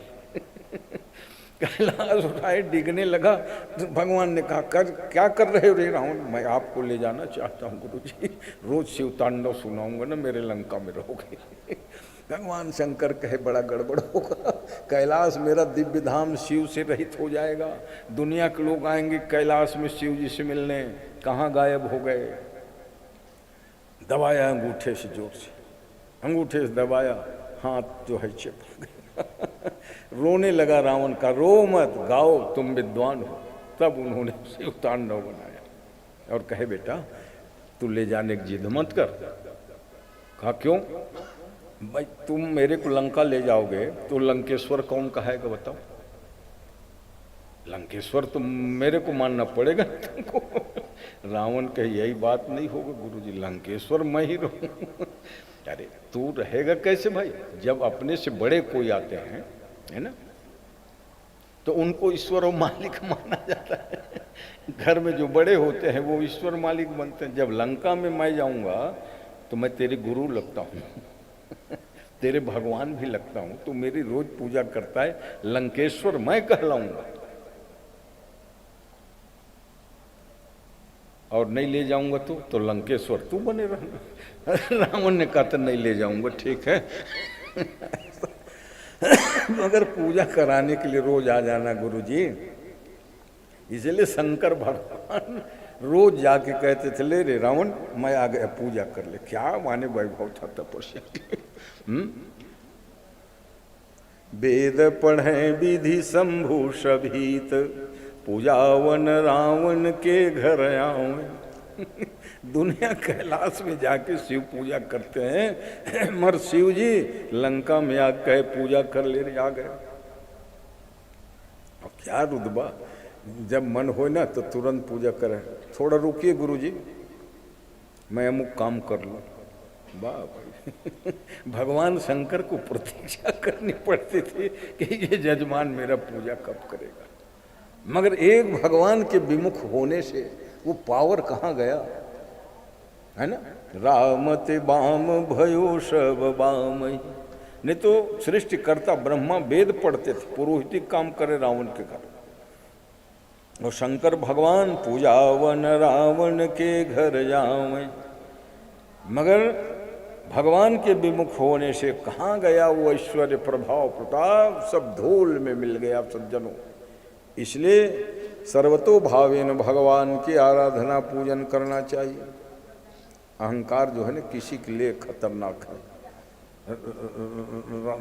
कैलाश उठाए, डिगने लगा तो भगवान ने कहा कर क्या कर रहे हो रे रावण? मैं आपको ले जाना चाहता हूँ गुरु जी, रोज शिव तांडव सुनाऊंगा ना, मेरे लंका में रहोगे। भगवान शंकर कहे बड़ा गड़बड़ होगा, कैलाश मेरा दिव्य धाम शिव से रहित हो जाएगा, दुनिया के लोग आएंगे कैलाश में शिव जी से मिलने, कहाँ गायब हो गए। दबाया अंगूठे से, जोर से अंगूठे से दबाया, हाथ जो है चिपक गया। रोने लगा रावण का, रो मत, गाओ, तुम विद्वान हो। तब उन्होंने शिव तांडव बनाया और कहे बेटा तू ले जाने की जिद मत कर। कहा क्यों? भाई तुम मेरे को लंका ले जाओगे तो लंकेश्वर कौन कहेगा बताओ? लंकेश्वर तो मेरे को मानना पड़ेगा तुमको। रावण कहे यही बात नहीं होगा गुरुजी, लंकेश्वर मैं ही रहूं। अरे तू रहेगा कैसे भाई? जब अपने से बड़े कोई आते हैं, है ना, तो उनको ईश्वर और मालिक माना जाता है। घर में जो बड़े होते हैं वो ईश्वर मालिक बनते हैं। जब लंका में मैं जाऊंगा तो मैं तेरे गुरु लगता हूँ, तेरे भगवान भी लगता हूँ, तू मेरी रोज पूजा करता है, लंकेश्वर मैं कहलाऊंगा। और नहीं ले जाऊंगा तो लंकेश्वर तू बने रहना। रावण ने कहा तो नहीं ले जाऊंगा, ठीक है। मगर पूजा कराने के लिए रोज आ जाना गुरुजी। इसलिए शंकर भगवान रोज जाके कहते थे ले रे रावण मैं आ गया, पूजा कर ले। क्या माने वैभव था तपस्या। वेद पढ़े विधि शंभु शभीत, पूजावन रावण के घर आवे। दुनिया कैलाश में जाके शिव पूजा करते हैं, मर शिव जी लंका में आ गए, पूजा कर ले रहे, आ गए। और क्या रुतबा, जब मन हो ना तो तुरंत पूजा करें। थोड़ा रुकिए गुरुजी, मैं अमुक काम कर लूँ। वाह भाई, भगवान शंकर को प्रतीक्षा करनी पड़ती थी कि ये जजमान मेरा पूजा कब करेगा। मगर एक भगवान के विमुख होने से वो पावर कहाँ गया, है ना। रामते बाम भयो सब बाम, नहीं तो सृष्टिकर्ता ब्रह्मा वेद पढ़ते थे, पुरोहितिक काम करे रावण के घर। और शंकर भगवान पूजावन रावण के घर जावे। मगर भगवान के विमुख होने से कहाँ गया वो ऐश्वर्य प्रभाव प्रताप, सब धूल में मिल गया सज्जनों। इसलिए सर्वतो भावेन भगवान की आराधना पूजन करना चाहिए। अहंकार जो है ना किसी के लिए खतरनाक है।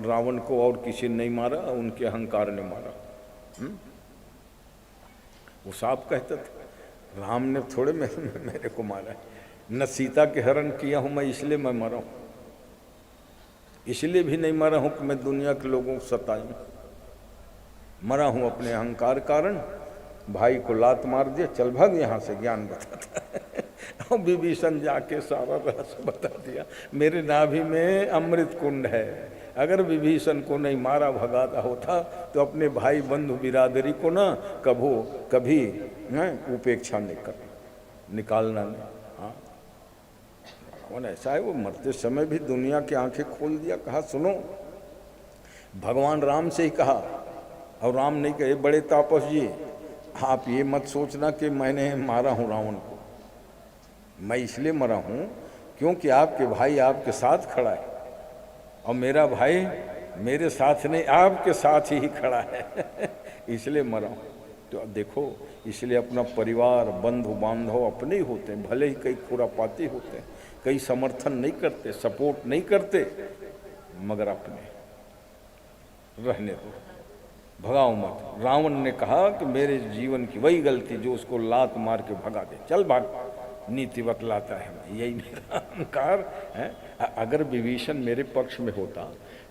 रावण को और किसी ने नहीं मारा, उनके अहंकार ने मारा। वो साफ कहता था राम ने थोड़े मेरे को मारा है, न सीता के हरण किया हूं मैं इसलिए मैं मरा हूं, इसलिए भी नहीं मरा हूं कि मैं दुनिया के लोगों को सताऊं। मरा हूं अपने अहंकार कारण। भाई को लात मार दिया, चल भाग यहाँ से, ज्ञान बताता है। और विभीषण जाके सारा रहस्य बता दिया, मेरे नाभि में अमृत कुंड है। अगर विभीषण को नहीं मारा भगाता होता तो अपने भाई बंधु बिरादरी को ना कभी उपेक्षा नहीं कर, निकालना नहीं। हाँ कौन ऐसा है, वो मरते समय भी दुनिया की आंखें खोल दिया। कहा सुनो, भगवान राम से ही कहा, और राम नहीं कहे बड़े तापस जी आप ये मत सोचना कि मैंने मारा हूँ रावण को। मैं इसलिए मरा हूँ क्योंकि आपके भाई आपके साथ खड़ा है, और मेरा भाई मेरे साथ नहीं आपके साथ ही खड़ा है। इसलिए मरा हूँ। तो अब देखो, इसलिए अपना परिवार बंधु बांधव अपने ही होते हैं, भले ही कई खुरापाती होते हैं, कई समर्थन नहीं करते, सपोर्ट नहीं करते, मगर अपने रहने दो, भगाओ मत। रावण ने कहा कि मेरे जीवन की वही गलती जो उसको लात मार के भगा दे, चल भाग, नीति बतलाता है, यही मेरा अहंकार है। अगर विभीषण मेरे पक्ष में होता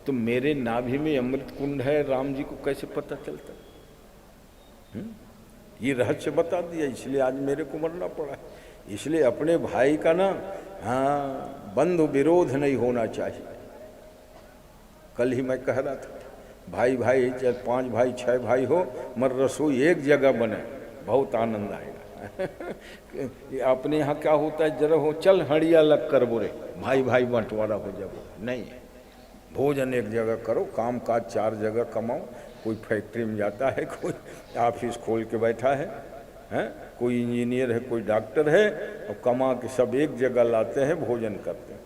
तो मेरे नाभि में अमृत कुंड है, राम जी को कैसे पता चलता? ये रहस्य बता दिया, इसलिए आज मेरे को मरना पड़ा। इसलिए अपने भाई का ना बंधु विरोध नहीं होना चाहिए। कल ही मैं कह रहा था भाई भाई चाहे 5 भाई 6 भाई हो, मगर रसोई एक जगह बने, बहुत आनंद आएगा। अपने यहाँ क्या होता है, जरा हो चल हड़िया लग कर बोले, भाई भाई बंटवारा हो जब नहीं, भोजन एक जगह करो, काम काज 4 जगह कमाओ। कोई फैक्ट्री में जाता है, कोई ऑफिस खोल के बैठा है, हैं, कोई इंजीनियर है, कोई डॉक्टर है, और कमा के सब एक जगह लाते हैं, भोजन करते हैं।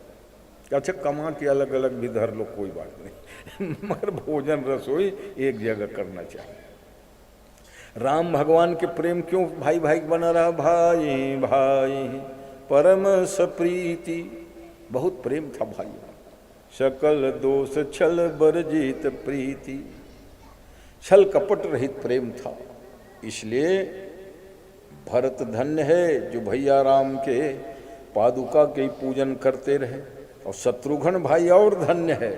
अच्छा कमा के अलग अलग भी धर लो, कोई बात नहीं, मगर भोजन रसोई एक जगह करना चाहिए। राम भगवान के प्रेम क्यों भाई भाई बना रहा, भाई भाई परम सप्रीति, बहुत प्रेम था भाई, सकल दोष छल बरजीत प्रीति, छल कपट रहित प्रेम था। इसलिए भरत धन्य है जो भैया राम के पादुका के पूजन करते रहे, और शत्रुघ्न भाई और धन्य है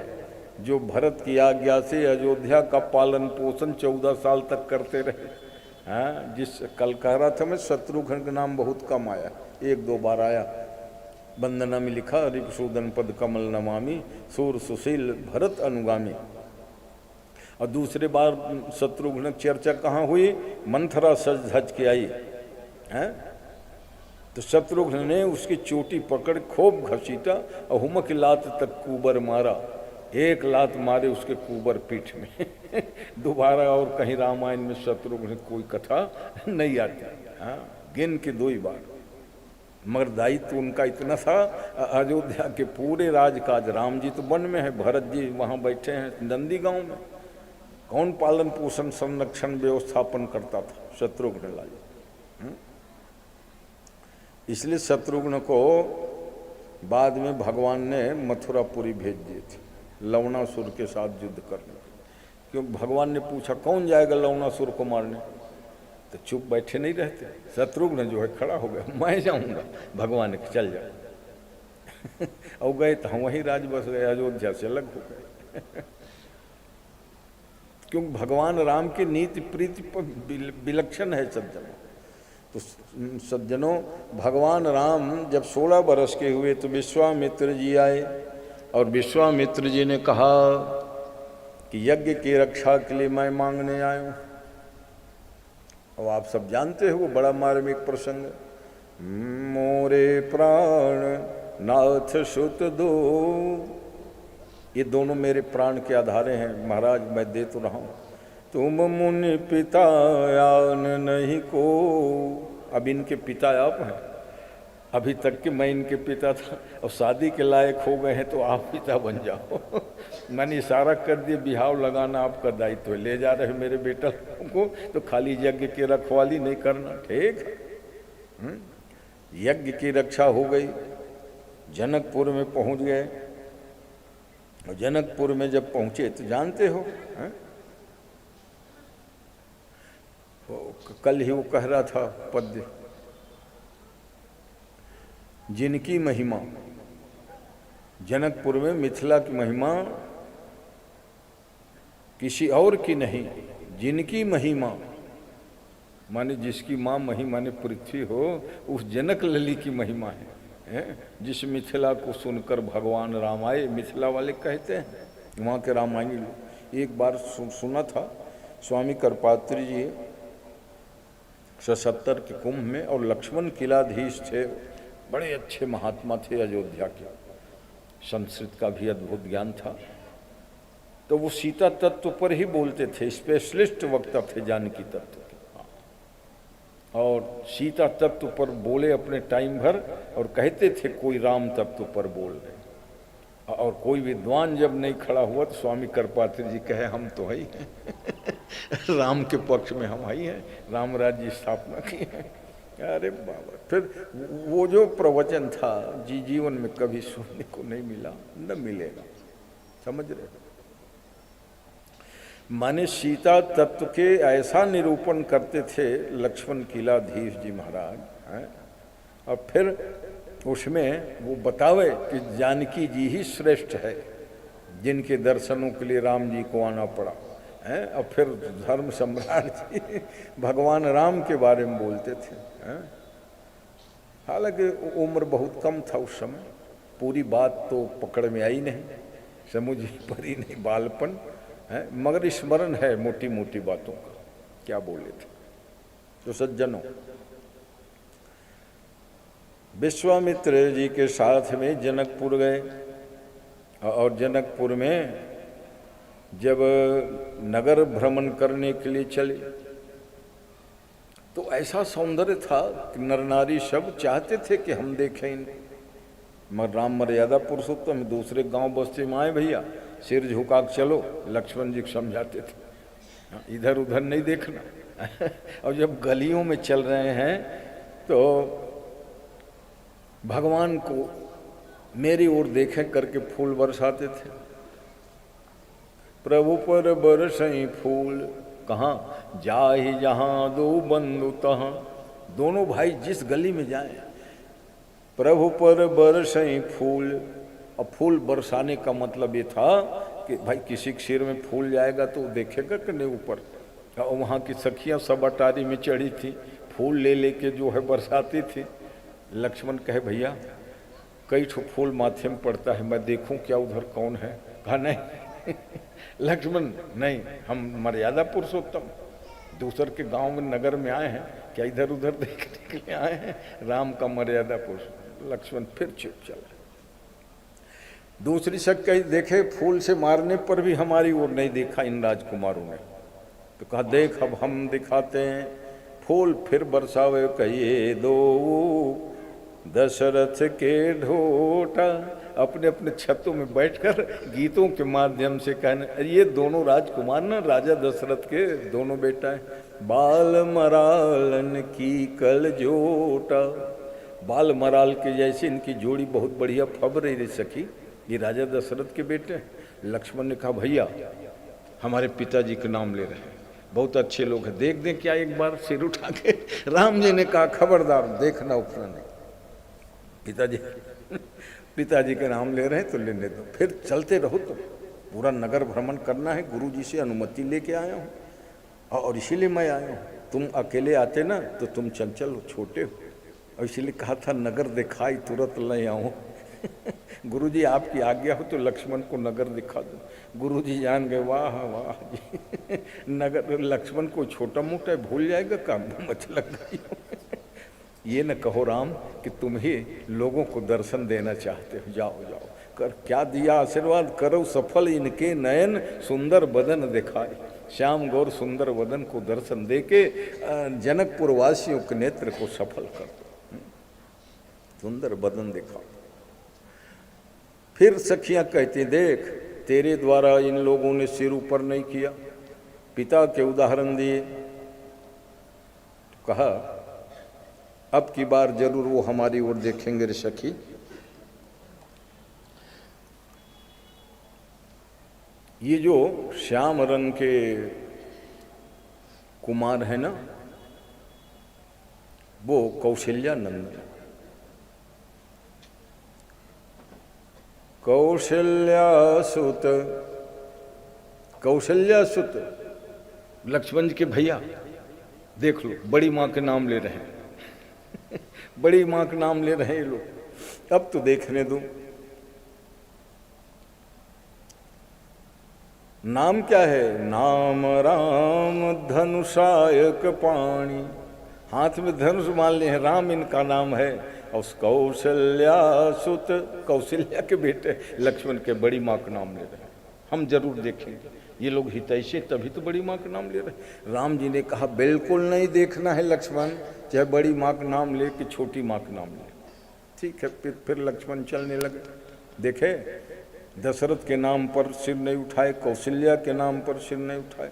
जो भरत की आज्ञा से अयोध्या का पालन पोषण 14 साल तक करते रहे। हाँ, जिस कल कह रहा था मैं, शत्रुघ्न का नाम बहुत कम आया, 1-2 बार आया। वंदना में लिखा, रिपुसूदन पद कमल नमामि, सूर सुशील भरत अनुगामी। और दूसरे बार शत्रुघ्न चर्चा कहाँ हुई, मंथरा सज धज के आई है, तो शत्रुघ्न ने उसकी चोटी पकड़ खूब घसीटा और हुमक लात तक कुबर मारा, 1 लात मारे उसके कुबर पीठ में। दोबारा और कहीं रामायण में शत्रुघ्न कोई कथा नहीं आती। हाँ, गिन के 2 ही बार, मगर दायित्व उनका इतना था, अयोध्या के पूरे राजकाज, राम जी तो वन में है, भरत जी वहाँ बैठे हैं नंदी गांव में, कौन पालन पोषण संरक्षण व्यवस्थापन करता था, शत्रुघ्न लाल। इसलिए शत्रुघ्न को बाद में भगवान ने मथुरापुरी भेज दिए थे लवणासुर के साथ युद्ध करने। क्यों भगवान ने पूछा कौन जाएगा लवणासुर को मारने, तो चुप बैठे नहीं रहते, शत्रुघ्न जो है खड़ा हो गया, मैं जाऊंगा। भगवान ने चल जाओ। और गए तो हम वहीं राज बस गए, अयोध्या से अलग हो गए। क्योंकि भगवान राम की नीति प्रीति पर विलक्षण है सज्जनों। तो सज्जनों, भगवान राम जब 16 बरस के हुए तो विश्वामित्र जी आए, और विश्वामित्र जी ने कहा कि यज्ञ की रक्षा के लिए मैं मांगने आया हूँ। और आप सब जानते हो वो बड़ा मार्मिक प्रसंग, मोरे प्राण नाथ सुत दो, ये दोनों मेरे प्राण के आधारे हैं महाराज, मैं दे तो रहा हूँ। तुम मुनि पिता यान नहीं को, अब इनके पिता आप हैं, अभी तक कि मैं इनके पिता था, और शादी के लायक हो गए हैं तो आप पिता बन जाओ। मैंने इशारा कर दिया, बिहाव लगाना आपका दायित्व है, ले जा रहे मेरे बेटा को, तो खाली यज्ञ की रखवाली नहीं करना, ठीक। यज्ञ की रक्षा हो गई, जनकपुर में पहुंच गए। और जनकपुर में जब पहुंचे तो जानते हो, कल ही वो कह रहा था पद्य, जिनकी महिमा जनकपुर में, मिथिला की महिमा किसी और की नहीं, जिनकी महिमा माने जिसकी माँ महिमा ने पृथ्वी हो, उस जनक लली की महिमा है। जिस मिथिला को सुनकर भगवान राम आए, मिथिला वाले कहते हैं, वहाँ के रामायणी। एक बार सुना था स्वामी करपात्री जी 77 के कुंभ में, और लक्ष्मण किलाधीश थे, बड़े अच्छे महात्मा थे अयोध्या के, संस्कृत का भी अद्भुत ज्ञान था। तो वो सीता तत्व पर ही बोलते थे, स्पेशलिस्ट वक्ता थे जानकी तत्व के, और सीता तत्व पर बोले अपने टाइम भर, और कहते थे कोई राम तत्व पर बोल रहे। और कोई विद्वान जब नहीं खड़ा हुआ तो स्वामी करपात्री जी कहे हम तो है ही हैं। राम के पक्ष में हम ही हैं, राम राज्य स्थापना की है। अरे बाबा, फिर वो जो प्रवचन था जीवन में कभी सुनने को नहीं मिला, न मिलेगा, समझ रहे। माने सीता तत्व के ऐसा निरूपण करते थे लक्ष्मण किलाधीश जी महाराज हैं। और फिर उसमें वो बतावे कि जानकी जी ही श्रेष्ठ है, जिनके दर्शनों के लिए राम जी को आना पड़ा है। और फिर धर्म सम्राट जी भगवान राम के बारे में बोलते थे। हालांकि उम्र बहुत कम था उस समय, पूरी बात तो पकड़ में आई नहीं, समझ पड़ी नहीं, बालपन है, मगर स्मरण है मोटी मोटी बातों का क्या बोले थे। तो सज्जनों, विश्वामित्र जी के साथ में जनकपुर गए और जनकपुर में जब नगर भ्रमण करने के लिए चले तो ऐसा सौंदर्य था कि नर नारी सब चाहते थे कि हम देखें इनको। मगर राम मर्यादा पुरुषोत्तम दूसरे गांव बस्ती में आए, भैया सिर झुका के चलो, लक्ष्मण जी को समझाते थे इधर उधर नहीं देखना। और जब गलियों में चल रहे हैं तो भगवान को मेरी ओर देखें करके फूल बरसाते थे। प्रभु पर बरसई फूल कहाँ जाहि जहाँ दो बंधु तहाँ। दोनों भाई जिस गली में जाए प्रभु पर बरसई फूल। और फूल बरसाने का मतलब ये था कि भाई किसी के सिर में फूल जाएगा तो देखेगा कि नहीं ऊपर। और वहाँ की सखियाँ सब अटारी में चढ़ी थी, फूल ले लेके जो है बरसाती थी। लक्ष्मण कहे भैया कई ठो फूल माथे में पड़ता है, मैं देखूं क्या उधर कौन है। कहा नहीं लक्ष्मण नहीं, हम मर्यादा पुरुषोत्तम दूसर के गांव में नगर में आए हैं, क्या इधर उधर देखने के लिए आए हैं, राम का मर्यादा पुरुष। लक्ष्मण फिर चुप चला। दूसरी शक कही देखे फूल से मारने पर भी हमारी ओर नहीं देखा इन राजकुमारों ने। तो कहा देख अब हम दिखाते हैं। फूल फिर बरसावे कहिए दो दशरथ के ढोटा। अपने अपने छतों में बैठकर गीतों के माध्यम से कहने, ये दोनों राजकुमार ना राजा दशरथ के दोनों बेटा है। बाल मरालन की कल जोटा। बाल मराल के जैसे इनकी जोड़ी बहुत बढ़िया फब रही सखी, ये राजा दशरथ के बेटे हैं। लक्ष्मण ने कहा भैया हमारे पिताजी के नाम ले रहे हैं, बहुत अच्छे लोग हैं, देख दें क्या एक बार सिर उठा के। राम जी ने कहा खबरदार देखना उठना नहीं। पिताजी के नाम ले रहे हैं तो लेने दो, फिर चलते रहो। तो पूरा नगर भ्रमण करना है, गुरु जी से अनुमति लेके आया हूँ और इसीलिए मैं आया हूँ। तुम अकेले आते ना तो तुम चंचल हो, छोटे हो, और इसीलिए कहा था नगर दिखाई तुरंत ले आऊँ। गुरु जी आपकी आज्ञा हो तो लक्ष्मण को नगर दिखा दो। गुरु जी जान गए वाह वाह जी नगर लक्ष्मण को छोटा मोटा भूल जाएगा, काम मच लग गई। ये न कहो राम कि तुम ही लोगों को दर्शन देना चाहते हो, जाओ जाओ कर क्या दिया आशीर्वाद, करो सफल इनके नयन सुंदर बदन दिखाए। श्याम गौर सुंदर वदन को दर्शन देके जनकपुर वासियों के नेत्र को सफल कर दो, सुंदर बदन दिखाओ। फिर सखियां कहती देख तेरे द्वारा इन लोगों ने सिर ऊपर नहीं किया, पिता के उदाहरण दिए। तो कहा अब की बार जरूर वो हमारी ओर देखेंगे रे सखी। ये जो श्याम रंग के कुमार है ना, वो कौशल्या नंदन, कौशल्यासुत, कौशल्यासुत लक्ष्मण जी के भैया देख लो, बड़ी माँ के नाम ले रहे हैं। बड़ी माँ के नाम ले रहे हैं ये लोग, अब तो देखने दो। नाम क्या है? नाम राम धनुषायक पाणी। हाथ में धनुष मान लिए हैं, राम इनका नाम है। और कौशल्या सुत, कौशल्या के बेटे लक्ष्मण के बड़ी माँ का नाम ले रहे हैं। हम जरूर देखेंगे, ये लोग हितैषी तभी तो बड़ी माँ का नाम ले रहे हैं। राम जी ने कहा बिल्कुल नहीं देखना है लक्ष्मण, चाहे बड़ी माँ का नाम ले कि छोटी माँ का नाम ले। ठीक है, फिर लक्ष्मण चलने लगे। देखे दशरथ के नाम पर सिर नहीं उठाए, कौशल्या के नाम पर सिर नहीं उठाए।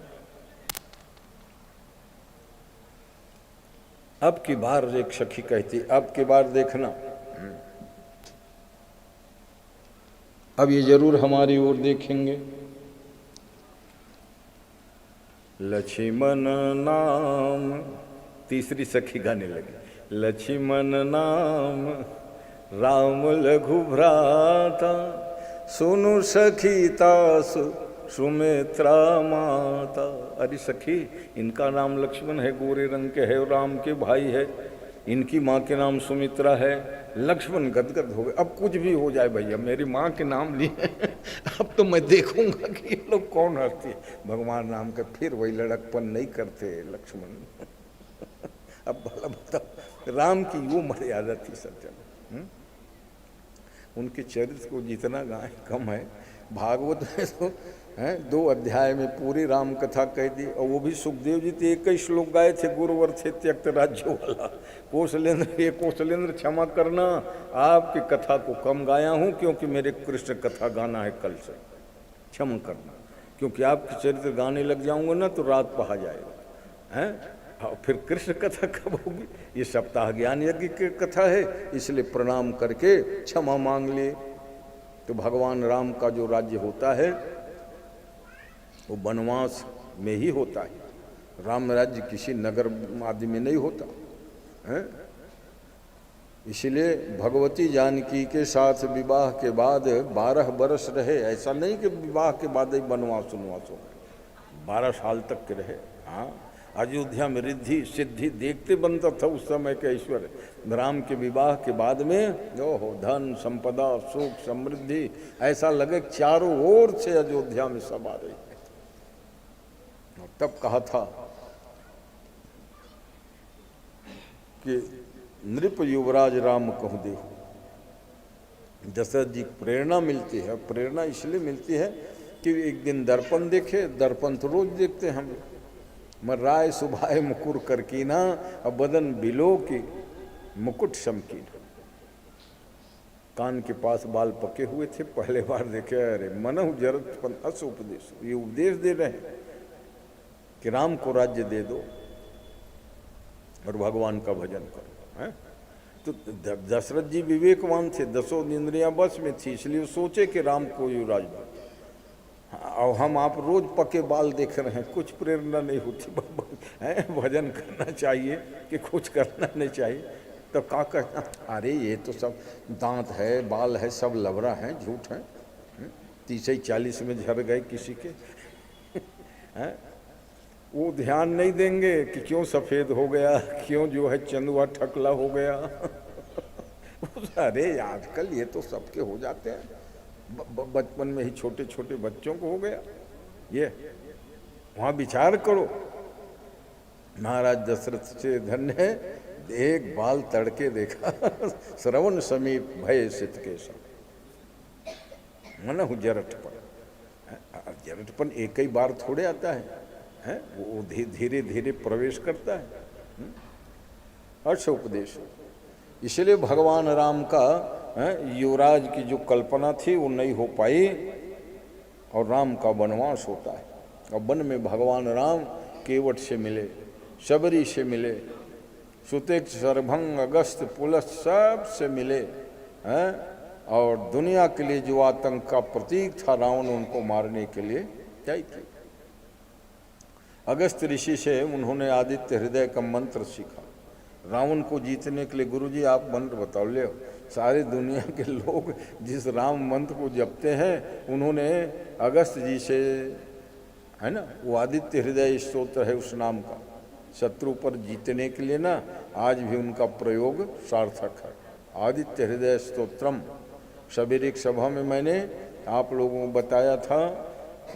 अब की बार एक सखी कहती अब की बार देखना, अब ये जरूर हमारी ओर देखेंगे। लक्ष्मण नाम, तीसरी सखी गाने लगी। लक्ष्मण नाम राम लघु भ्राता, सुनु सखी तासु सुमित्रा माता। अरे सखी इनका नाम लक्ष्मण है, गोरे रंग के है, राम के भाई है। इनकी माँ के नाम सुमित्रा है। लक्ष्मण गदगद हो गए, अब कुछ भी हो जाए भैया, मेरी माँ के नाम लिए अब तो मैं देखूंगा कि ये लोग कौन हंसते भगवान नाम का। फिर वही लड़कपन नहीं करते लक्ष्मण। अब भला बताओ, राम की वो मर्यादा थी सज्जन। उनके चरित्र को जितना गाय कम है। भागवत में तो है 2 अध्याय में पूरी राम कथा कह दी, और वो भी सुखदेव जी तो एक ही श्लोक गाए थे, गुरुवर थे त्यक्त राज्य वाला। कौशलेंद्र क्षमा करना, आपकी कथा को कम गाया हूँ क्योंकि मेरे कृष्ण कथा गाना है कल से, क्षमा करना, क्योंकि आपके चरित्र गाने लग जाऊंगा ना तो रात पहा जाएगा हैं। और फिर कृष्ण कथा कब होगी? ये सप्ताह ज्ञान यज्ञ की कथा है, इसलिए प्रणाम करके क्षमा मांग ले। तो भगवान राम का जो राज्य होता है वो वनवास में ही होता है। राम राज्य किसी नगर आदि में नहीं होता है। इसलिए भगवती जानकी के साथ विवाह के बाद 12 बरस रहे। ऐसा नहीं कि विवाह के बाद ही वनवास उनवास हो, 12 साल तक के रहे। हाँ, अयोध्या में रिद्धि सिद्धि देखते बनता था उस समय के ऐश्वर्य। राम के विवाह के बाद में ओहो, धन संपदा सुख समृद्धि, ऐसा लगे चारों ओर से अयोध्या में सब आ रही है। और तब कहा था कि नृप युवराज राम कहूँ दे। दशरथ जी प्रेरणा मिलती है। प्रेरणा इसलिए मिलती है कि एक दिन दर्पण देखे, दर्पण तो रोज देखते हैं हम, मर राय सुभाए मुकुर करकीना, अब बदन बिलो की मुकुट समकीन। कान के पास बाल पके हुए थे, पहले बार देखे, अरे मनहु जरतपन अस उपदेश। ये उपदेश दे रहे हैं कि राम को राज्य दे दो और भगवान का भजन करो है? तो दशरथ जी विवेकवान थे, 10 इंद्रियां बस में थी, इसलिए सोचे कि राम को युवराज दो। और हम आप रोज पके बाल देख रहे हैं, कुछ प्रेरणा नहीं होती है भजन करना चाहिए कि कुछ करना नहीं चाहिए। तो क्या कहना, अरे ये तो सब दांत है बाल है सब लबरा है, झूठ है। 30-40 में झड़ गए किसी के हैं? वो ध्यान नहीं देंगे कि क्यों सफ़ेद हो गया, क्यों जो है चंदुआ ठकला हो गया। अरे आजकल ये तो सबके हो जाते हैं, बचपन में ही छोटे छोटे बच्चों को हो गया। ये वहाँ विचार करो, महाराज दशरथ से धन्य है, एक बाल तड़के देखा। श्रवण समीप भय सित के सब मनहु जरठपन। जरठपन एक ही बार थोड़े आता है, वो धीरे धीरे प्रवेश करता है। हर्ष उपदेश। इसलिए भगवान राम का युवराज की जो कल्पना थी वो नहीं हो पाई और राम का वनवास होता है। और वन में भगवान राम केवट से मिले, शबरी से मिले, सुतेक सरभंग अगस्त पुलस सब से मिले हैं। और दुनिया के लिए जो आतंक का प्रतीक था रावण, उनको मारने के लिए क्या थी। अगस्त ऋषि से उन्होंने आदित्य हृदय का मंत्र सीखा। रावण को जीतने के लिए गुरुजी आप मंत्र बताओ। ले सारी दुनिया के लोग जिस राम मंत्र को जपते हैं उन्होंने अगस्त जी से, है ना, वो आदित्य हृदय स्तोत्र है उस नाम का, शत्रु पर जीतने के लिए ना आज भी उनका प्रयोग सार्थक है। आदित्य हृदय स्तोत्रम। सवेरे की सभा में मैंने आप लोगों को बताया था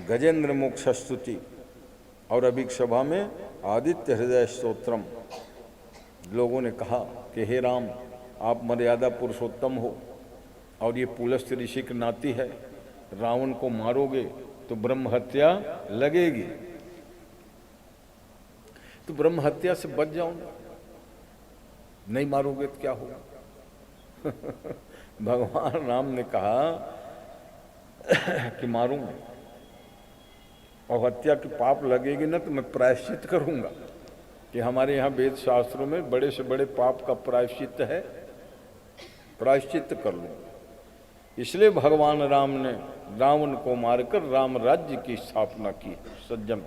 गजेंद्र मोक्ष स्तुति, और अभी की सभा में आदित्य हृदय स्तोत्रम। लोगों ने कहा कि हे राम, आप मर्यादा पुरुषोत्तम हो और ये पुलस्त्य ऋषि की नाती है, रावण को मारोगे तो ब्रह्म हत्या लगेगी, तो ब्रह्म हत्या से बच जाऊंगा, नहीं मारोगे तो क्या होगा। भगवान राम ने कहा कि मारूंगा, और हत्या की पाप लगेगी ना तो मैं प्रायश्चित करूंगा। कि हमारे यहाँ वेद शास्त्रों में बड़े से बड़े पाप का प्रायश्चित है, प्रायश्चित कर लूँगा। इसलिए भगवान राम ने रावण को मारकर राम राज्य की स्थापना की। सज्जन,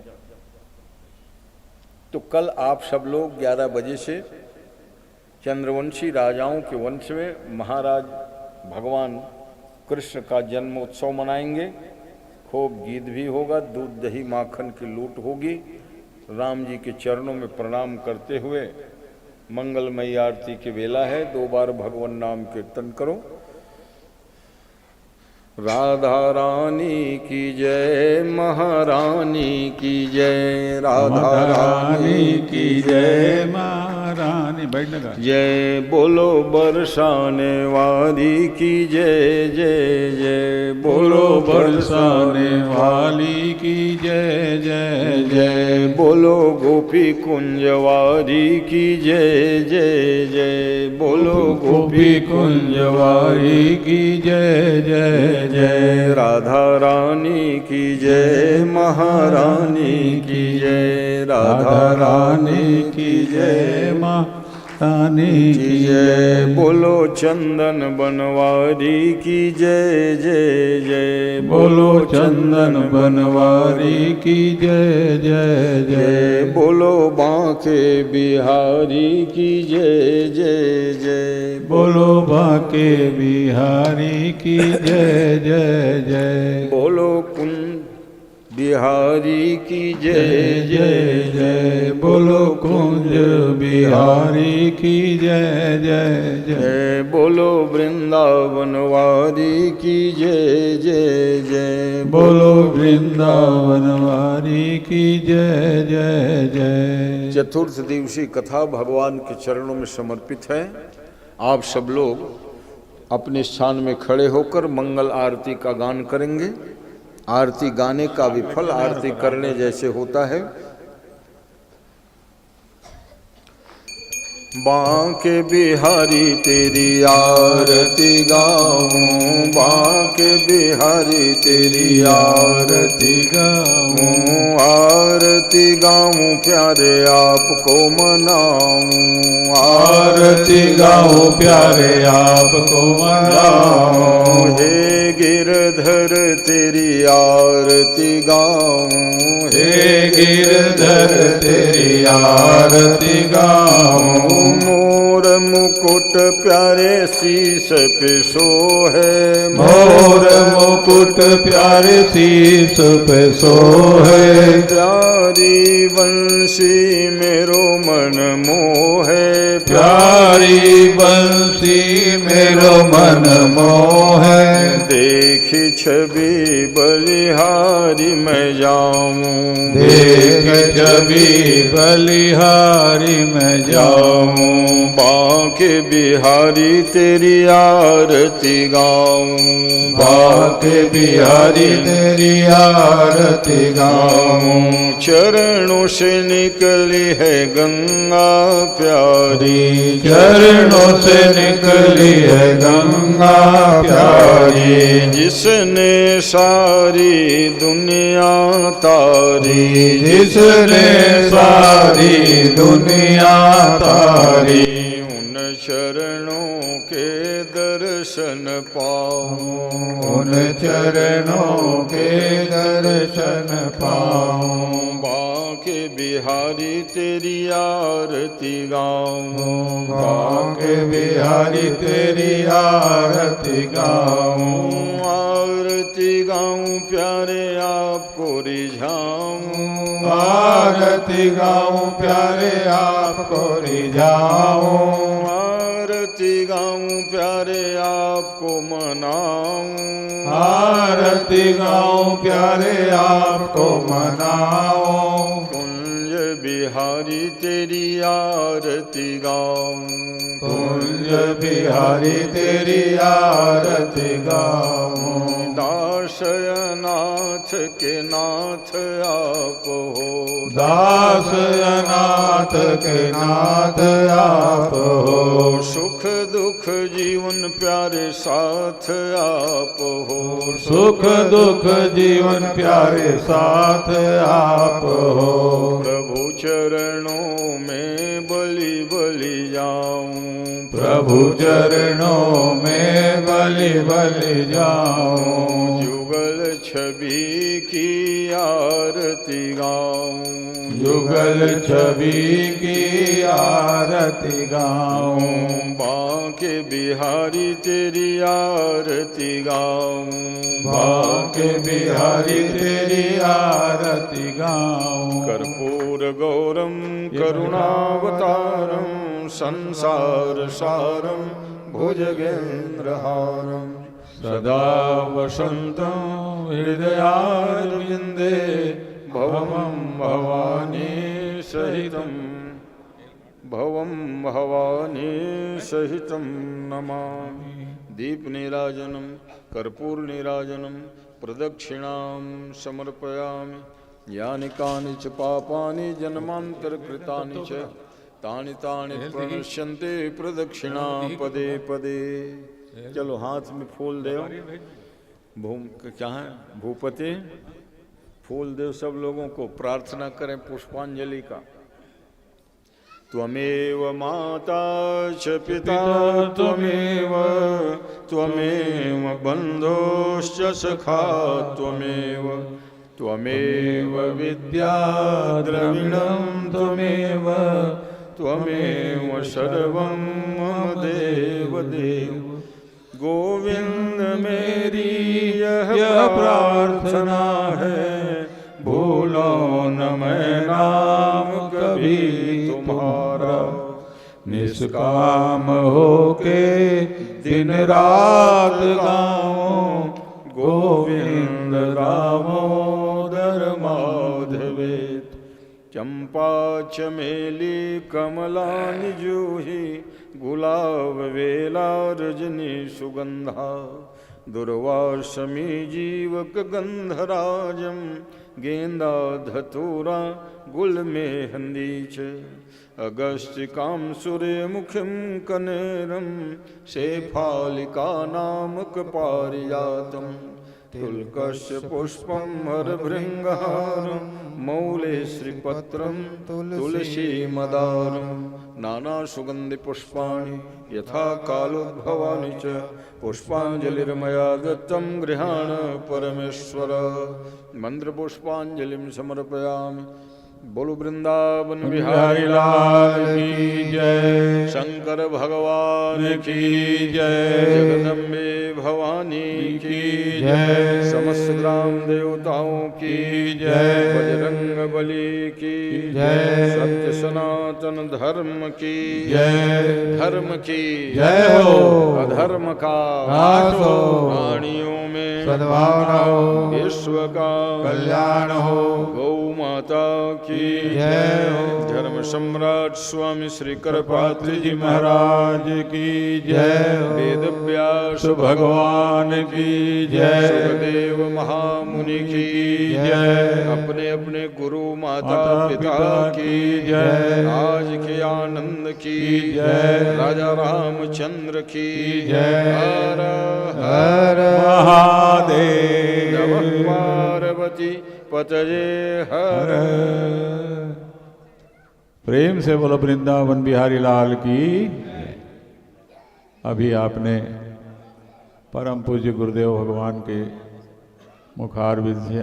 तो कल आप सब लोग 11 बजे से चंद्रवंशी राजाओं के वंश में महाराज भगवान कृष्ण का जन्मोत्सव मनाएंगे। खूब गीत भी होगा, दूध दही माखन की लूट होगी। राम जी के चरणों में प्रणाम करते हुए मंगलमयी आरती की बेला है। 2 बार भगवान नाम कीर्तन करो। राधा रानी की जय, महारानी की जय, राधा रानी की जय, महारानी। बैठने का जय बोलो बरसाने वाली की जय, जय जय बोलो बरसाने वाली की जय, जय जय। बोलो गोपी कुंजवारी की जय, जय जय बोलो गोपी कुंजवारी की जय, जय जय। राधा रानी की जय, महारानी की जय, राधा रानी की जय, महारानी की जय। बोलो चंदन बनवारी की जय, जय जय बोलो चंदन बनवारी की जय, जय जय। बोलो बांके बिहारी की जय, जय जय बोलो बांके बिहारी की जय, जय जय। बोलो कुंज बिहारी की जय, जय जय बोलो कुंज बिहारी की जय, जय जय। बोलो वृंदावन वारी की जय, जय जय बोलो वृंदावन वारी की जय, जय जय। चतुर्थ दिवसीय कथा भगवान के चरणों में समर्पित है। आप सब लोग अपने स्थान में खड़े होकर मंगल आरती का गान करेंगे। आरती गाने का विफल आरती करने जैसे होता है। बांके बिहारी तेरी आरती गाऊं, बांके बिहारी तेरी आरती गाऊं, आरती गाऊं प्यारे आपको मनाऊं, आरती गाऊं प्यारे आपको मनाऊं। हे गिरधर तेरी आरती गाऊं, हे गिरधर तेरी आरती गाऊं। मोर मुकुट प्यारे शीस पे सोहे, मोर मुकुट प्यारे शीस पे सोहे। प्यारी बंसी मेरो मन मोहे, प्यारी बंसी मेरो मन मोहे। देखी छवि बलिहारी मैं जाऊं, देख छवि बलिहारी मैं जाऊं। बांके बिहारी तेरी आरती गाऊं, बांके बिहारी तेरी आरती गाऊं। चरणों से निकली है गंगा प्यारी, चरणों से निकली है गंगा प्यारी। जिसने सारी दुनिया तारी, जिसने सारी दुनिया तारी। उन चरणों के दर्शन पाऊं, उन चरणों के दर्शन पाऊं। बांके बिहारी तेरी आरती गाऊं, बांके बिहारी तेरी आरती गाऊं। आरती गाऊं प्यारे आपको रिझाऊं, आरती गाऊं प्यारे आपको रिझाऊं। आरती गाऊं प्यारे आपको मनाऊं, आरती गाऊं प्यारे आपको मनाऊं। कुंज बिहारी तेरी आरती गाऊं, कुंज बिहारी तेरी आरती गाऊं। दासनाथ के नाथ आप हो, दास अनाथ के नाथ आप हो। सुख दुख जीवन प्यारे साथ आप हो, सुख दुख जीवन प्यारे साथ आप हो। प्रभु चरणों में बलि बलि जाऊं, प्रभु चरणों में बलि बलि जाऊं। जुगल छवि की आरती गाऊं, जुगल छवि की आरती गाऊं। बांके बिहारी तेरी आरती गाऊं, बांके बिहारी तेरी आरती गाऊं। कर्पूर गौरम करुणावतारम संसार सारम भुजगेन्द्रहारम सदा वसन्तं हृदयारविन्दे भवं भवानी सहितं भवं भवानी सहितं नमामि। दीप नीराजनम कर्पूर नीराजनम प्रदक्षिणां समर्पयामि। यानि कानि च पापानि जन्मान्तरकृतानि च तानि तानि प्रणश्यन्ते प्रदक्षिणा पदे पदे। चलो हाथ में फूल दो। क्या है भूपति, फूल दो सब लोगों को, प्रार्थना करें पुष्पांजलि का। त्वमेव माता च पिता त्वमेव, त्वमेव बन्धोश्च सखा त्वमेव, त्वमेव विद्या द्रविणं त्वमेव, त्वमेव सर्वं मम देव देव। गोविंद मेरी यह प्रार्थना है, भूलो न मैं नाम कभी तुम्हारा। निष्काम होके दिन रात गाऊं, गोविंद दामोदर माधवेत। चंपा चमेली कमला निजूही, गुलाब वेला रजनी सुगंधा। दुर्वासमी जीवक गंधराजम, गेंदा धतूरा गुल मेहंदी च। अगस्तिकां सूर्यमुखीं कनेरं, शेफालिका नामक पारिजातं। तुल्कस्य पुष्पं हरभृङ्गहारं, मौले श्रीपत्रं तुलसी मदारं। नाना सुगंधि पुष्पाणि यथा कालोद्भवानि च, पुष्पांजलिर्मया दत्तं गृहाण परमेश्वर। मंत्र पुष्पांजलिं समर्पयामि। बोलो वृंदावन बिहारी लाल की जय, शंकर भगवान की जय, जगदम्बे भवानी की जय, समस्त ग्राम देवताओं की जय, बजरंग बली की जय, सत्य सनातन धर्म की जय, धर्म की जय हो, अधर्म का नाश हो, प्राणियों में सद्भावना हो, विश्व का कल्याण हो, गौ माता की जय हो। धर्म सम्राट स्वामी श्री करपात्री जी महाराज की जय हो। वेद व्यास भगवान की जय, सुखदेव महामुनि की जय, अपने अपने गुरु माता पिता की जय, आज के आनंद की जय, राजा रामचंद्र की जय। हर हर महादेव, नमः पार्वती पतये हर। प्रेम से बोलो वृंदावन बिहारी लाल की। अभी आपने परम पूज्य गुरुदेव भगवान के मुखारविंद से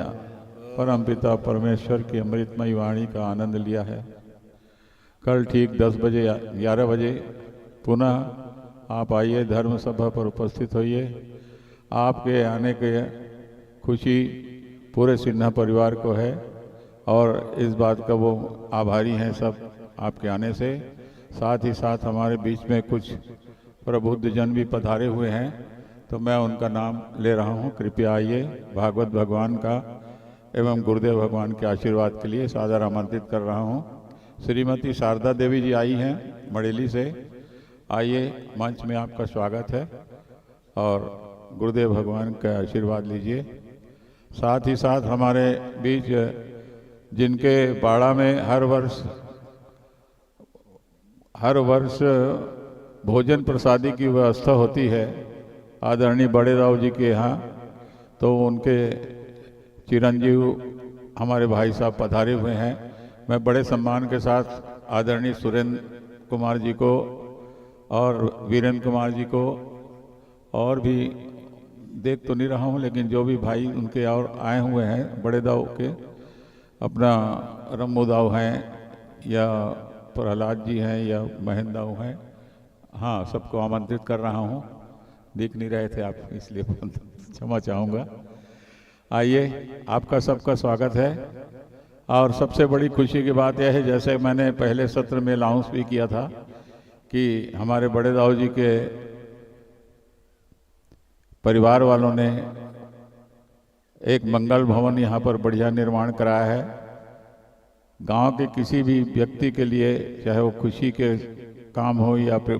परम पिता परमेश्वर की अमृतमयी वाणी का आनंद लिया है। कल ठीक 10 बजे 11 बजे पुनः आप आइए, धर्म सभा पर उपस्थित होइए। आपके आने के खुशी पूरे सिन्हा परिवार को है और इस बात का वो आभारी हैं सब आपके आने से। साथ ही साथ हमारे बीच में कुछ प्रबुद्ध जन भी पधारे हुए हैं, तो मैं उनका नाम ले रहा हूँ। कृपया आइए। भागवत भगवान का एवं गुरुदेव भगवान के आशीर्वाद के लिए सादर आमंत्रित कर रहा हूँ। श्रीमती शारदा देवी जी आई हैं मड़ेली से। आइए, मंच में आपका स्वागत है और गुरुदेव भगवान का आशीर्वाद लीजिए। साथ ही साथ हमारे बीच जिनके बाड़ा में हर वर्ष भोजन प्रसादी की व्यवस्था होती है आदरणीय बड़े राव जी के यहाँ, तो उनके चिरंजीव हमारे भाई साहब पधारे हुए हैं। मैं बड़े सम्मान के साथ आदरणीय सुरेंद्र कुमार जी को और वीरेंद्र कुमार जी को, और भी देख तो नहीं रहा हूँ, लेकिन जो भी भाई उनके और आए हुए हैं बड़े दाव के, अपना रम्मू दाव हैं या प्रहलाद जी हैं या महेंद्र दाव हैं, हाँ, सबको आमंत्रित कर रहा हूँ। दिख नहीं रहे थे आप, इसलिए क्षमा चाहूँगा। आइए, आपका सबका स्वागत है। और सबसे बड़ी खुशी की बात यह है, जैसे मैंने पहले सत्र में अनाउंस भी किया था कि हमारे बड़े दाऊ जी के परिवार वालों ने एक मंगल भवन यहाँ पर बढ़िया निर्माण कराया है। गांव के किसी भी व्यक्ति के लिए, चाहे वो खुशी के काम हो या फिर